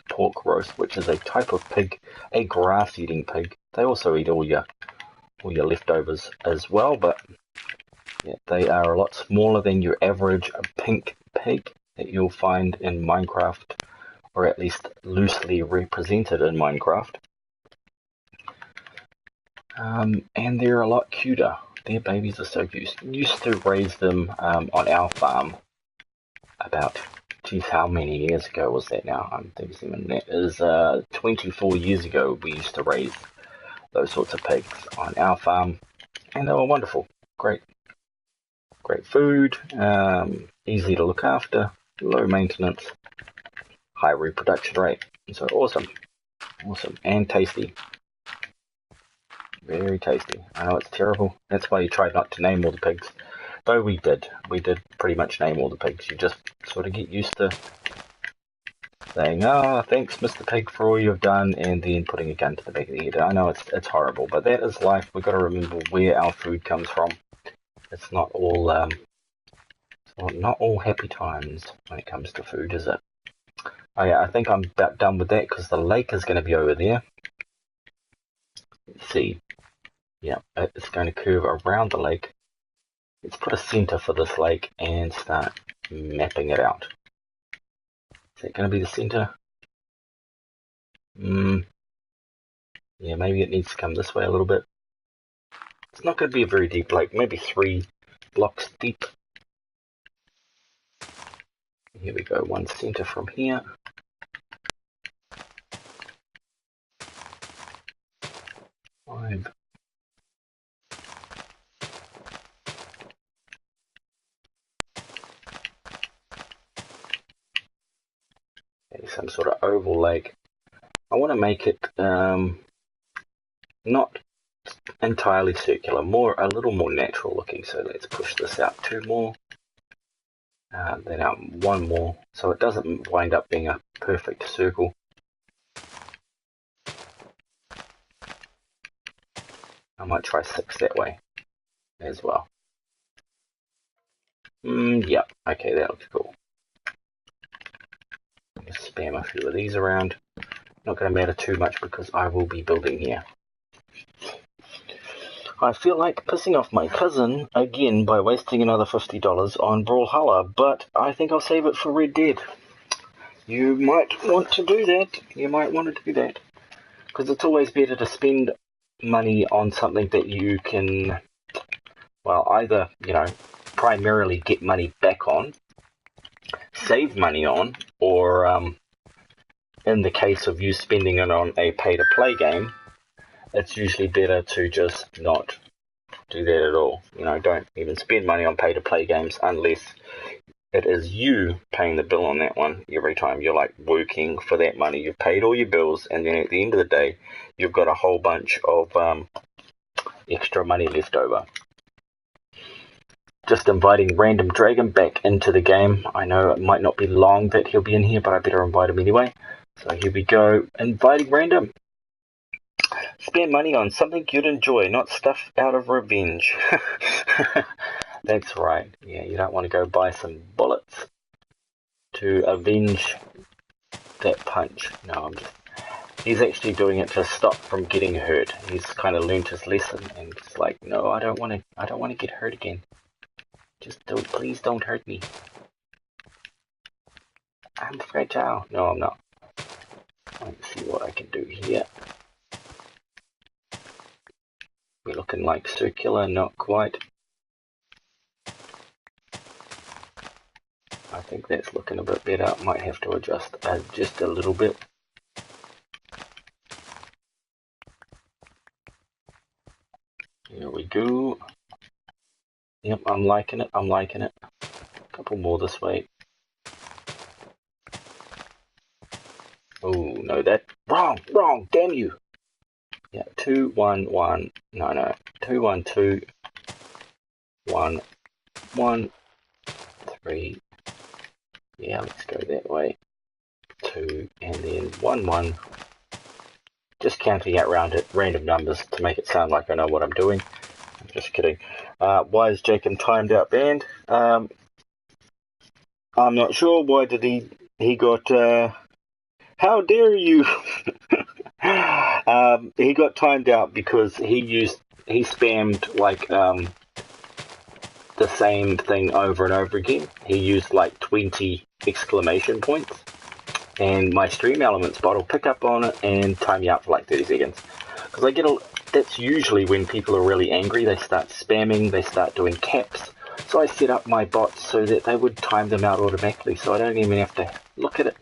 pork roast, which is a type of pig, a grass-eating pig. They also eat all your leftovers as well, but yeah, they are a lot smaller than your average pink pig that you'll find in Minecraft, or at least loosely represented in Minecraft. And they're a lot cuter. Their babies are so cute. Used to raise them on our farm about, geez, how many years ago was that now? I'm thinking that is 24 years ago we used to raise those sorts of pigs on our farm, and they were wonderful. Great food, easy to look after, low maintenance, high reproduction rate. So awesome, and tasty. Very tasty. I know it's terrible. That's why you try not to name all the pigs. Though we did pretty much name all the pigs. You just sort of get used to saying, "Oh, thanks, Mr. Pig, for all you've done," and then putting a gun to the back of the head. I know it's horrible, but that is life. We've got to remember where our food comes from. It's not all not all happy times when it comes to food, is it? Oh yeah, I think I'm about done with that because the lake is going to be over there. Let's see. Yeah, it's going to curve around the lake. Let's put a center for this lake and start mapping it out. Is that going to be the center? Yeah, maybe it needs to come this way a little bit. It's not going to be a very deep lake, maybe 3 blocks deep. Here we go, one center from here. Five. Some sort of oval lake. I want to make it not entirely circular, a little more natural looking. So let's push this out 2 more, then out 1 more, so it doesn't wind up being a perfect circle. I might try 6 that way as well. Yeah, okay, that looks cool. Just spam a few of these around. Not going to matter too much because I will be building here. I feel like pissing off my cousin again by wasting another $50 on Brawlhalla, but I think I'll save it for Red Dead. You might want to do that. Because it's always better to spend money on something that you can, well, either, primarily get money back on, save money on, or in the case of you spending it on a pay-to-play game, it's usually better to just not do that at all. Don't even spend money on pay-to-play games unless it is you paying the bill on that one every time. You're like working for that money. You've paid all your bills, and then at the end of the day, you've got a whole bunch of extra money left over. Just inviting Random Dragon back into the game. I know it might not be long that he'll be in here, but I better invite him anyway. So here we go, inviting Random. Spend money on something you'd enjoy, not stuff out of revenge. That's right. Yeah, you don't want to go buy some bullets to avenge that punch. No, I'm just He's actually doing it to stop from getting hurt. He's kind of learned his lesson, and it's like, no, I don't want to get hurt again. Just please don't hurt me. I'm fragile. No, I'm not. Let's see what I can do here. We're looking like circular, not quite. I think that's looking a bit better. Might have to adjust just a little bit. Here we go. Yep, I'm liking it. I'm liking it. A couple more this way. Oh, no, that... Wrong, damn you. Yeah, 2, 1, 1. No. 2, 1, 2. 1, 1, 3. Yeah, let's go that way. 2, and then 1, 1. Just counting out random numbers to make it sound like I know what I'm doing. I'm just kidding. Why is Jacob timed out banned? I'm not sure. Why did he got... how dare you? He got timed out because he spammed like the same thing over and over again. He used like 20 exclamation points, and my stream elements bot will pick up on it and time you out for like 30 seconds. Because that's usually when people are really angry. They start spamming, they start doing caps. So I set up my bots so that they would time them out automatically, so I don't even have to look at it.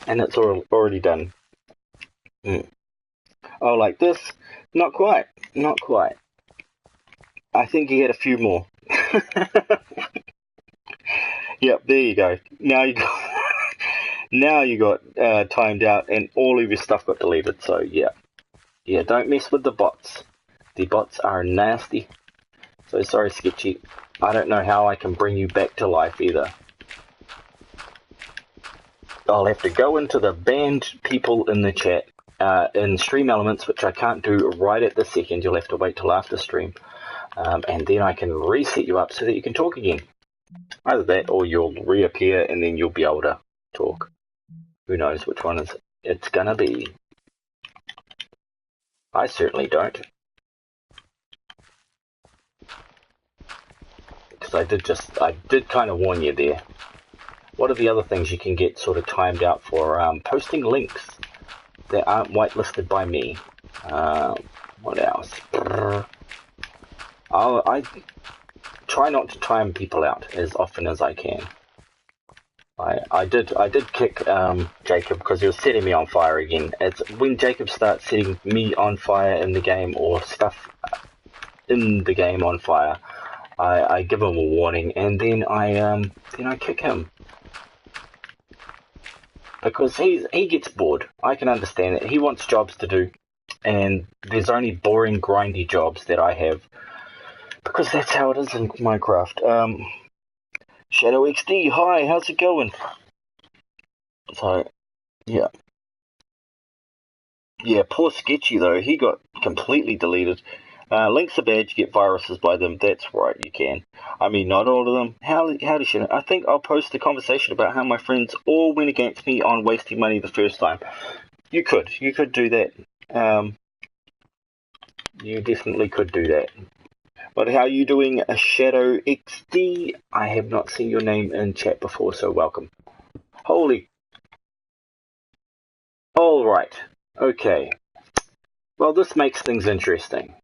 And it's already done. Oh, like this? Not quite. I think he had a few more. Yep, there you go. Now you got timed out, and all of your stuff got deleted. So yeah, don't mess with the bots. The bots are nasty. So sorry, Sketchy. I don't know how I can bring you back to life either. I'll have to go into the banned people in the chat in stream elements, which I can't do right at this second. You'll have to wait till after stream, and then I can reset you up so that you can talk again. Either that, or you'll reappear and then you'll be able to talk. Who knows which one it's gonna be? I certainly don't, because I did kind of warn you there. What are the other things you can get sort of timed out for? Posting links that aren't whitelisted by me. What else? I try not to time people out as often as I can. I did kick Jacob because he was setting me on fire again. It's when Jacob starts setting me on fire in the game, or stuff in the game on fire, I give him a warning, and then I kick him. Because he gets bored. I can understand it. He wants jobs to do, and there's only boring, grindy jobs that I have, because that's how it is in Minecraft. Shadow XD, hi, how's it going? So, yeah. Yeah, poor Sketchy though, he got completely deleted. Links are bad, you get viruses by them. That's right, you can. I mean, not all of them. How does she know? I think I'll post a conversation about how my friends all went against me on wasting money the first time. You could do that. You definitely could do that. But how are you doing, Shadow XD? I have not seen your name in chat before, so welcome. Holy. All right. Okay. Well, this makes things interesting.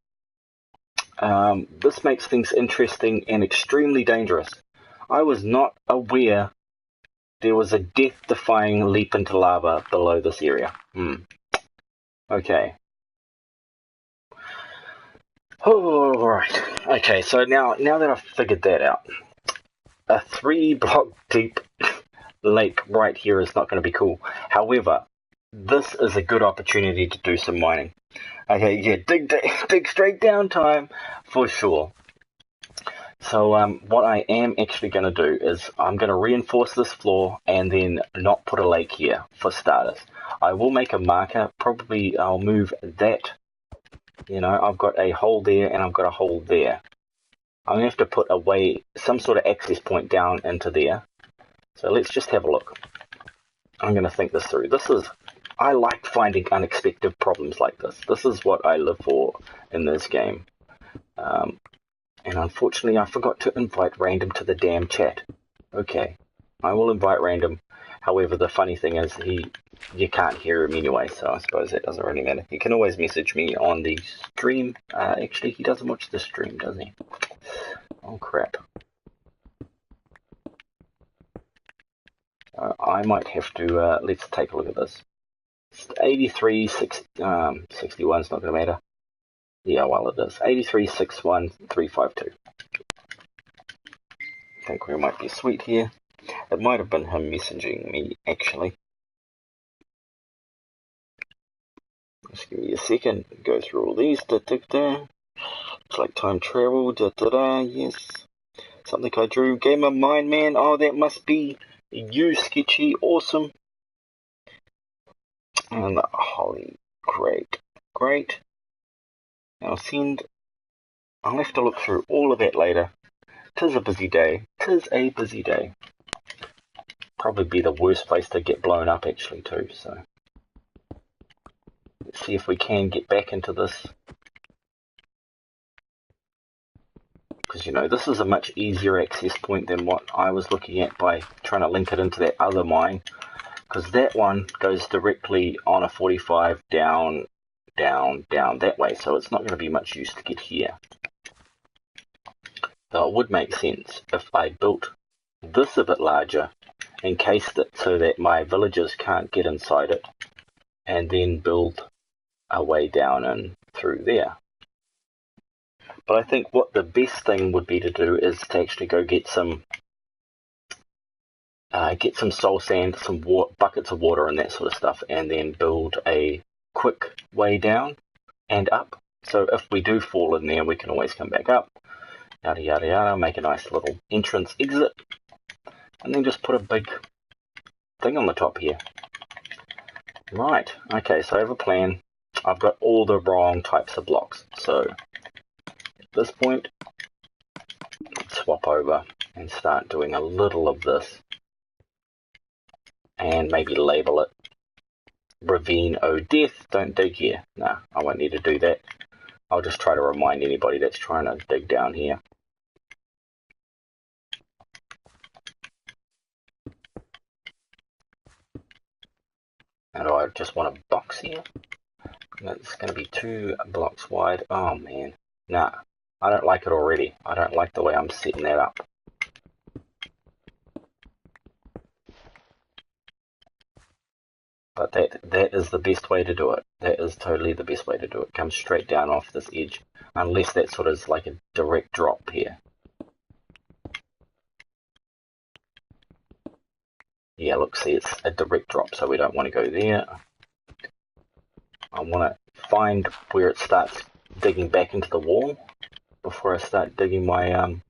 This makes things interesting and extremely dangerous. I was not aware there was a death-defying leap into lava below this area. Okay. Oh, all right. Okay, so now that I've figured that out, a 3-block deep lake right here is not going to be cool. However, this is a good opportunity to do some mining. Okay, yeah, dig straight down time for sure. So what I am actually going to do is I'm going to reinforce this floor and then not put a lake here for starters. I will make a marker. Probably I'll move that. You know, I've got a hole there and I've got a hole there. I'm going to have to put some sort of access point down into there. So let's just have a look. I'm going to think this through. This is I like finding unexpected problems like this. This is what I live for in this game. And unfortunately, I forgot to invite Random to the damn chat. Okay, I will invite Random. However, the funny thing is, you can't hear him anyway, so I suppose that doesn't really matter. He can always message me on the stream. Actually, he doesn't watch the stream, does he? Oh, crap. I might have to, let's take a look at this. 83, 61's not going to matter. Yeah, well, it is. 83, 61, 352. I think we might be sweet here. It might have been him messaging me, actually. Just give me a second. Go through all these. Looks like time travel. Yes. Something I drew. Game of Mind Man. Oh, that must be you, Sketchy. Awesome. And holy, great. Now send. I'll have to look through all of that later. 'Tis a busy day. Probably be the worst place to get blown up, actually, too. So let's see if we can get back into this. Because, this is a much easier access point than what I was looking at by trying to link it into that other mine. Because that one goes directly on a 45 down that way. So it's not going to be much use to get here. Though it would make sense if I built this a bit larger, encased it so that my villagers can't get inside it, and then build a way down and through there. But I think what the best thing would be to do is to actually go get some soul sand, some buckets of water and that sort of stuff, and then build a quick way down and up. So if we do fall in there, we can always come back up. Yada yada yada, make a nice little entrance exit, and then just put a big thing on the top here. Right, okay, so I have a plan. I've got all the wrong types of blocks, so at this point, swap over and start doing a little of this, and maybe label it Ravine O Death, don't dig here. Nah, I won't need to do that. I'll just try to remind anybody that's trying to dig down here. And I just want a box here. It's going to be 2 blocks wide. Oh man, nah, I don't like it already. I don't like the way I'm setting that up. But that is the best way to do it. That is totally the best way to do it. Come straight down off this edge. Unless that sort of is like a direct drop here. Yeah, look, see, it's a direct drop, so we don't want to go there. I want to find where it starts digging back into the wall before I start digging my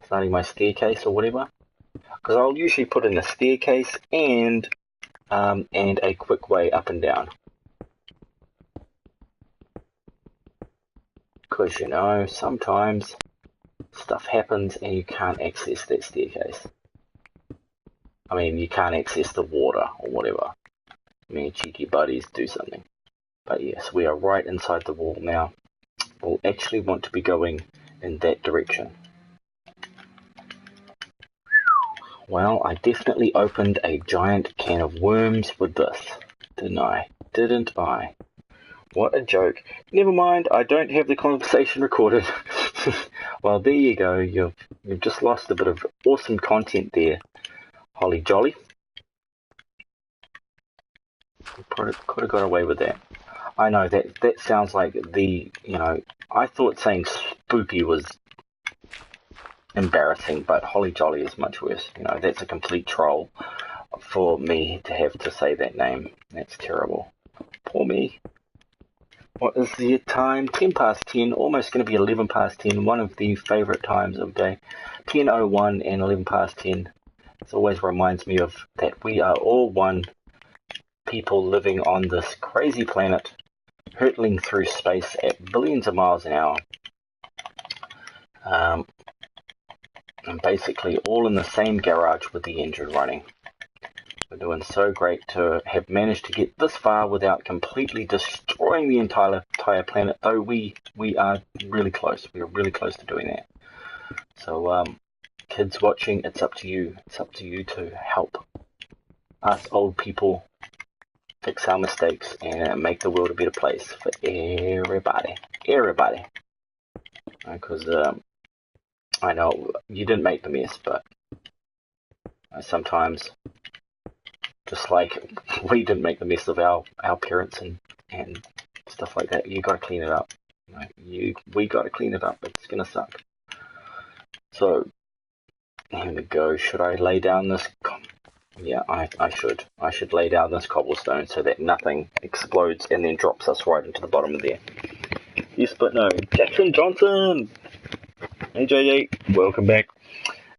starting my staircase or whatever. Because I'll usually put in a staircase and a quick way up and down. Because, sometimes stuff happens and you can't access that staircase. I mean, you can't access the water or whatever. I mean, cheeky buddies, do something. But yes, we are right inside the wall now. We'll actually want to be going in that direction. Well, I definitely opened a giant can of worms with this, didn't I? What a joke. Never mind, I don't have the conversation recorded. Well, there you go. You've just lost a bit of awesome content there. Holly jolly. Could have got away with that. I know that sounds like I thought saying spooky was embarrassing, but holly jolly is much worse. That's a complete troll for me to have to say that name. That's terrible. Poor me. What is the time? 10 past 10, almost going to be 11 past 10, one of the favourite times of day. 10:01 and 11 past 10. It always reminds me of that we are all one, people living on this crazy planet, hurtling through space at billions of miles an hour. And basically all in the same garage with the engine running. We're doing so great to have managed to get this far without completely destroying the entire planet, though we are really close. We are really close to doing that. So, kids watching, it's up to you. It's up to you to help us old people fix our mistakes and make the world a better place for everybody. Everybody. Because I know you didn't make the mess, but sometimes, just like we didn't make the mess of our parents and stuff like that, you got to clean it up. We got to clean it up. It's gonna suck. So here we go. Should I lay down this? Yeah, I should. I should lay down this cobblestone so that nothing explodes and then drops us right into the bottom of there. Yes, but no. Jackson Johnson! Hey JJ, welcome back.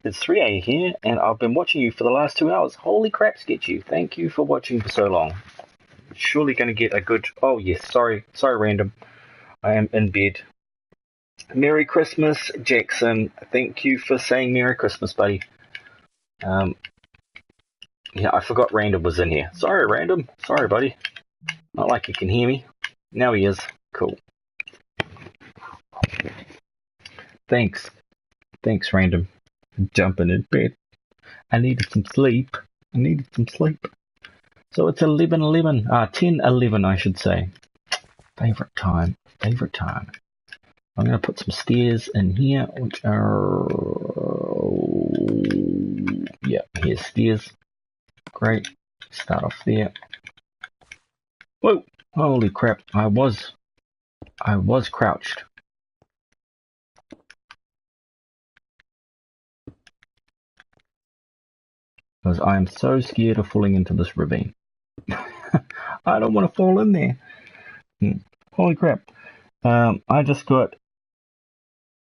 It's 3A here, and I've been watching you for the last 2 hours. Holy crap, Sketchy. Thank you for watching for so long. Surely going to get a good... Oh, yes, sorry, random. I am in bed. Merry Christmas, Jackson. Thank you for saying Merry Christmas, buddy. Yeah, I forgot Random was in here. Sorry, Random. Sorry, buddy. Not like you can hear me. Now he is. Cool. Thanks, Random. Jumping in bed. I needed some sleep. So it's 11:11. 10:11, I should say. Favorite time. I'm going to put some stairs in here, which are... Yeah, here's stairs. Great. Start off there. Whoa! Holy crap. I was crouched. Because I'm so scared of falling into this ravine. I don't want to fall in there. Holy crap. I just got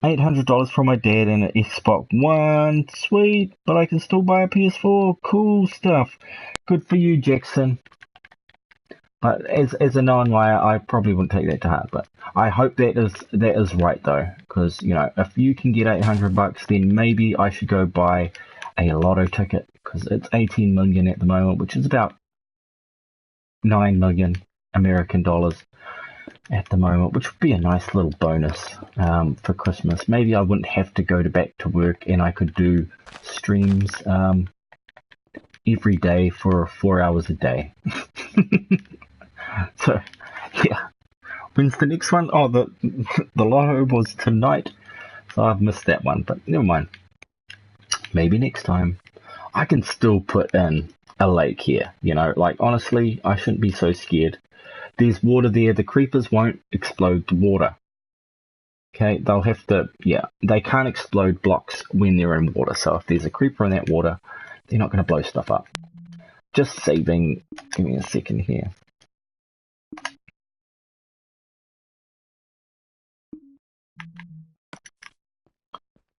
$800 from my dad and an Xbox One. Sweet, but I can still buy a PS4. Cool stuff. Good for you, Jackson. But as a non-liar, I probably wouldn't take that to heart. But I hope that is right though, because if you can get $800, then maybe I should go buy a lotto ticket, because it's 18 million at the moment, which is about 9 million American dollars at the moment, which would be a nice little bonus for Christmas. Maybe I wouldn't have to go back to work, and I could do streams every day for 4 hours a day. So, yeah. When's the next one? Oh, the lotto was tonight, so I've missed that one, but never mind. Maybe next time. I can still put in a lake here, honestly, I shouldn't be so scared. There's water there. The creepers won't explode the water. Okay, they'll have to, they can't explode blocks when they're in water. So if there's a creeper in that water, they're not going to blow stuff up. Just saving. Give me a second here.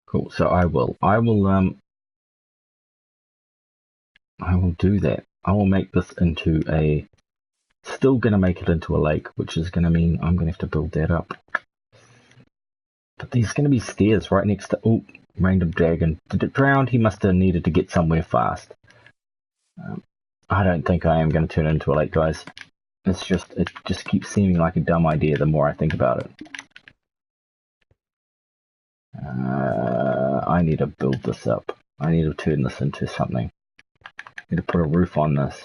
Cool. So I will do that. I will make this into still going to make it into a lake, which is going to mean I'm going to have to build that up. But there's going to be stairs right next to... Oh, random dragon. Did it drown? He must have needed to get somewhere fast. I don't think I am going to turn it into a lake, guys. It just keeps seeming like a dumb idea the more I think about it. I need to build this up. I need to turn this into something. I need to put a roof on this.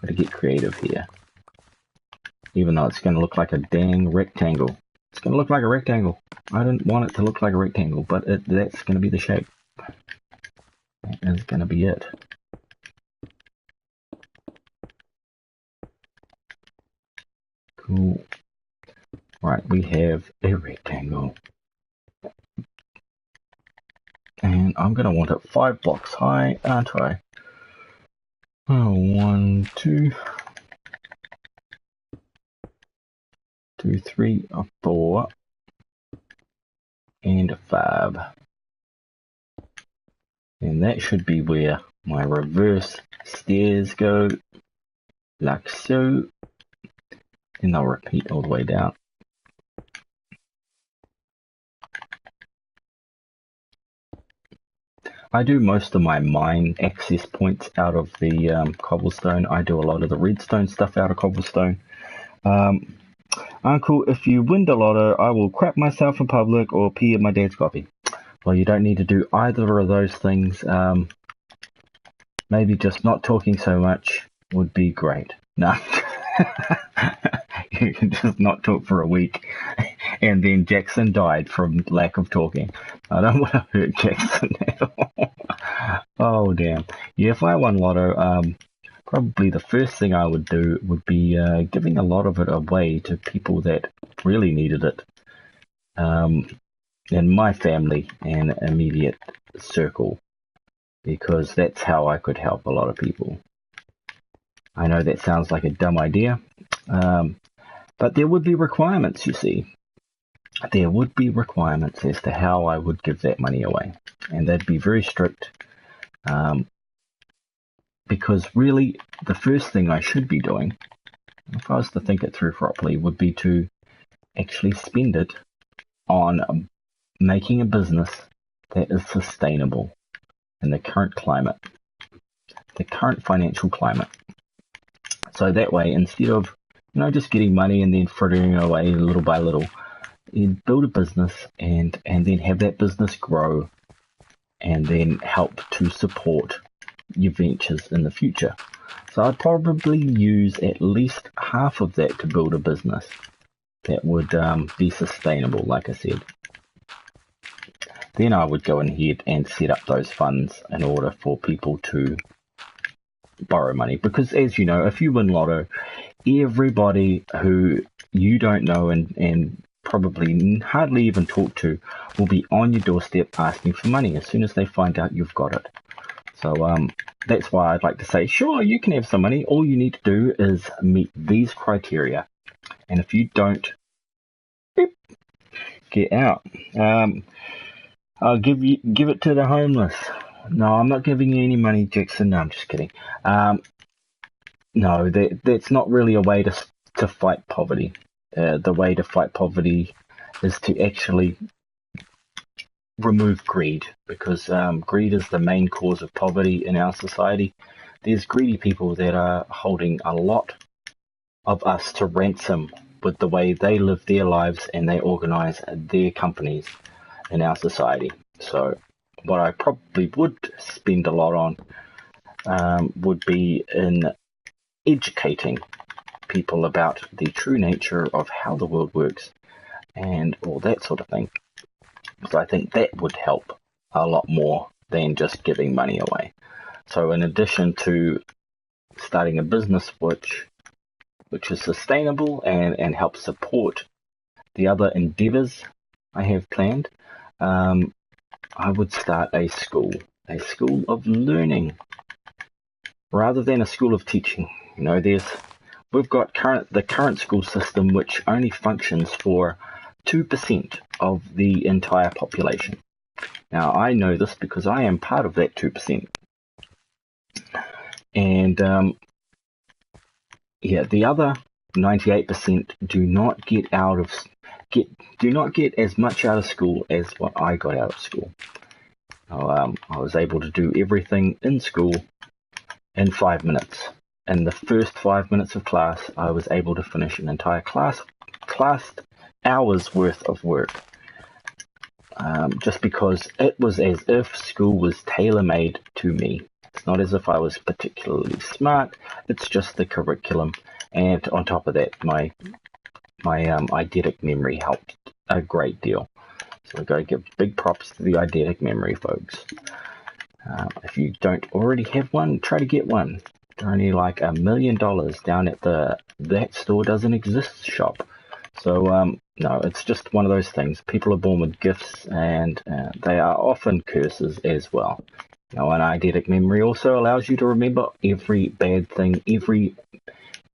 Gotta get creative here. Even though it's gonna look like a dang rectangle. It's gonna look like a rectangle. I didn't want it to look like a rectangle, but that's gonna be the shape. That is gonna be it. Cool. Right, we have a rectangle. And I'm gonna want it 5 blocks high, aren't I? 1, 2, 3, 4, and 5. And that should be where my reverse stairs go, like so. And I'll repeat all the way down. I do most of my mine access points out of the cobblestone. I do a lot of the redstone stuff out of cobblestone. Uncle, if you win the lotto, I will crap myself in public or pee at my dad's coffee. Well, you don't need to do either of those things. Maybe just not talking so much would be great. No. You can just not talk for a week. And then Jackson died from lack of talking. I don't want to hurt Jackson at all. Oh, damn. Yeah, if I won lotto, probably the first thing I would do would be giving a lot of it away to people that really needed it. In my family and immediate circle, because that's how I could help a lot of people. I know that sounds like a dumb idea, but there would be requirements, you see. There would be requirements as to how I would give that money away, and they'd be very strict, because really the first thing I should be doing, if I was to think it through properly, would be to actually spend it on making a business that is sustainable in the current climate, the current financial climate. So that way, instead of just getting money and then frittering it away little by little, you build a business and then have that business grow and then help to support your ventures in the future. So I'd probably use at least half of that to build a business that would be sustainable, like I said. Then I would go ahead and set up those funds in order for people to borrow money. Because as you know, if you win lotto, everybody who you don't know and probably hardly even talk to will be on your doorstep asking for money as soon as they find out you've got it. So that's why I'd like to say, sure, you can have some money. All you need to do is meet these criteria. And if you don't, get out. I'll give it to the homeless. No, I'm not giving you any money, Jackson. No, I'm just kidding. No, that's not really a way to fight poverty. The way to fight poverty is to actually remove greed, because greed is the main cause of poverty in our society. There's greedy people that are holding a lot of us to ransom with the way they live their lives and they organize their companies in our society. So what I probably would spend a lot on would be in educating people about the true nature of how the world works and all that sort of thing. So I think that would help a lot more than just giving money away. So in addition to starting a business which is sustainable and helps support the other endeavors I have planned, I would start a school of learning rather than a school of teaching. We've got the current school system which only functions for 2% of the entire population. Now, I know this because I am part of that 2%. And the other 98% do not get as much out of school as what I got out of school. I was able to do everything in school in 5 minutes. In the first 5 minutes of class, I was able to finish an entire class hours worth of work. Just because it was as if school was tailor-made to me. It's not as if I was particularly smart. It's just the curriculum, and on top of that, my eidetic memory helped a great deal. So I've got to give big props to the eidetic memory, folks. If you don't already have one, try to get one. They're only like $1 million down at that store doesn't exist shop. So no, it's just one of those things. People are born with gifts, and they are often curses as well. An eidetic memory also allows you to remember every bad thing, every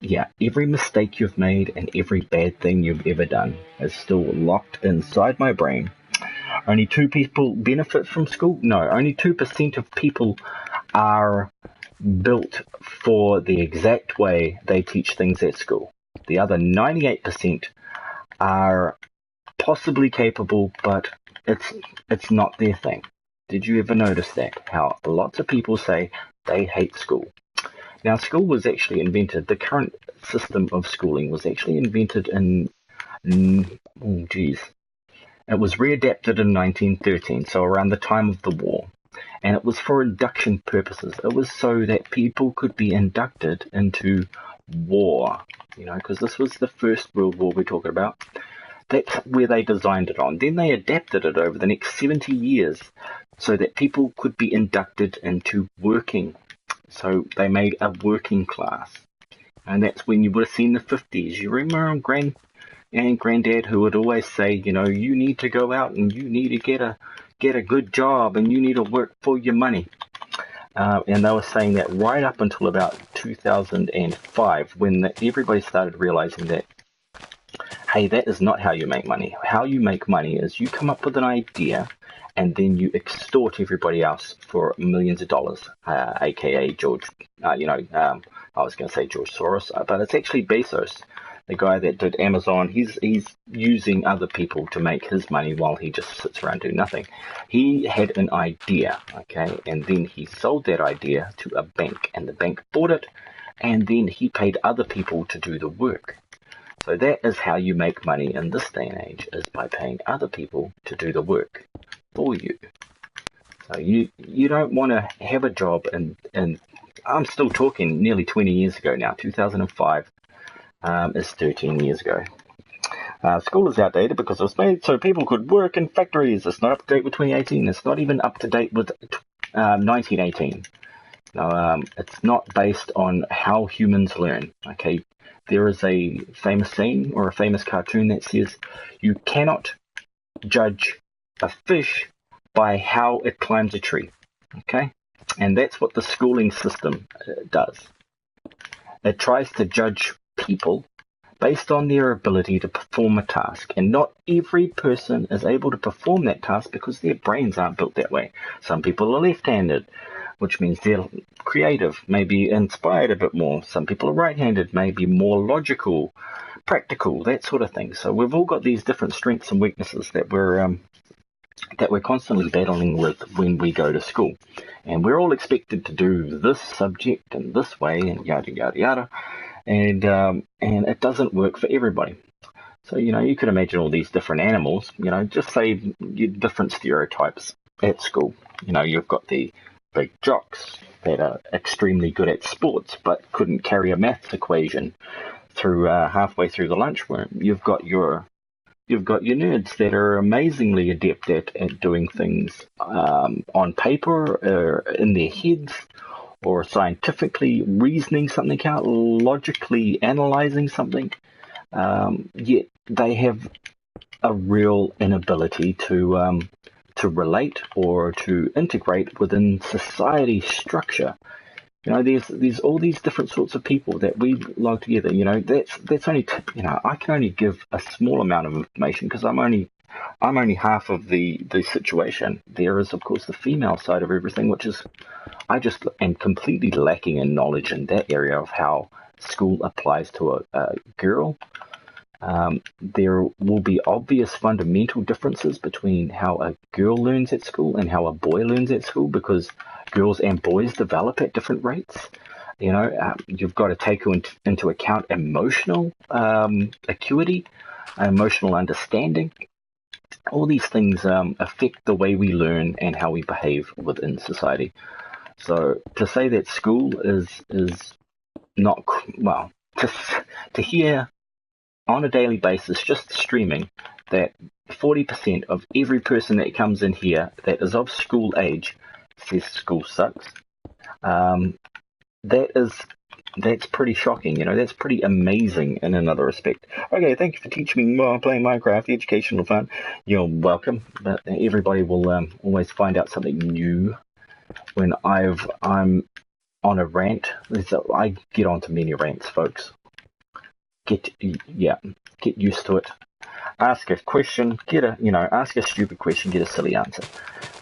mistake you've made, and every bad thing you've ever done is still locked inside my brain. Only 2 people benefit from school? No, only 2% of people are built for the exact way they teach things at school. The other 98% are possibly capable, but it's not their thing. Did you ever notice that? How lots of people say they hate school. Now, school was actually invented, the current system of schooling was actually invented in, it was readapted in 1913, so around the time of the war. And it was for induction purposes. It was so that people could be inducted into war, because this was the First World War we're talking about. That's where they designed it on. Then they adapted it over the next 70 years so that people could be inducted into working. So they made a working class. And that's when you would have seen the 50s. You remember Granddad who would always say, you need to go out and you need to get a good job and you need to work for your money. And they were saying that right up until about 2005 when everybody started realizing that, hey, that is not how you make money. How you make money is you come up with an idea and then you extort everybody else for millions of dollars, aka George, I was going to say George Soros, but it's actually Bezos, the guy that did Amazon. He's using other people to make his money while he just sits around doing nothing. He had an idea, okay, and then he sold that idea to a bank, and the bank bought it, and then he paid other people to do the work. So that is how you make money in this day and age, is by paying other people to do the work for you. So you don't want to have a job, and I'm still talking nearly 20 years ago now. 2005 is 13 years ago. School is outdated because it was made so people could work in factories. It's not up to date with 2018. It's not even up to date with 1918. No, it's not based on how humans learn. Okay, there is a famous saying or a famous cartoon that says you cannot judge a fish by how it climbs a tree. Okay, and that's what the schooling system does. It tries to judge people based on their ability to perform a task, and not every person is able to perform that task because their brains aren't built that way. Some people are left-handed, which means they're creative, maybe inspired a bit more. Some people are right-handed, maybe more logical, practical, that sort of thing. So we've all got these different strengths and weaknesses that we're constantly battling with when we go to school. And we're all expected to do this subject in this way and yada, yada, yada. And it doesn't work for everybody. So, you could imagine all these different animals, just say different stereotypes at school. You've got the big jocks that are extremely good at sports but couldn't carry a maths equation through halfway through the lunchroom. You've got your nerds that are amazingly adept at doing things on paper or in their heads, or scientifically reasoning something out, logically analyzing something, yet they have a real inability to relate or to integrate within society structure. There's all these different sorts of people that we log together. That's only I can only give a small amount of information because I'm only half of the situation. There is, of course, the female side of everything, which is I just am completely lacking in knowledge in that area of how school applies to a girl. There will be obvious fundamental differences between how a girl learns at school and how a boy learns at school, because girls and boys develop at different rates. You've got to take into account emotional acuity, emotional understanding. All these things affect the way we learn and how we behave within society. So to say that school is not, well, to hear on a daily basis, just streaming, that 40% of every person that comes in here that is of school age says school sucks. That's pretty shocking. That's pretty amazing in another respect. Okay, thank you for teaching me playing Minecraft, educational fun. You're welcome. But everybody will always find out something new when I'm on a rant. I get onto many rants, folks. Get used to it. Ask a question, ask a stupid question, get a silly answer.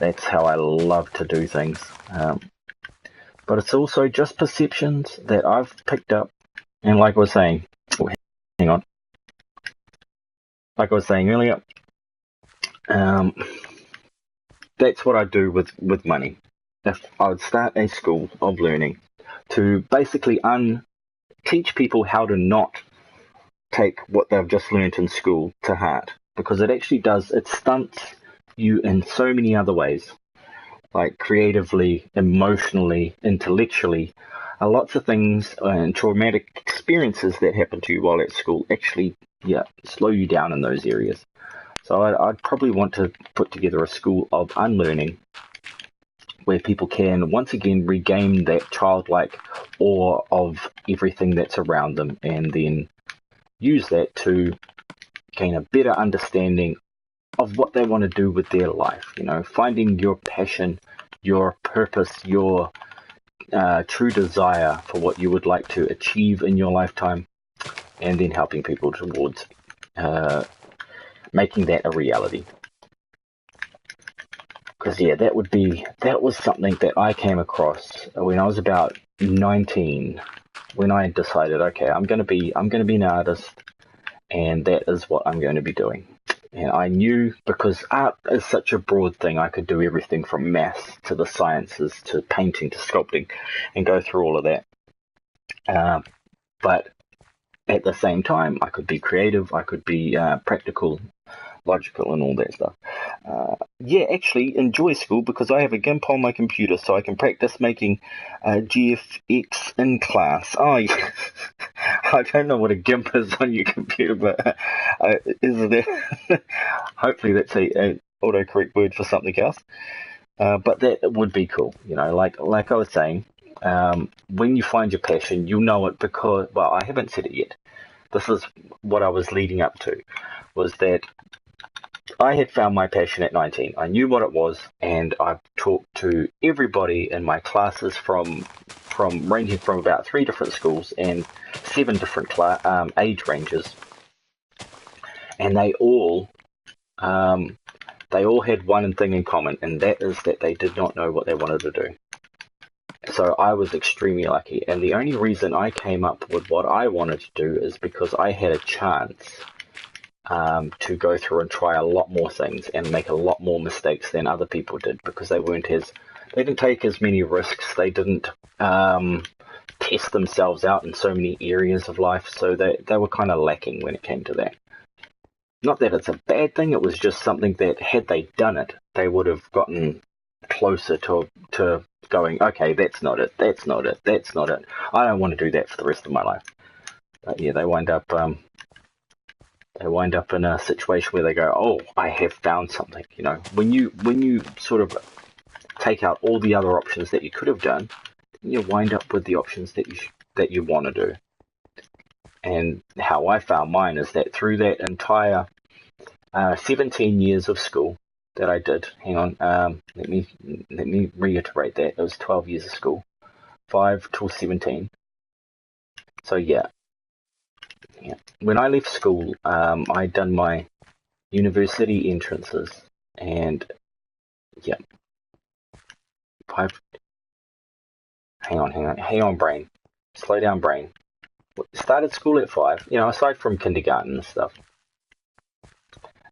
That's how I love to do things. But it's also just perceptions that I've picked up. And like I was saying, like I was saying earlier, that's what I do with money. If I would start a school of learning to basically teach people how to not take what they've just learnt in school to heart, because it actually it stunts you in so many other ways, like creatively, emotionally, intellectually. Lots of things and traumatic experiences that happen to you while at school actually, slow you down in those areas. So I'd probably want to put together a school of unlearning where people can once again regain that childlike awe of everything that's around them, and then use that to gain a better understanding of what they want to do with their life. Finding your passion, your purpose, your true desire for what you would like to achieve in your lifetime, and then helping people towards making that a reality. Because that was something that I came across when I was about 19, when I decided, okay, I'm going to be an artist, and that is what I'm going to be doing. And I knew, because art is such a broad thing, I could do everything from maths to the sciences to painting to sculpting, and go through all of that. But at the same time, I could be creative, I could be practical, logical, and all that stuff. Actually enjoy school, because I have a GIMP on my computer, so I can practice making GFX in class. Oh, yeah. I don't know what a GIMP is on your computer, but is there? Hopefully that's a autocorrect word for something else. But that would be cool, like I was saying. When you find your passion, you'll know it, because, well, I haven't said it yet. This is what I was leading up to, was that I had found my passion at 19. I knew what it was, and I've talked to everybody in my classes from ranging from about 3 different schools and 7 different age ranges, and they all had one thing in common, and that is that they did not know what they wanted to do. So I was extremely lucky, and the only reason I came up with what I wanted to do is because I had a chance to go through and try a lot more things and make a lot more mistakes than other people did, because they didn't take as many risks, they didn't test themselves out in so many areas of life, so they were kind of lacking when it came to that. Not that it's a bad thing, it was just something that, had they done it, they would have gotten closer to going, okay, that's not it, I don't want to do that for the rest of my life. But yeah, they wind up in a situation where they go, oh, I have found something. When you sort of take out all the other options that you could have done, you wind up with the options that you want to do. And how I found mine is that through that entire 17 years of school that I did, hang on, let me reiterate that, it was 12 years of school, 5 till 17. So yeah. When I left school, I'd done my university entrances, and hang on, brain, slow down, brain. Started school at 5, aside from kindergarten and stuff,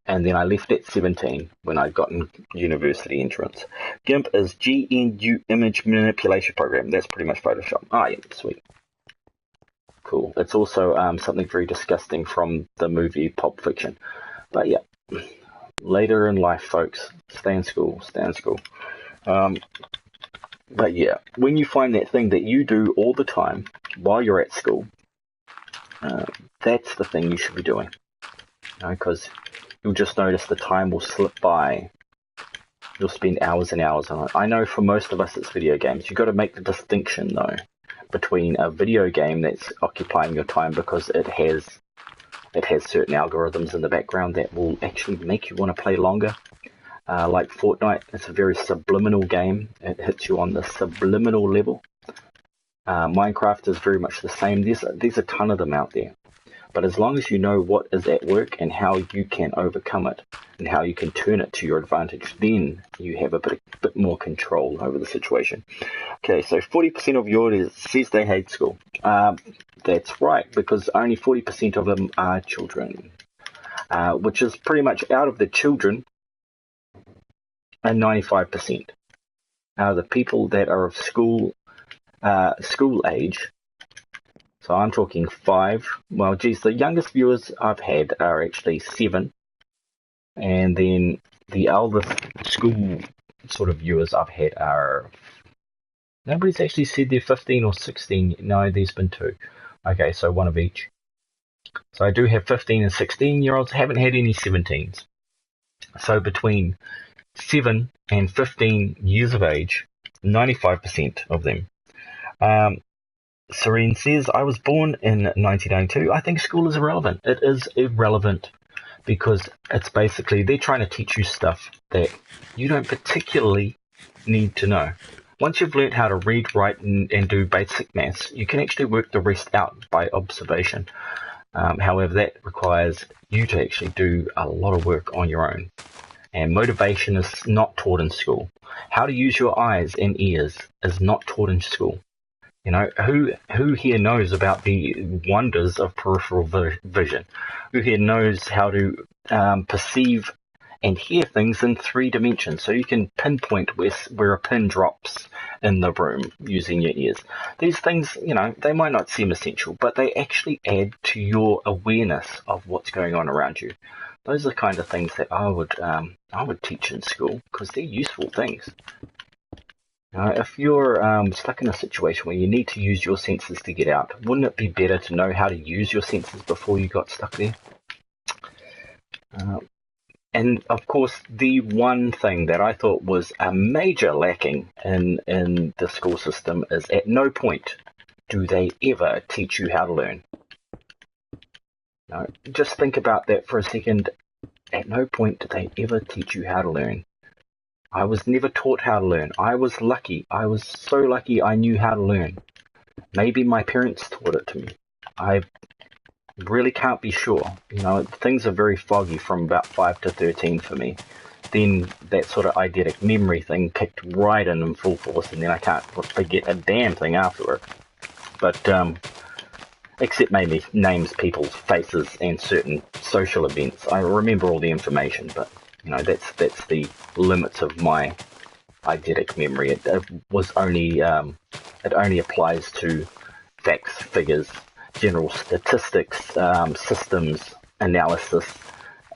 and then I left at 17 when I'd gotten university entrance. GIMP is GNU Image Manipulation Program. That's pretty much Photoshop. Yeah, sweet. Cool. It's also something very disgusting from the movie Pulp Fiction. But yeah, later in life, folks, stay in school. But yeah, when you find that thing that you do all the time while you're at school, that's the thing you should be doing. Because you'll just notice the time will slip by. You'll spend hours and hours on it. I know for most of us it's video games. You've got to make the distinction, though, between a video game that's occupying your time because it has certain algorithms in the background that will actually make you want to play longer. Like Fortnite, it's a very subliminal game. It hits you on the subliminal level. Minecraft is very much the same. There's a ton of them out there. But as long as you know what is at work and how you can overcome it and how you can turn it to your advantage, then you have a bit more control over the situation. Okay, so 40% of your audience says they hate school. That's right, because only 40% of them are children, which is pretty much out of the children. and 95%. Now, the people that are of school age, so I'm talking 5. Well, geez, the youngest viewers I've had are actually 7, and then the eldest school sort of viewers I've had are... Nobody's actually said they're 15 or 16. No, there's been 2. Okay, so 1 of each. So I do have 15 and 16-year-olds. Haven't had any 17s. So between 7 and 15 years of age, 95% of them. Serene says, I was born in 1992. I think school is irrelevant. It is irrelevant because it's basically, they're trying to teach you stuff that you don't particularly need to know. Once you've learned how to read, write, and do basic maths, you can actually work the rest out by observation. However, that requires you to actually do a lot of work on your own. And motivation is not taught in school. How to use your eyes and ears is not taught in school. You know, who here knows about the wonders of peripheral vision? Who here knows how to perceive and hear things in 3 dimensions, so you can pinpoint where a pin drops in the room using your ears? These things, you know, they might not seem essential, but they actually add to your awareness of what's going on around you. Those are the kind of things that I would teach in school because they're useful things. If you're stuck in a situation where you need to use your senses to get out, wouldn't it be better to know how to use your senses before you got stuck there? And of course, the one thing that I thought was a major lacking in the school system is at no point do they ever teach you how to learn. Now, just think about that for a second. At no point did they ever teach you how to learn. I was never taught how to learn. I was lucky. I was so lucky I knew how to learn. Maybe my parents taught it to me. I really can't be sure. You know, things are very foggy from about 5 to 13 for me. Then that sort of eidetic memory thing kicked right in full force, and then I can't forget a damn thing afterward. But except maybe names, people's faces, and certain social events. I remember all the information, but you know, that's the limits of my eidetic memory. It was only it only applies to facts, figures, general statistics, systems analysis,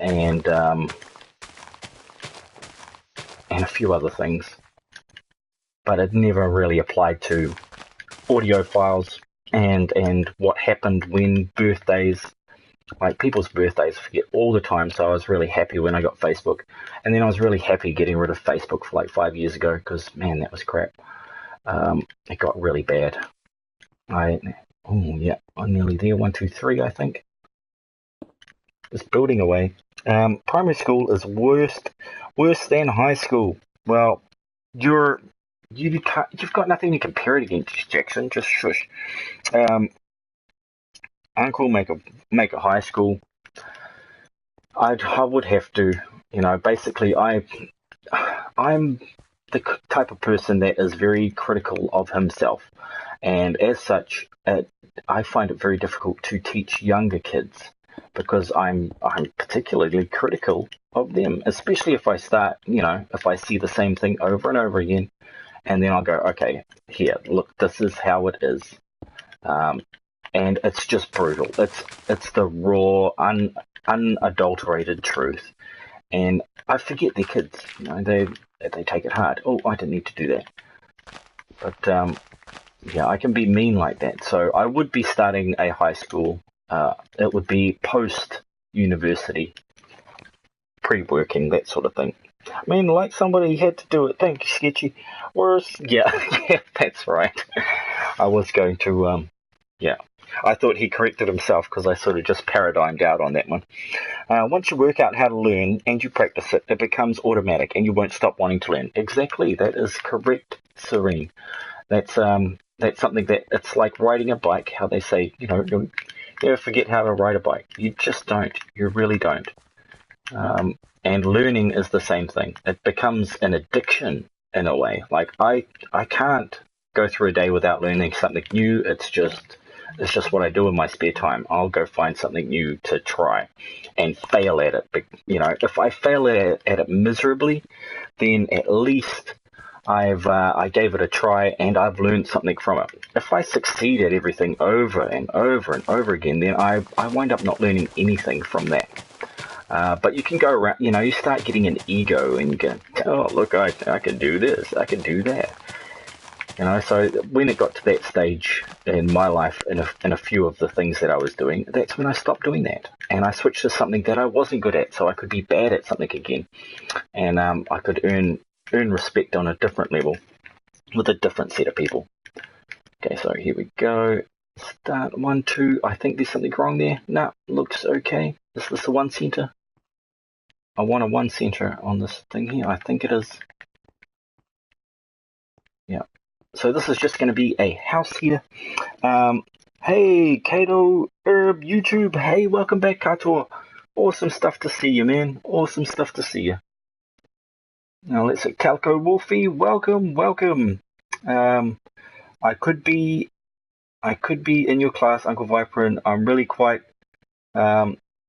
and a few other things. But it never really applied to audio files and what happened when birthdays, like people's birthdays, I forget all the time. So I was really happy when I got Facebook, and then I was really happy getting rid of Facebook for like 5 years ago because, man, that was crap. It got really bad. I'm nearly there. 1, 2, 3, I think. Just building away. Primary school is worse than high school. Well, you've got nothing to compare it against, Jackson. Just shush. Uncle make a high school. I would have to, you know, basically I'm the type of person that is very critical of himself, and as such, I find it very difficult to teach younger kids because I'm particularly critical of them, especially if I start, you know, if I see the same thing over and over again, and then I'll go, okay, here, look, this is how it is. And it's just brutal. It's the raw, unadulterated truth. And I forget they're kids. You know, they take it hard. Oh, I didn't need to do that. But yeah, I can be mean like that. So I would be starting a high school. It would be post-university, pre-working, that sort of thing. I mean, like somebody had to do it. Thank you, Sketchy. Yeah, that's right. I was going to, yeah. I thought he corrected himself because I sort of just paradigmed out on that one. Once you work out how to learn and you practice it, it becomes automatic and you won't stop wanting to learn. Exactly, that is correct, Serene. That's something that it's like riding a bike. How they say, you know, you'll never forget how to ride a bike. You just don't. You really don't. And learning is the same thing. It becomes an addiction in a way. Like I can't go through a day without learning something new. It's just It's just what I do in my spare time. I'll go find something new to try and fail at it. But, if I fail at it miserably, then at least I gave it a try and I've learned something from it. If I succeed at everything over and over and over again, then I wind up not learning anything from that. But you can go around, you start getting an ego and you go, oh, look, I can do this, I can do that. So when it got to that stage in my life, in a few of the things that I was doing, that's when I stopped doing that. And I switched to something that I wasn't good at, so I could be bad at something again. And I could earn respect on a different level with a different set of people. Okay, so here we go. Start 1, 2. I think there's something wrong there. No, looks okay. Is this the one center? I want a one center on this thing here. I think it is. Yeah. So this is just going to be a house here. Hey, Kato, Herb, YouTube. Hey, welcome back, Kato. Awesome stuff to see you, man. Awesome stuff to see you. Now let's see. Calco Wolfie, welcome. I could be in your class, Uncle Vypran. I'm really quiet.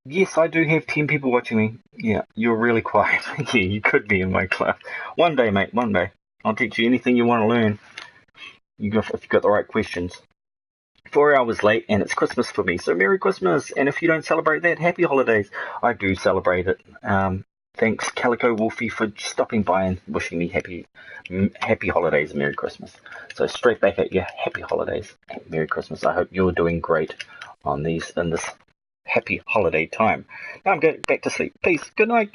Yes, I do have 10 people watching me. Yeah, you're really quiet. Yeah, you could be in my class. One day, mate, one day. I'll teach you anything you want to learn. If you've got the right questions. 4 hours late, and it's Christmas for me, so Merry Christmas. And if you don't celebrate that, Happy Holidays. I do celebrate it. Thanks, Calico Wolfie, for stopping by and wishing me happy holidays and Merry Christmas. So straight back at you, happy holidays and Merry Christmas. I hope you're doing great in this happy holiday time. Now I'm going back to sleep. Peace. Good night.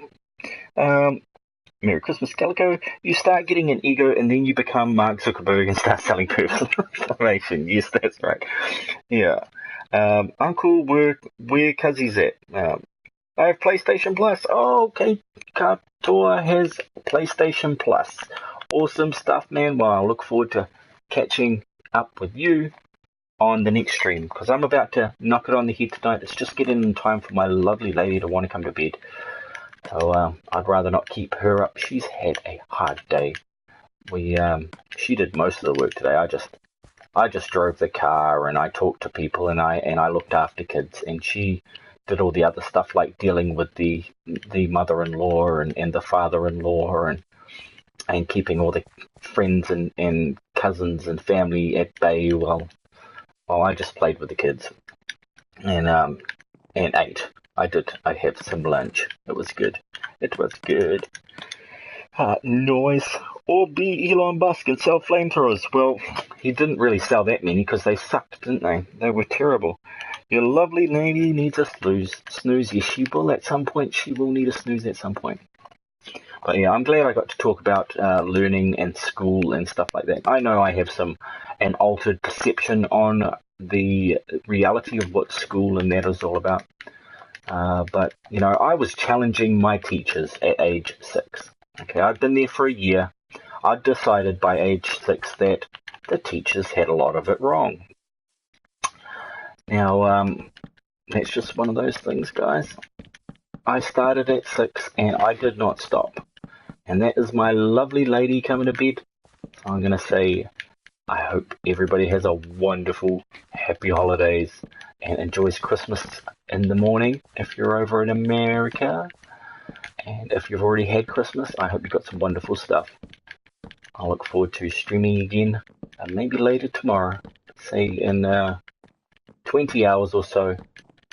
Merry Christmas, Calico. You start getting an ego and then you become Mark Zuckerberg and start selling personal information. Yes, that's right. Yeah. Uncle, where Cuzzy's at? I have PlayStation Plus. Oh, okay. Katoa has PlayStation Plus. Awesome stuff, man. Well, I look forward to catching up with you on the next stream, because I'm about to knock it on the head tonight. It's just getting in time for my lovely lady to want to come to bed. So I'd rather not keep her up. She's had a hard day. She did most of the work today. I just drove the car and I talked to people and I looked after kids, and she did all the other stuff like dealing with the mother-in-law and the father-in-law and keeping all the friends and cousins and family at bay while I just played with the kids and ate. I have some lunch. It was good. Noise. Or be Elon Musk and sell flamethrowers. Well, he didn't really sell that many because they sucked, didn't they? They were terrible. Your lovely lady needs a snooze. Yes, she will at some point. She will need a snooze at some point. But yeah, I'm glad I got to talk about learning and school and stuff like that. I know I have an altered perception on the reality of what school and that is all about. But, I was challenging my teachers at age 6. Okay, I'd been there for a year. I'd decided by age 6 that the teachers had a lot of it wrong. Now, that's just one of those things, guys. I started at 6 and I did not stop. And that is my lovely lady coming to bed. So I'm going to say, I hope everybody has a wonderful, happy holidays and enjoys Christmas in the morning if you're over in America. And if you've already had Christmas, I hope you've got some wonderful stuff. I look forward to streaming again, maybe later tomorrow, say in 20 hours or so.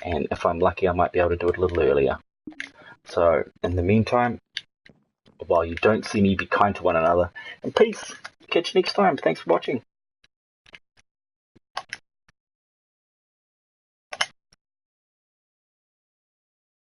And if I'm lucky, I might be able to do it a little earlier. So, in the meantime, while you don't see me, be kind to one another. And peace. Catch you next time. Thanks for watching.